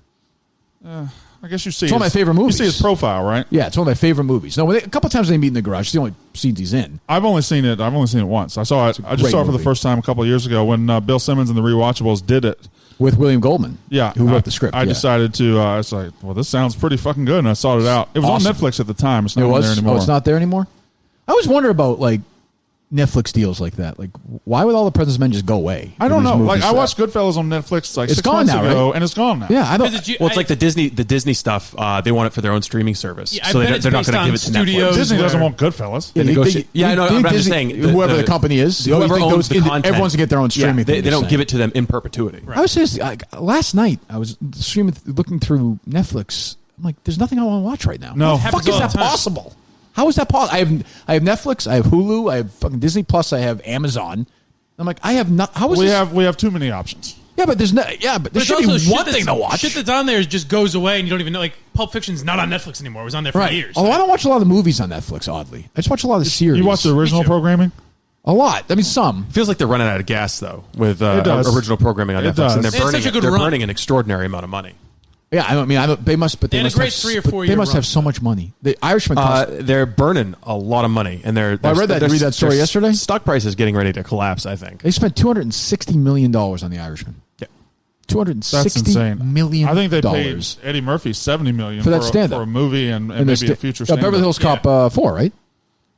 I guess you see. It's one of my favorite movies. You see his profile, right? Yeah, it's one of my favorite movies. No, a couple of times they meet in the garage. It's the only scenes he's in. I've only seen it once. I saw it. I just great saw it for the movie. first time a couple of years ago when Bill Simmons and the Rewatchables did it. With William Goldman. Yeah, Who wrote the script. I yeah. decided to. I was like, well, this sounds pretty fucking good, and I sought it out. It was Awesome. on Netflix at the time. It's not It on was? there anymore. Oh, it's not there anymore? I always wonder about, like, Netflix deals like that. Like, why would all the President's Men just go away? I don't These know. movies Like, I suck. watched Goodfellas on Netflix like It's 6 gone months now, ago, right? and it's gone now. Yeah, I don't. Well, it's like the Disney stuff. They want it for their own streaming service, Yeah, I so bet they're it's not based going to on give it to studios. Netflix. Disney doesn't where- want Goodfellas. Yeah, Yeah, I know. I'm just Disney- saying, whoever the company is, whoever everything owns goes the into- content, everyone's gonna get their own streaming. Yeah, thing, they they're don't saying. give it to them in perpetuity. I was just last night. I was looking through Netflix. I'm like, there's nothing I want to watch right now. No. How the fuck Happens is all that the time. possible? How is that possible? I have Netflix. I have Hulu. I have fucking Disney Plus. I have Amazon. I'm like, I have not. How is We this? have too many options. Yeah, but there's no. Yeah, but there But should it's be also one shit thing to watch. Shit that's on there just goes away and you don't even know. Like Pulp Fiction's not on Netflix anymore. It was on there for Right. years. Although I don't watch a lot of movies on Netflix. Oddly, I just watch a lot of series. You watch the original too. programming? a lot. I mean, some. Feels like they're running out of gas though with does. original programming on It Netflix, does. and It's they're such a good they're run. burning an extraordinary amount of money. Yeah, I mean, they must. But they had a must great have 3 or but 4 They year must run. have so much money. The Irishman. Cost, They're burning a lot of money, and I read that. Read that story yesterday? Stock price is getting ready to collapse. I think. they spent $260 million on the Irishman. Yeah. That's $260 insane. million. I think they paid Eddie Murphy $70 million For that stand-up. for a movie and And maybe a future stand-up. Beverly Hills Cop 4, right?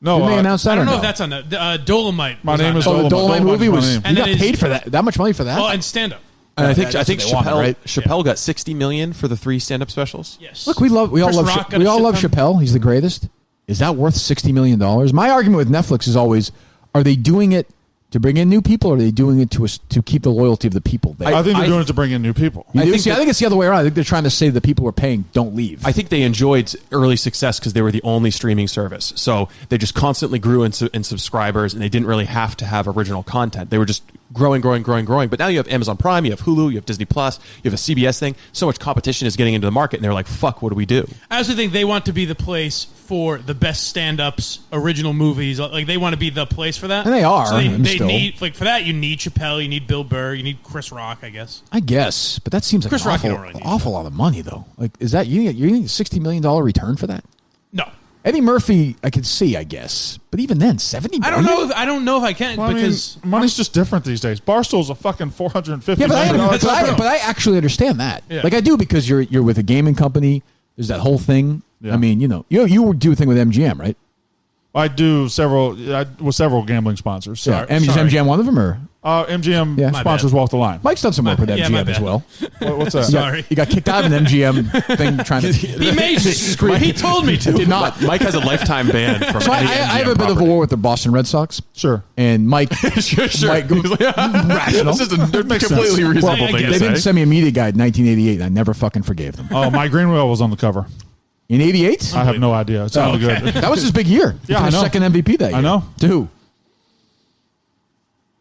No, Didn't they announce that? I don't or know no? if that's on the Dolomite. My was name on is that. Oh, the Dolomite movie was. Dolomites You my And got it is- paid for that much money for that? Oh, and stand up. And I think that's what they wanted, Chappelle right? Chappelle got $60 million for the 3 stand-up specials. Yes. Look, we all Chris love Rock got we a all shit love ton. Chappelle. He's the greatest. Is that worth $60 million? My argument with Netflix is always: are they doing it To bring in new people, or are they doing it to keep the loyalty of the people there? I think they're doing it to bring in new people. I think it's the other way around. I think they're trying to say the people who are paying don't leave. I think they enjoyed early success because they were the only streaming service. So they just constantly grew in subscribers, and they didn't really have to have original content. They were just growing. But now you have Amazon Prime, you have Hulu, you have Disney Plus, you have a CBS thing. So much competition is getting into the market, and they're like, fuck, what do we do? I also think they want to be the place for the best stand-ups, original movies. Like, they want to be the place for that. And they are. So they still. need, like, for that, you need Chappelle, you need Bill Burr, you need Chris Rock, I guess. I guess, but that seems like Chris an Rock you don't really need awful lot of money, though. Like, is that you need a $60 million return for that? No. Eddie Murphy, I could see, I guess, but even then, $70 million. I don't know if I can because money's just different these days. Barstool's a fucking $450 Yeah, million. but I actually understand that. Yeah. Like I do, because you're with a gaming company. There's that whole thing. Yeah. I mean, you do a thing with MGM, right? I do with several gambling sponsors. Sorry. Is MGM one of them, or MGM Yeah. sponsors Walk the Line. Mike's done some work with Yeah, my MGM as bad. well. What's that? Sorry. He got kicked out of an MGM thing trying to. he made me. He told me to. Did not. Mike has a lifetime ban from So I any have MGM a bit of a property. war with the Boston Red Sox. Sure. And Mike, Sure. Mike rational. This is a completely sense. reasonable Well, thing They to didn't say. send me a media guide in 1988, and I never fucking forgave them. Oh, Mike Greenwell was on the cover. In 88? I have no idea. It sounded good. That was his big year. He Yeah, I finished know. second MVP that year. I know. To who?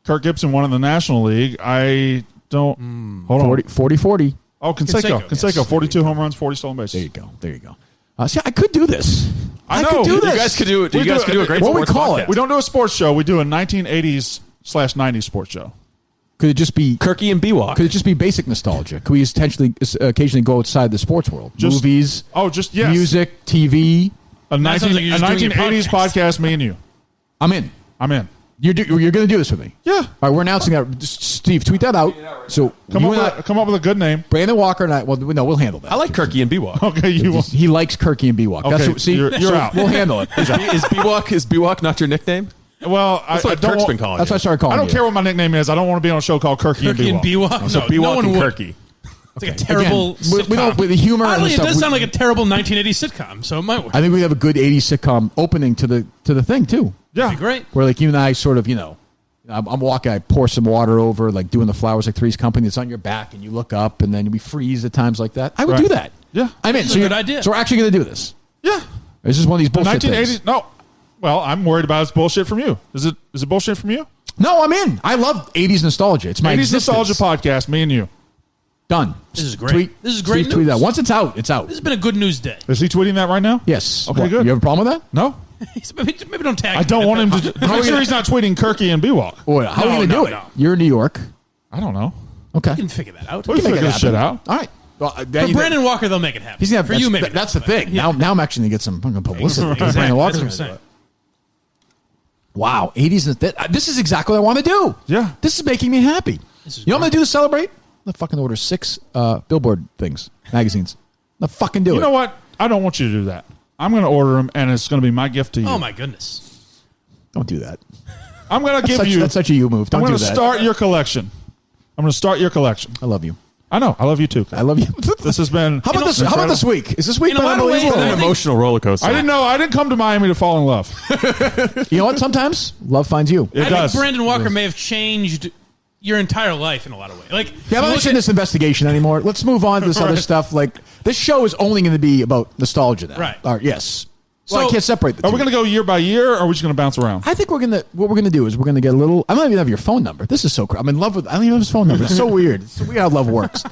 Kirk Gibson won in the National League. I don't. Hold on. 40-40. Oh, Canseco. Canseco, yes. 42 home runs, 40 stolen There bases. you go. See, I could do this. I know. could do You this. You guys could do it. We You guys do could do a great what we sports call podcast. it. We don't do a sports show. We do a 1980s/90s sports show. Could it just be Kirky and Bewalk. Could it just be basic nostalgia? Could we occasionally go outside the sports world? Just- Movies, Yes. music, TV. A That sounds like you're just doing your 1980s podcast, me and you. I'm in. I'm in. You're going to do this with me. Yeah. All right, we're announcing that. Just, Steve, tweet that out. So Come you up, and I, come up with a good name. Brandon Walker and I. Well, no, we'll handle that. I like Kirky and Bewalk. Okay, you will. He likes Kirky and Bewalk. That's Okay, what, see, you're so out. We'll handle it. Is Bewalk not your nickname? Well, That's I what don't Kirk's want- been calling That's what I you. started calling I don't you. care what my nickname is. I don't want to be on a show called Kirky and Kirky and Bewalk. Bewalk. So No, Bewalk no one and would. Kirky. It's like a terrible Again, we sitcom. don't, with the humor and Oddly, the it stuff. does sound like a terrible 1980s sitcom, so it might work. I think we have a good 80s sitcom opening to the thing too. Yeah. That'd be great. Where like you and I sort of, I'm walking, I pour some water over, like doing the Flowers Like Three's Company. It's on your back, and you look up, and then we freeze at times like that. I would Right. do that. Yeah. I'm in. This is a you're- good idea. So we're actually going to do this. Yeah. This is one of these The bullshit 1980s. things. No. Well, I'm worried about it's bullshit from you. Is it bullshit from you? No, I'm in. I love 80s nostalgia. It's my 80s existence. nostalgia podcast. Me and you. Done. This is great. Tweet, This is great Steve, tweet news. that. Once it's out, it's out. This has been a good news day. Is he tweeting that right now? Yes. Okay, What, good. You have a problem with that? No. Maybe don't tag I me. don't want him to. Make sure he's not tweeting Kirky and Bewalk. Boy, how are No, we going to no, do it? no. You're in New York. I don't know. Okay. We can figure that out. We can figure this shit out. All right. Well, For Brandon Walker, they'll make it happen. he's gonna have, For you, maybe. That's the not, but- thing. Yeah. Now I'm actually going to get some fucking publicity. Exactly. Brandon Walker's That's what gonna I'm do it. Wow, 80s. This is exactly what I want to do. Yeah. This is making me happy. This is You know what I'm great. going to do to celebrate? I'm going to fucking order 6 billboard things, magazines. I'm going to fucking do it. You know what? I don't want you to do that. I'm going to order them, and it's going to be my gift to you. Oh, my goodness. Don't do that. I'm going to give you. That's such a you move. I'm Don't going do to that. start your collection. I'm going to start your collection. I love you. I know. I love you too. I love you. This has been. How about this? How about this week? Is this week In a been lot of ways, unbelievable? I An think- emotional roller coaster. I didn't know. I didn't come to Miami to fall in love. You know what? Sometimes love finds you. It I does. think Brandon Walker may have changed your entire life in a lot of ways. Like, Yeah, I'm not look in at- this investigation anymore. Let's move on to this other Right. stuff. Like this show is only going to be about nostalgia now. Right. Yes. Well, I So- can't separate the Are two. we going to go year by year, or are we just going to bounce around? I think what we're gonna do is we're gonna get a little. I don't even have your phone number. This is so. I'm in love with. I don't even have his phone number. It's so weird. It's so weird how love works.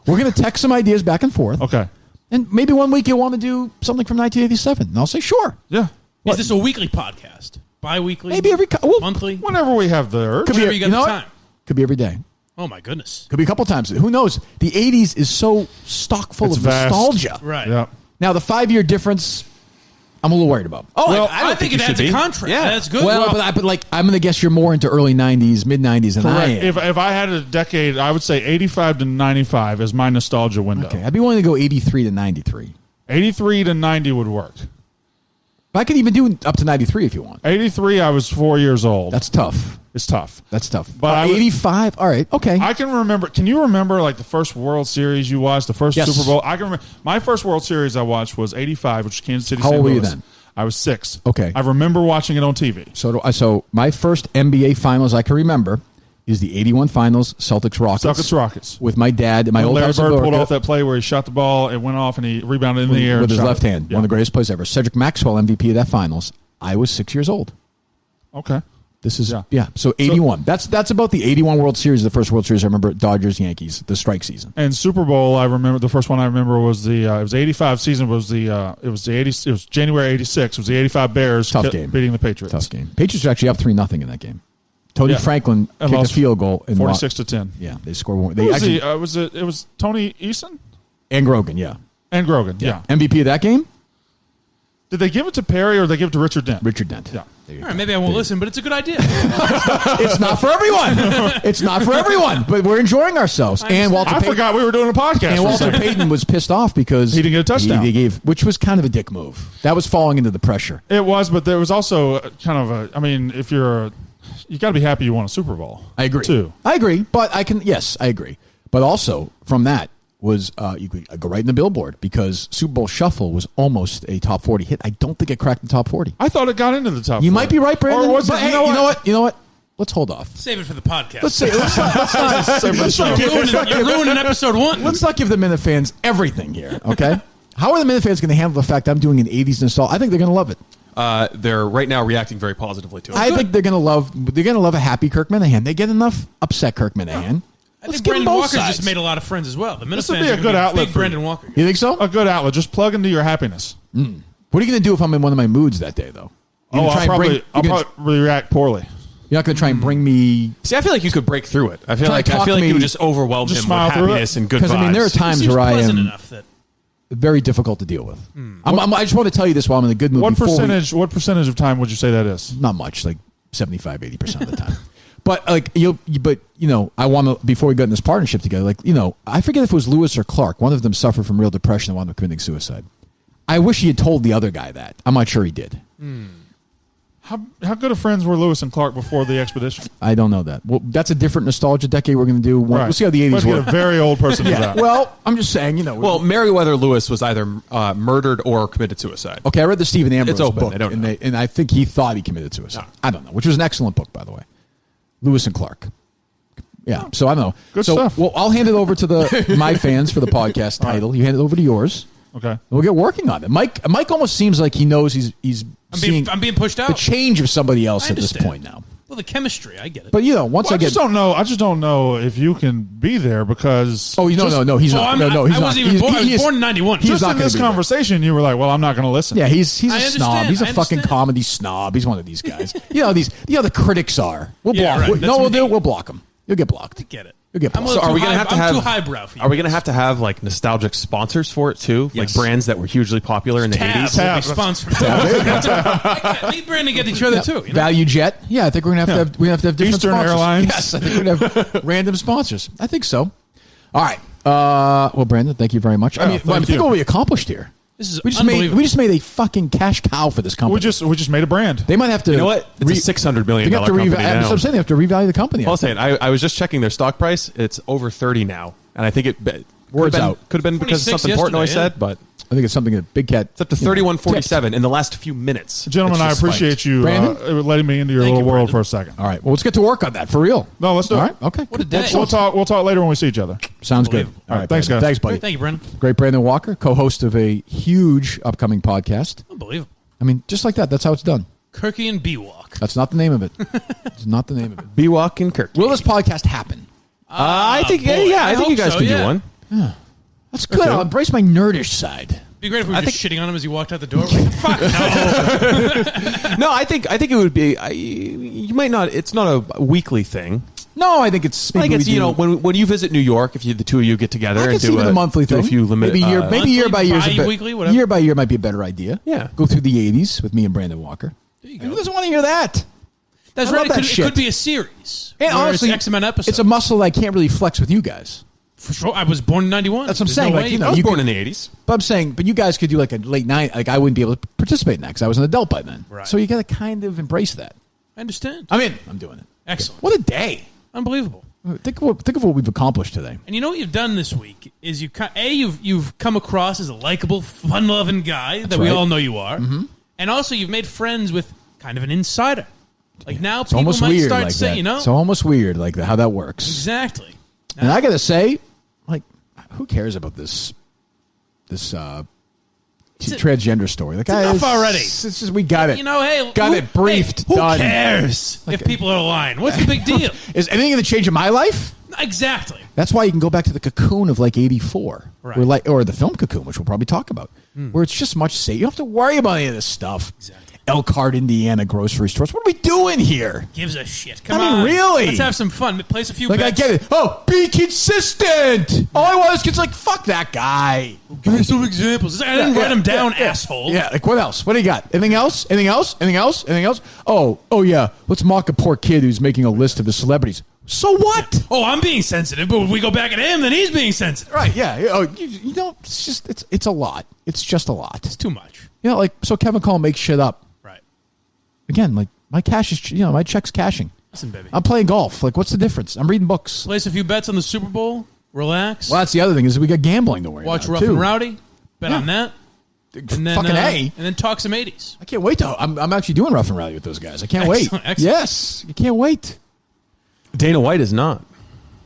We're gonna text some ideas back and forth. Okay. And maybe one week you'll want to do something from 1987, and I'll say sure. Yeah. Is this a weekly podcast? Bi-weekly? Maybe every well, monthly? Whenever we have the urge. Could be. Whenever you got know the what? time. Could be every day. Oh, my goodness. Could be a couple times. Who knows? The 80s is so stock full It's of vast. nostalgia. Right. Yeah. Now the 5-year difference, I'm a little worried about. Oh, Well, I think it adds a contrast. Yeah. That's good. Well, but like I'm gonna guess you're more into early 90s, mid 90s than I Correct. am. If I had a decade, I would say 85 to 95 is my nostalgia window. Okay, I'd be willing to go 83 to 93. 83 to 90 would work. But I could even do up to 93 if you want. 83, I was 4 years old. That's tough. It's tough. That's tough. But I would- 85. All right. Okay. I can remember. Can you remember like the first World Series you watched, the first Yes. Super Bowl? I can remember. My first World Series I watched was 85, which was Kansas City. How St. old were you Louis. then? I was 6. Okay. I remember watching it on TV. So my first NBA finals I can remember is the 81 finals, Celtics Rockets. With my dad and my old Larry house in Bird pulled Billerica. off that play where he shot the ball, it went off, and he rebounded in the air. With and his shot left it. hand. Yeah. One of the greatest plays ever. Cedric Maxwell, MVP of that finals. I was 6 years old. Okay. This is, so 81. That's about the 81 World Series, the first World Series I remember, Dodgers-Yankees, the strike season. And Super Bowl, I remember, the first one I remember was the, it was 85 season, it was January 86, it was the 85 Bears Tough game. beating the Patriots. Tough game. Patriots were actually up 3-0 in that game. Tony Franklin kicked a field goal. 46-10. Yeah, they scored one. It was Tony Eason? And Grogan, yeah. And Grogan, yeah. MVP of that game? Did they give it to Perry or did they give it to Richard Dent? Richard Dent. Yeah. All right, maybe I won't listen, but it's a good idea. It's not for everyone. It's not for everyone, but we're enjoying ourselves. And I forgot we were doing a podcast. And Walter Payton was pissed off because he didn't get a touchdown. Which was kind of a dick move. That was falling into the pressure. It was, but there was also kind of a. I mean, if you got to be happy you won a Super Bowl. I agree. Too. I agree, but I agree. But also from that was you could go right in the billboard because Super Bowl Shuffle was almost a top 40 hit. I don't think it cracked the top 40. I thought it got into the top. You 40. might be right, Brandon. Or was but it, hey, you know what? Let's hold off. Save it for the podcast. You're ruining episode 1. Let's not give the Minute fans everything here, okay? How are the Minute fans going to handle the fact I'm doing an 80s install? I think they're going to love it. They're right now reacting very positively to it. I think they're going to love a happy Kirk Minihane. They get enough upset Kirk Minihane. I think Brandon Walker's just made a lot of friends as well. The this would be a good outlet big for Brandon Walker. You think so? A good outlet. Just plug into your happiness. What are you going to do if I'm in one of my moods that day, though? I'll probably react poorly. You're not going to try and bring me. See, I feel like you could break through it. I feel like me, you would just overwhelm him with happiness and good vibes. Because I mean, there are times where I am enough that very difficult to deal with. I just want to tell you this while I'm in a good mood. What percentage of time would you say that is? Not much, like 75-80% of the time. But I want to, before we got in this partnership together, I forget if it was Lewis or Clark. One of them suffered from real depression and wound up committing suicide. I wish he had told the other guy that. I'm not sure he did. How good of friends were Lewis and Clark before the expedition? I don't know that. Well, that's a different nostalgia decade we're going to do. We'll see how the 80s work. work. A very old person for that. Well, I'm just saying, Well, Meriwether Lewis was either murdered or committed suicide. Okay, I read the Stephen Ambrose book, I don't know. and I think he thought he committed suicide. No. I don't know, which was an excellent book, by the way. Lewis and Clark. Yeah, so I don't know. Good stuff. Well, I'll hand it over to my fans for the podcast title. You hand it over to yours. Okay. We'll get working on it. Mike almost seems like he knows he's I'm being pushed out. The change of somebody else at this point now. Well, the chemistry, I get it. But I just don't know if you can be there because. Oh, no, he's not. He's I wasn't even born. I was born in '91. Just in this conversation, you were like, "Well, I'm not going to listen." Yeah, he's a snob. He's a fucking comedy snob. He's one of these guys. The critics are. We'll block. Right. We'll block him. You'll get blocked. I get it. You'll get blocked. So are we going to have to have? Too highbrow for you. Are we going to have like nostalgic sponsors for it too? Yes. Like brands that were hugely popular in the '80s. Sponsor. Me and Brandon get each other too. Value Jet. Yeah, I think we're going to have different Eastern sponsors. Airlines. Yes, I think we're going to have random sponsors. I think so. All right. Well, Brandon, thank you very much. Think what we accomplished here. This is we just made a fucking cash cow for this company. We just made a brand. They might have to. You know what? It's a $600 million company now. I'm saying they have to revalue the company. I'll say it. I was just checking their stock price. It's over 30 now, and I think it could have been because of something Portnoy said, but I think it's something that Big Cat. It's up to 31.47 in the last few minutes. Gentlemen, I appreciate you letting me into your little world for a second. All right. Well, let's get to work on that for real. No, let's do it. All right. Okay. What a day. We'll talk later when we see each other. Sounds good. All right. Thanks, guys. Thanks, buddy. Thank you, Brandon. Great Brandon Walker, co-host of a huge upcoming podcast. Unbelievable. I mean, just like that. That's how it's done. Kirky and B-Walk. That's not the name of it. It's not the name of it. B-Walk and Kirk. Will this podcast happen? I think you guys can do one. Yeah. That's good. I'll embrace my nerdish side. It'd be great if we were just shitting on him as he walked out the door. Like, fuck no. No, I think it would be. You might not. It's not a weekly thing. No, I think it's. I think it's when you visit New York, if the two of you get together and do a monthly thing, a few maybe year by year, bi-weekly, whatever. Year by year might be a better idea. Yeah, go through the '80s with me and Brandon Walker. There you go. Who doesn't want to hear that? That's right. It could be a series. And honestly, X amount of episodes. It's a muscle I can't really flex with you guys. For sure. I was born in '91. That's what I'm saying. I was born in the '80s. But I'm saying, you guys could do like a late night. Like I wouldn't be able to participate in that because I was an adult by then. Right. So you got to kind of embrace that. I understand. I'm in. I'm doing it. Excellent. What a day! Unbelievable. Think of what we've accomplished today. And you know what you've done this week is you've come across as a likable, fun-loving guy that we all know you are. Mm-hmm. And also, you've made friends with kind of an insider. Like now, It's people almost might weird start like saying, that. you know, It's almost weird like how that works. exactly. And I gotta say, like, who cares about this transgender story? Like, enough already. It's just, we got it. You know, hey, got it briefed. Who done. cares if people are lying? What's the big deal? Is anything going to change in my life? Exactly. That's why you can go back to the Cocoon of like '84, Right. or the film Cocoon, which we'll probably talk about, where it's just much safer. You don't have to worry about any of this stuff. Exactly. Elkhart, Indiana grocery stores. What are we doing here? Gives a shit. Come I mean, on. really? Let's have some fun. Place a few Like, bets. I get it. Oh, be consistent. All I want is kids like, fuck that guy. Give me some examples. I didn't write them down, asshole. Yeah, like what else? What do you got? Anything else? Anything else? Anything else? Anything else? Oh yeah. Let's mock a poor kid who's making a list of the celebrities. So what? Oh, I'm being sensitive, but if we go back at him, then he's being sensitive. Right? Yeah. Oh, you don't. It's a lot. It's just a lot. It's too much. You know, like so Kevin Cole makes shit up. Right. Again, like my cash is. You know, my check's cashing. Listen, baby. I'm playing golf. Like, what's the difference? I'm reading books. Place a few bets on the Super Bowl. Relax. Well, that's the other thing is we got gambling to worry Watch about. Rough too. and Rowdy. Bet on that. And then, Fucking A. And then talk some 80s. I can't wait to. I'm actually doing Rough and Rowdy with those guys. I can't wait. Excellent. Yes, you can't wait. Dana White is not.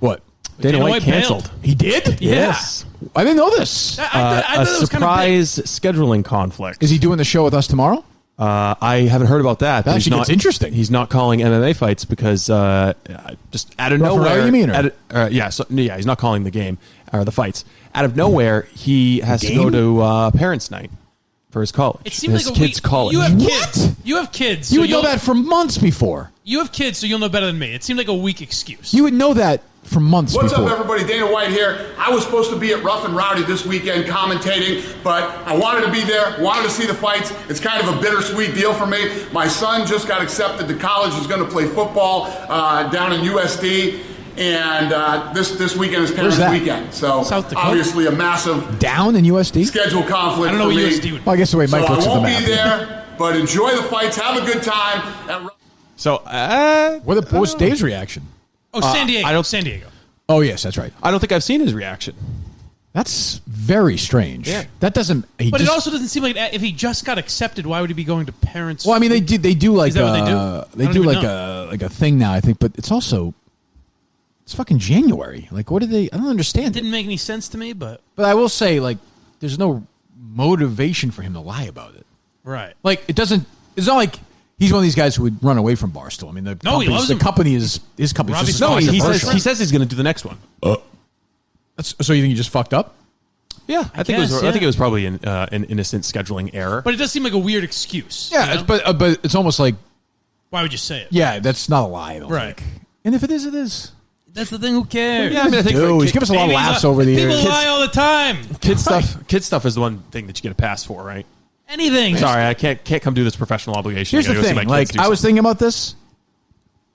What? Dana White bailed. canceled. He did? Yeah. Yes. I didn't know this. I thought A it was kind of big. surprise scheduling conflict. Is he doing the show with us tomorrow? I haven't heard about that. That but he's actually gets interesting. He's not calling MMA fights because just out of Rough and nowhere. Rowdy, you mean, or? Yeah, he's not calling the game or the fights. Out of nowhere, he has to Game? go to parents' night for his college. It seems his like kids' college. You have What? kids. You have kids. You so would know you'll- that for months before. You have kids, so you'll know better than me. It seemed like a weak excuse. You would know that for months What's before. up, everybody? Dana White here. I was supposed to be at Rough and Rowdy this weekend commentating, but I wanted to be there, wanted to see the fights. It's kind of a bittersweet deal for me. My son just got accepted to college. He's going to play football down in USD, and this weekend is Parents' that? Weekend. So South Dakota? obviously a massive Down in USD? schedule conflict I don't know for what me. USD would be. Well, I guess the way Mike so looks I at the won't map. be there, but enjoy the fights. Have a good time. So What was Dave's reaction? Oh, San Diego. I don't- San Diego. Oh, yes, that's right. I don't think I've seen his reaction. That's very strange. Yeah. That doesn't. But it also doesn't seem like if he just got accepted, why would he be going to parents? Well, I mean, they do like Is that what they do? I they don't do even like know. a thing now. I think, but it's also it's fucking January. Like, what do they? I don't understand. It didn't make any sense to me, but But I will say, like, there's no motivation for him to lie about it. right. Like, it doesn't. It's not like he's one of these guys who would run away from Barstool. I mean, No, he loves the him. company is his company. Robbie's Just No, He controversial. says he's going to do the next one. So you think he just fucked up? Yeah, I think it was. guess, I think yeah. it was probably an innocent scheduling error. But it does seem like a weird excuse. Yeah, you know? but it's almost like why would you say it? yeah, that's not a lie. I don't Right. think. And if it is, it is. That's the thing. Who cares? Yeah, I mean, I think Dude, for he's given us a lot of Maybe laughs over the people years. lie all the time. kid stuff is the one thing that you get a pass for, right? Anything. Sorry, I can't come do this professional obligation. Here's I the gotta go see thing. my kids Like, do I was something. thinking about this.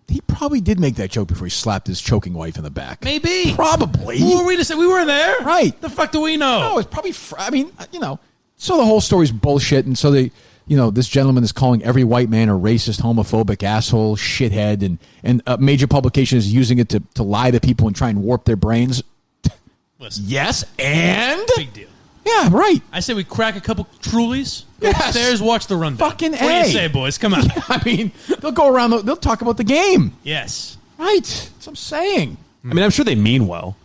He probably did make that joke before he slapped his choking wife in the back. Maybe. Probably. Who are we to say? We weren't there. Right. The fuck do we know? No, it's probably. I mean, you know. So the whole story's bullshit, and so this gentleman is calling every white man a racist, homophobic, asshole, shithead, and a major publication is using it to lie to people and try and warp their brains. Listen, Yes, and big deal. yeah, right. I say we crack a couple Trulies, go Yes. upstairs, watch the rundown. Fucking What do A. you say, boys? Come on. I mean, they'll go around. They'll talk about the game. Yes. Right. That's what I'm saying. I mean, I'm sure they mean well.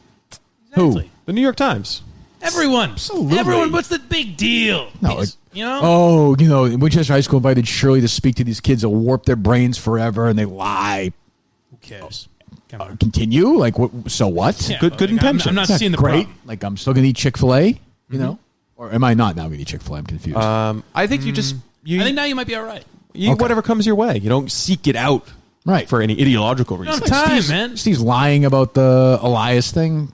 Exactly. The New York Times. Everyone. Absolutely. Everyone. What's the big deal? No, Because, you know? Oh, Winchester High School invited Shirley to speak to these kids that warp their brains forever, and they lie. Who cares? Come on. Continue? Like, so what? Yeah, good like, intentions. I'm not Yeah, seeing the great. problem. Like, I'm still going to eat Chick-fil-A, you know? Or am I not now going to eat Chick-fil-A? I'm confused. I think you just you I think now you might be all right. eat whatever comes your way. You don't seek it out right. for any ideological You reason. don't have time, Steve's, man. Steve's lying about the Elias thing.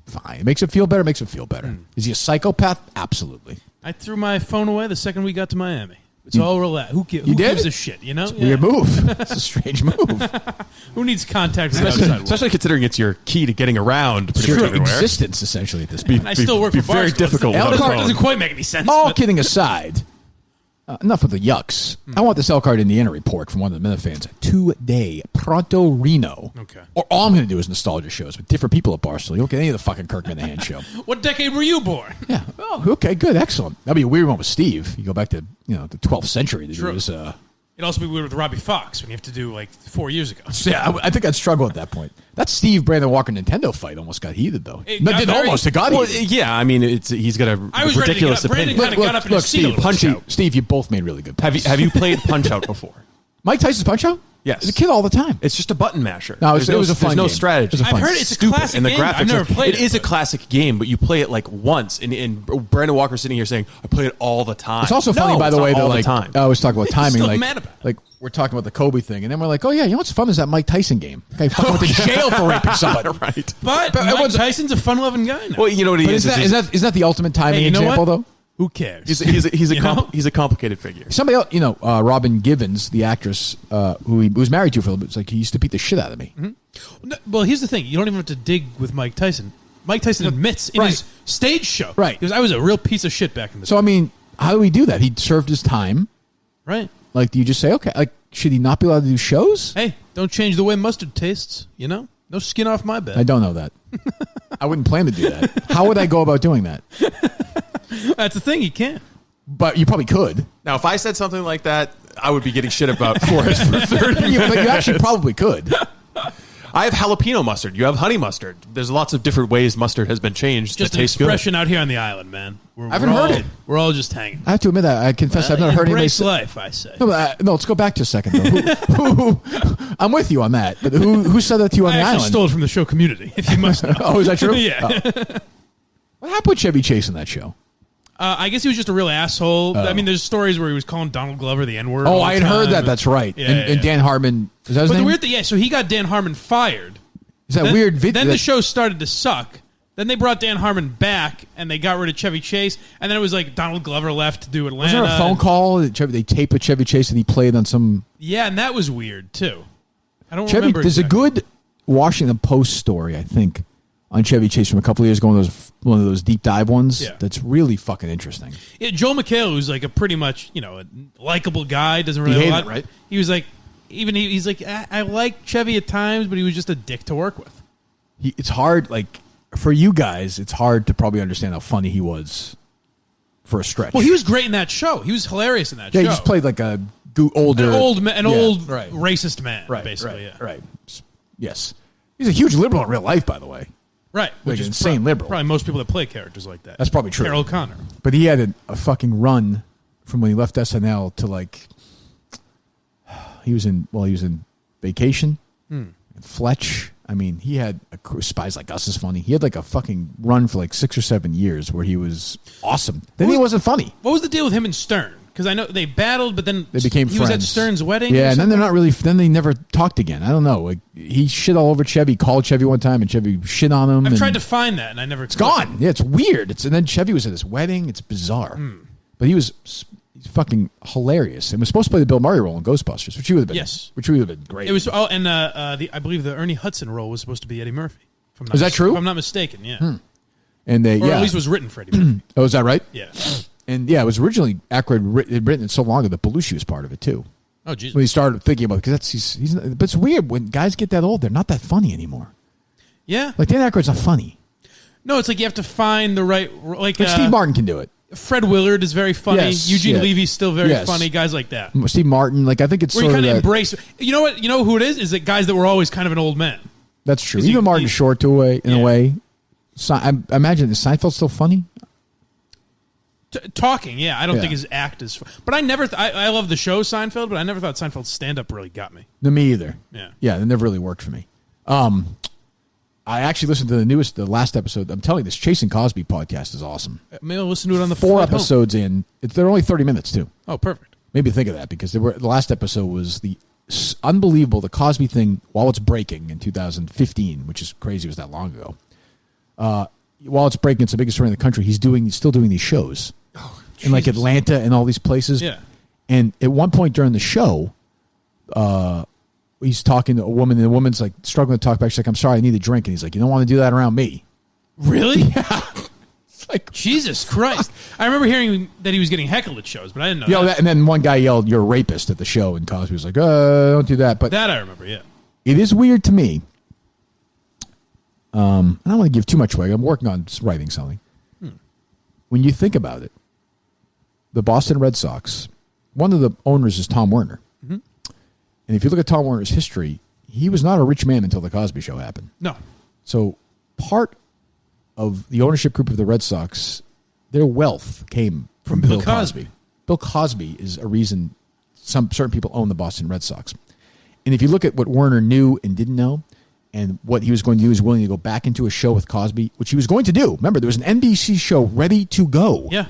Fine. Makes it feel better. Makes it feel better. Is he a psychopath? Absolutely. I threw my phone away the second we got to Miami. It's all relaxed. Who did? gives a shit, you know? Weird move. It's a strange move. Who needs contact with the outside world? Especially considering it's your key to getting around It's pretty much your everywhere. existence, essentially, at this point. I still work for very Barstool. difficult It without a doesn't phone. doesn't quite make any sense. All but- kidding aside, enough with the yucks. I want the Cell Card Indiana report from one of the Minifans today. Pronto Reno. Okay. Or all I'm going to do is nostalgia shows with different people at Barstool. You don't get any of the fucking Kirk Minihane show. What decade were you born? Yeah. Oh, okay, good, excellent. That'd be a weird one with Steve. You go back to the 12th century to True. do this. It'd also be weird with Robbie Fox when you have to do 4 years ago. So yeah, I think I'd struggle at that point. That Steve Brandon Walker Nintendo fight almost got heated though. It got heated. Yeah, I mean, he's got a ridiculous Brandon opinion. kind of got up in his seat. Steve, you both made really good points. Have you played Punch Out before? Mike Tyson's Punch Out? Yes. As a kid all the time. It's just a button masher. No, it was a fun There's no game. strategy. It was a fun I've heard game. it's a classic and the game. graphics I've never played it. It is a classic game, but you play it once. And Brandon Walker sitting here saying, I play it all the time. It's also funny, by the way, that I always talk about timing. still mad about it. We're talking about the Kobe thing, and then we're like, oh yeah, you know what's fun is that Mike Tyson game. Okay, fucking went to jail for raping somebody. Right. But Mike Tyson's a fun-loving guy now. Well, you know what he is. Is that the ultimate timing you know example what? though? Who cares? He's a complicated figure. Somebody else, Robin Givens, the actress who he was married to for a little bit, it's like he used to beat the shit out of me. Mm-hmm. Well, here's the thing: you don't even have to dig with Mike Tyson. Mike Tyson admits in his stage show, right? Because I was a real piece of shit back in the day. So I mean, how do we do that? He served his time, right? Like, do you just say, okay, like, should he not be allowed to do shows? Hey, don't change the way mustard tastes. No skin off my bed. I don't know that. I wouldn't plan to do that. How would I go about doing that? That's the thing. You can't. But you probably could. Now, if I said something like that, I would be getting shit about for 30 you actually probably could. I have jalapeno mustard. You have honey mustard. There's lots of different ways mustard has been changed. Just that an tastes expression out here on the island, man. I haven't heard it. We're all just hanging. I have to admit that. I confess I've never heard anybody say. Embrace life, I say. No, let's go back to a second, though. I'm with you on that. But who said that to you on the island? I actually stole it from the show Community, if you must know. Oh, is that true? Yeah. Oh. What happened with Chevy Chase in that show? I guess he was just a real asshole. I mean, there's stories where he was calling Donald Glover the N-word. Oh, I had heard that. That's right. Yeah, and Dan Harmon, is that his name? The weird thing, so he got Dan Harmon fired. Is that weird video? Then the show started to suck. Then they brought Dan Harmon back, and they got rid of Chevy Chase. And then it was like Donald Glover left to do Atlanta. Was there a phone call? They taped with Chevy Chase, and he played on some... Yeah, and that was weird, too. I don't remember There's exactly. a good Washington Post story, I think, on Chevy Chase from a couple of years ago, one of those deep dive ones. Yeah. That's really fucking interesting. Yeah, Joel McHale, who's like a pretty much, a likable guy, doesn't really have a lot. Right? He was like, he's like, I like Chevy at times, but he was just a dick to work with. It's hard, for you guys, it's hard to probably understand how funny he was for a stretch. Well, he was great in that show. He was hilarious in that show. Yeah, he just played like an old racist man, basically. Right. Yes. He's a huge liberal in real life, by the way. Right. Which is insane liberal. Probably most people that play characters like that. That's probably true. Carol Connor. But he had a fucking run from when he left SNL to he was in Vacation, and Fletch. I mean, he had Spies Like Us is funny. He had a fucking run for 6 or 7 years where he was awesome. Then he wasn't funny. What was the deal with him and Stern? Because I know they battled, but then they became he friends. was at Stern's wedding. Yeah, and then they're not really. Then they never talked again. I don't know. He shit all over Chevy. Called Chevy one time, and Chevy shit on him. I've tried to find that, and I never. It's gone. Yeah, it's weird. And then Chevy was at his wedding. It's bizarre. But he's fucking hilarious. And was supposed to play the Bill Murray role in Ghostbusters, which he would have been. Yes, which would have been great. It was. Oh, and I believe the Ernie Hudson role was supposed to be Eddie Murphy. Is that true? If I'm not mistaken, yeah. And or at least was written for Eddie Murphy. Oh, is that right? Yeah. And yeah, it was originally Aykroyd had written it so long that Belushi was part of it too. Oh, Jesus. When he started thinking about it, because he's but it's weird when guys get that old, they're not that funny anymore. Yeah. Dan Aykroyd's not funny. No, it's you have to find the right. Steve Martin can do it. Fred Willard is very funny. Yes, Eugene Levy's still very funny. Guys like that. Steve Martin, I think it's where sort you of kind of embrace. You know what? You know who it is? Is that guys that were always kind of an old man. That's true. Even Martin Short in a way. I imagine, is Seinfeld still funny? Talking, yeah. I don't think his act is... But I never... I love the show Seinfeld, but I never thought Seinfeld's stand-up really got me. No, me either. Yeah. Yeah, it never really worked for me. I actually listened to the last episode. I'm telling you, this Chasing Cosby podcast is awesome. Maybe I'll listen to it on the 4 episodes in. They're only 30 minutes, too. Oh, perfect. Maybe think of that, because the last episode was the unbelievable, the Cosby thing, while it's breaking in 2015, which is crazy, it was that long ago. While it's breaking, it's the biggest story in the country. He's still doing these shows in Atlanta and all these places. Yeah. And at one point during the show, he's talking to a woman, and the woman's struggling to talk back. She's like, "I'm sorry, I need a drink." And he's like, "You don't want to do that around me." Really? Yeah. like, Jesus Christ. I remember hearing that he was getting heckled at shows, but I didn't know that. And then one guy yelled, "You're a rapist" at the show, and Cosby was like, don't do that. But that I remember, yeah. It is weird to me. I don't want to give too much away. I'm working on writing something. When you think about it, the Boston Red Sox, one of the owners is Tom Werner. And if you look at Tom Werner's history, he was not a rich man until the Cosby Show happened. No. So part of the ownership group of the Red Sox, their wealth came from Bill Cosby. Bill Cosby is a reason some certain people own the Boston Red Sox. And if you look at what Werner knew and didn't know, and what he was going to do, he was willing to go back into a show with Cosby, which he was going to do. Remember, there was an NBC show ready to go. Yeah.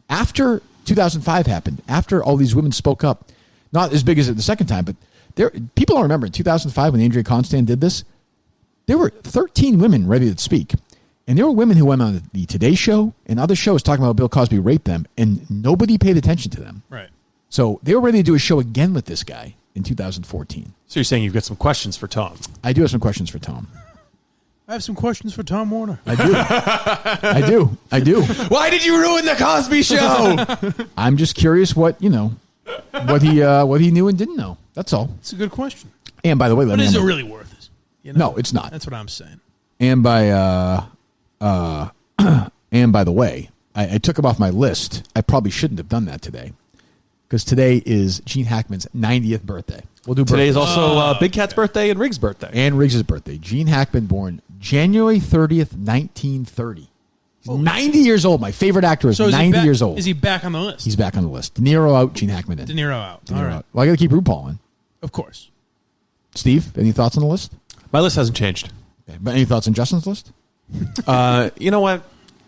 After 2005 happened, after all these women spoke up, not as big as it the second time, but people don't remember in 2005 when Andrea Constand did this, there were 13 women ready to speak. And there were women who went on the Today Show and other shows talking about Bill Cosby raped them, and nobody paid attention to them. Right. So they were ready to do a show again with this guy in 2014. So you're saying you've got some questions for Tom? I do have some questions for Tom. I have some questions for Tom Werner. I do. I do. Why did you ruin the Cosby Show? I'm just curious what he knew and didn't know. That's all. It's a good question. And by the way, but is it really worth it? You know? No, it's not. That's what I'm saying. And by the way, I took him off my list. I probably shouldn't have done that today, because today is Gene Hackman's 90th birthday. We'll do today is also Big Cat's birthday and Riggs' birthday. And Riggs' birthday. Gene Hackman, born January 30th, 1930. He's 90 years old. My favorite actor is 90 years old. Is he back on the list? He's back on the list. De Niro out, Gene Hackman in. De Niro out. All right. Well, I got to keep RuPaul in. Of course. Steve, any thoughts on the list? My list hasn't changed. Okay. But any thoughts on Justin's list? You know what?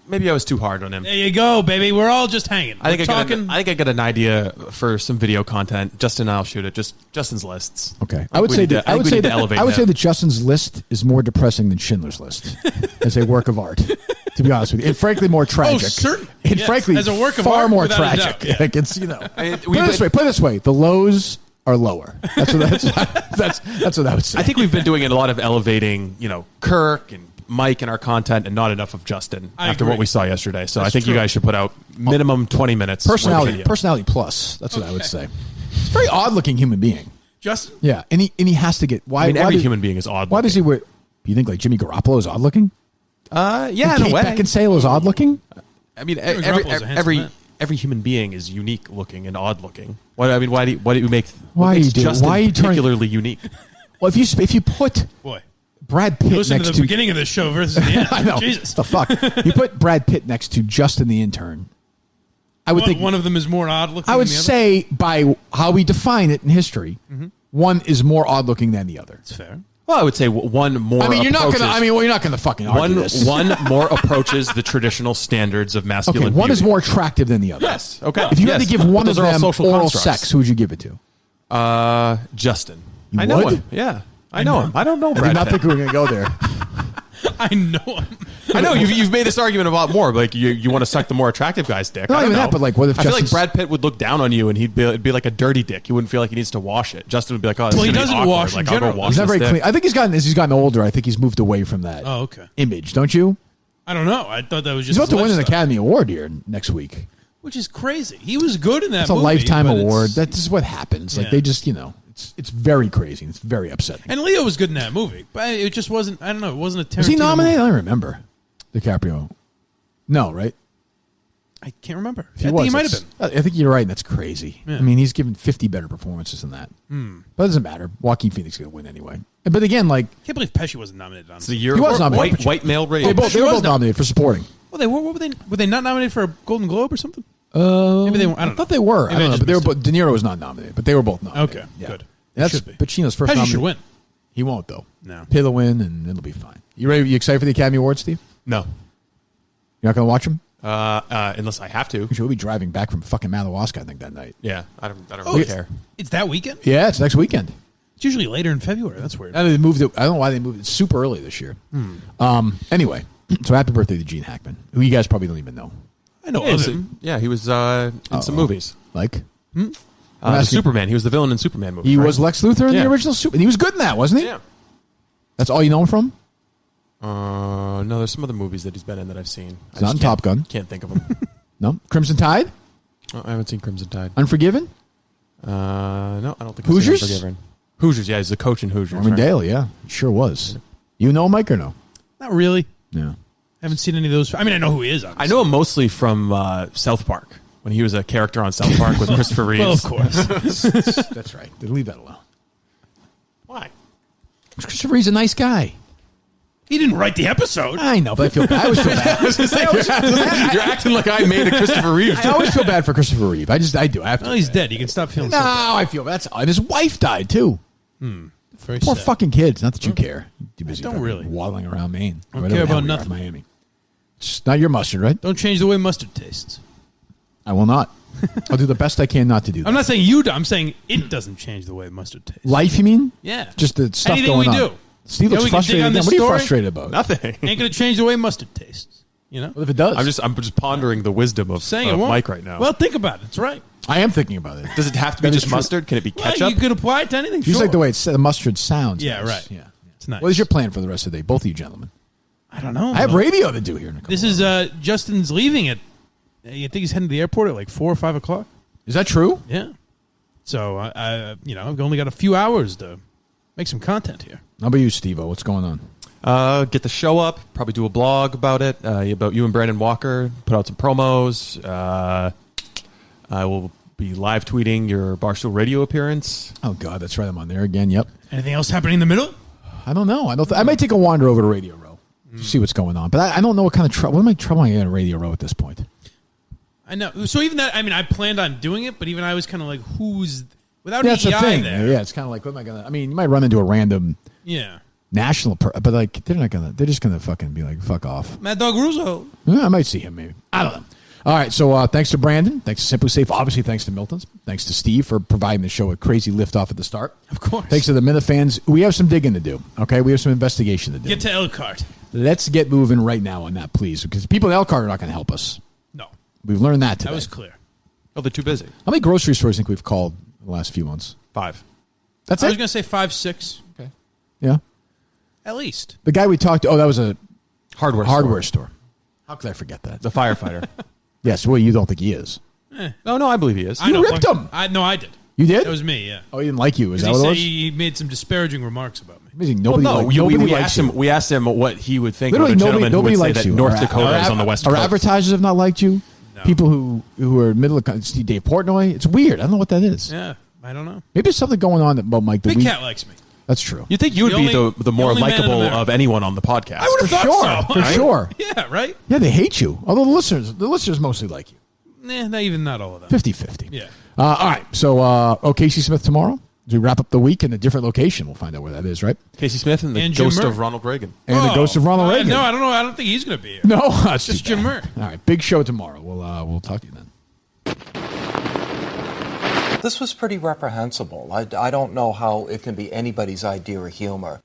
Maybe I was too hard on him. There you go, baby. We're all just hanging. I think I got an idea for some video content. Justin and I'll shoot it. Just Justin's lists. Okay. I would say that Justin's list is more depressing than Schindler's List as a work of art, to be honest with you. And frankly, more tragic. Oh, certainly. And frankly, as a work of far art, more without a tragic. doubt, yeah. Like it's, put it this way. The lows are lower. That's what I would say. I think we've been doing a lot of elevating, Kirk and Mike in our content, and not enough of Justin after what we saw yesterday. So I think you guys should put out minimum 20 minutes. Personality plus. That's what I would say. He's a very odd looking human being. Justin? Yeah, and he has to get every human being is odd looking. Why does he wear? Do you think like Jimmy Garoppolo is odd looking? Yeah, in a way. Beckinsale is odd looking. I mean, every human being is unique looking and odd looking. Why do you make? Why makes Justin particularly unique? Well, if you put Brad Pitt listen next to the beginning of the show versus the end. I know. Jesus, the fuck. You put Brad Pitt next to Justin the intern. I would think one of them is more odd looking. I would than the other? say by how we define it in history, one is more odd looking than the other. It's fair. Well, I would say one more. I mean, you're not gonna fucking argue this. One more approaches the traditional standards of masculine. Okay, one beauty. is more attractive than the other. Yes. Okay. If you had to give one of them oral constructs. sex, who would you give it to? Justin. You I know would? him. Yeah, I know him. I don't know. I did not think we were gonna go there. I know him. I know you've made this argument a lot more. Like you want to suck the more attractive guy's dick. Not even that, but like, what if I feel like Brad Pitt would look down on you and it'd be like a dirty dick. He wouldn't feel like he needs to wash it. Justin would be like, oh, he doesn't wash in general. Wash he's not very dick. clean. I think as he's gotten older, I think he's moved away from that image. Don't you? I don't know. I thought that was just. He's about to win an Academy Award here next week, which is crazy. He was good in that. It's a lifetime award. That's just what happens. Like they just It's very crazy. It's very upsetting. And Leo was good in that movie, but it just wasn't. I don't know. It wasn't a Tarantino. Was he nominated? movie. I don't remember. DiCaprio. No, right? I can't remember. He I think he might have been. I think you're right, and that's crazy. Yeah. I mean, he's given 50 better performances than that. But it doesn't matter. Joaquin Phoenix is going to win anyway. But again, I can't believe Pesci wasn't nominated on. It's the year he was nominated. White male race. They were both nominated for supporting. Well, they were. Were they not nominated for a Golden Globe or something? Maybe they were. I thought they were. I don't know. But they were. De Niro was not nominated, but they were both nominated. Okay, good. And that's Pacino's first nomination. Pesci should win. He won't though. No, he'll win, and it'll be fine. You ready? You excited for the Academy Awards, Steve? No. You're not going to watch them? Unless I have to. We'll be driving back from fucking Madawaska, I think, that night. Yeah, I don't really care. It's that weekend? Yeah, it's next weekend. It's usually later in February. That's weird. And they moved it. I don't know why they moved it super early this year. Anyway, so happy birthday to Gene Hackman, who you guys probably don't even know. I know of him. Yeah, he was in some movies. Like? Superman. He was the villain in Superman movies. He was Lex Luthor in the original Superman. And he was good in that, wasn't he? Yeah. That's all you know him from? No, there's some other movies that he's been in that I've seen. It's not in Top Gun. Can't think of them. No. Crimson Tide? Oh, I haven't seen Crimson Tide. Unforgiven? No, I don't think Hoosiers? I've seen Unforgiven. Hoosiers, yeah, he's the coach in Hoosiers. Norman Dale, yeah. He sure was. You know Mike or no? Not really. Yeah. I haven't seen any of those. I mean, I know who he is. Obviously. I know him mostly from South Park, when he was a character on South Park with Christopher Reeves. Well, of course. That's right. Leave that alone. Why? Christopher Reeve's a nice guy. He didn't write the episode. I know, but I feel bad. I always feel bad. You're acting like I made a Christopher Reeve. I always feel bad for Christopher Reeve. I do. I have to. Well, he's dead. You can stop feeling No, so bad. I feel bad. And his wife died, too. Very Poor sad. fucking kids. Not that you care. You're too busy don't really. waddling around Maine. I don't care about nothing. Miami. It's not your mustard, right? Don't change the way mustard tastes. I will not. I'll do the best I can not to do that. I'm not saying you do. I'm saying it doesn't change the way mustard tastes. Life, you mean? Yeah. Just the stuff Anything going we on. do. Steve Yeah, looks we can dig frustrated. on this What are you story. frustrated about? Nothing. Ain't going to change the way mustard tastes. You know? What if it does? I'm just pondering the wisdom of Saying it won't. Mike right now. Well, think about it. It's right. I am thinking about it. Does it have to be That is just true. mustard? Can it be Well, ketchup? you could apply it to anything. You just sure. like the way the mustard sounds. Yeah, nice. right. Yeah. It's nice. What is your plan for the rest of the day? Both of you gentlemen. I don't know. I have radio to do here in a couple This is Justin's leaving at. I think he's heading to the airport at like 4 or 5 o'clock. Is that true? Yeah. So I've only got a few hours to make some content here. How about you, Steve-O? What's going on? Get the show up. Probably do a blog about it. About you and Brandon Walker. Put out some promos. I will be live tweeting your Barstool Radio appearance. Oh, God, that's right. I'm on there again. Yep. Anything else happening in the middle? I don't know. I might take a wander over to Radio Row to see what's going on. But I don't know what kind of trouble. What am I troubling in Radio Row at this point? I know. So even that, I mean, I planned on doing it, but even I was kind of like, who's without That's EI the thing. there? Yeah, it's kind of like, what am I going to? I mean, you might run into a random Yeah. national, but like, they're just going to fucking be like, fuck off. Mad Dog Russo. I might see him maybe. I don't know. All right, so thanks to Brandon. Thanks to Simply Safe. Obviously, thanks to Milton's. Thanks to Steve for providing the show a crazy lift-off at the start. Of course. Thanks to the Minifans. We have some digging to do, okay? We have some investigation to do. Get to Elkhart. Let's get moving right now on that, please, because people in Elkhart are not going to help us. No. We've learned that today. That was clear. Oh, they're too busy. How many grocery stores do you think we've called in the last few months? 5. That's I was it? going to say 5, 6. Okay. Yeah. At least. The guy we talked to, that was a Hardware store. How could I forget that? The firefighter. Yes, well, you don't think he is. No, I believe he is. You ripped him. I did. You did? That was me, yeah. Oh, he didn't like you. Is that He what it said was? he made some disparaging remarks about me. Amazing. Well, Nobody no, nobody we likes asked you. him. We asked him what he would think Literally, of a gentleman nobody who would say likes that you. North Our- Dakota is on the West Our Coast. advertisers have not liked you. No. People who are middle of Dave Portnoy. It's weird. I don't know what that is. Yeah, I don't know. Maybe there's something going on about Mike. Big Cat likes me. That's true. You think you would The be only- the more the only man in likable America. of anyone on the podcast? I would have For thought sure. so. For sure. Yeah, right? Yeah, they hate you. Although the listeners mostly like you. Nah, not all of them. 50-50. Yeah. All right. So, Casey Smith tomorrow. As we wrap up the week in a different location, we'll find out where that is, right? Casey Smith and the And Jim ghost Murray. of Ronald Reagan. And the ghost of Ronald Reagan. No, I don't know. I don't think he's going to be here. No, that's Just too Jim bad. Murray. All right, big show tomorrow. We'll talk to you then. This was pretty reprehensible. I don't know how it can be anybody's idea of humor.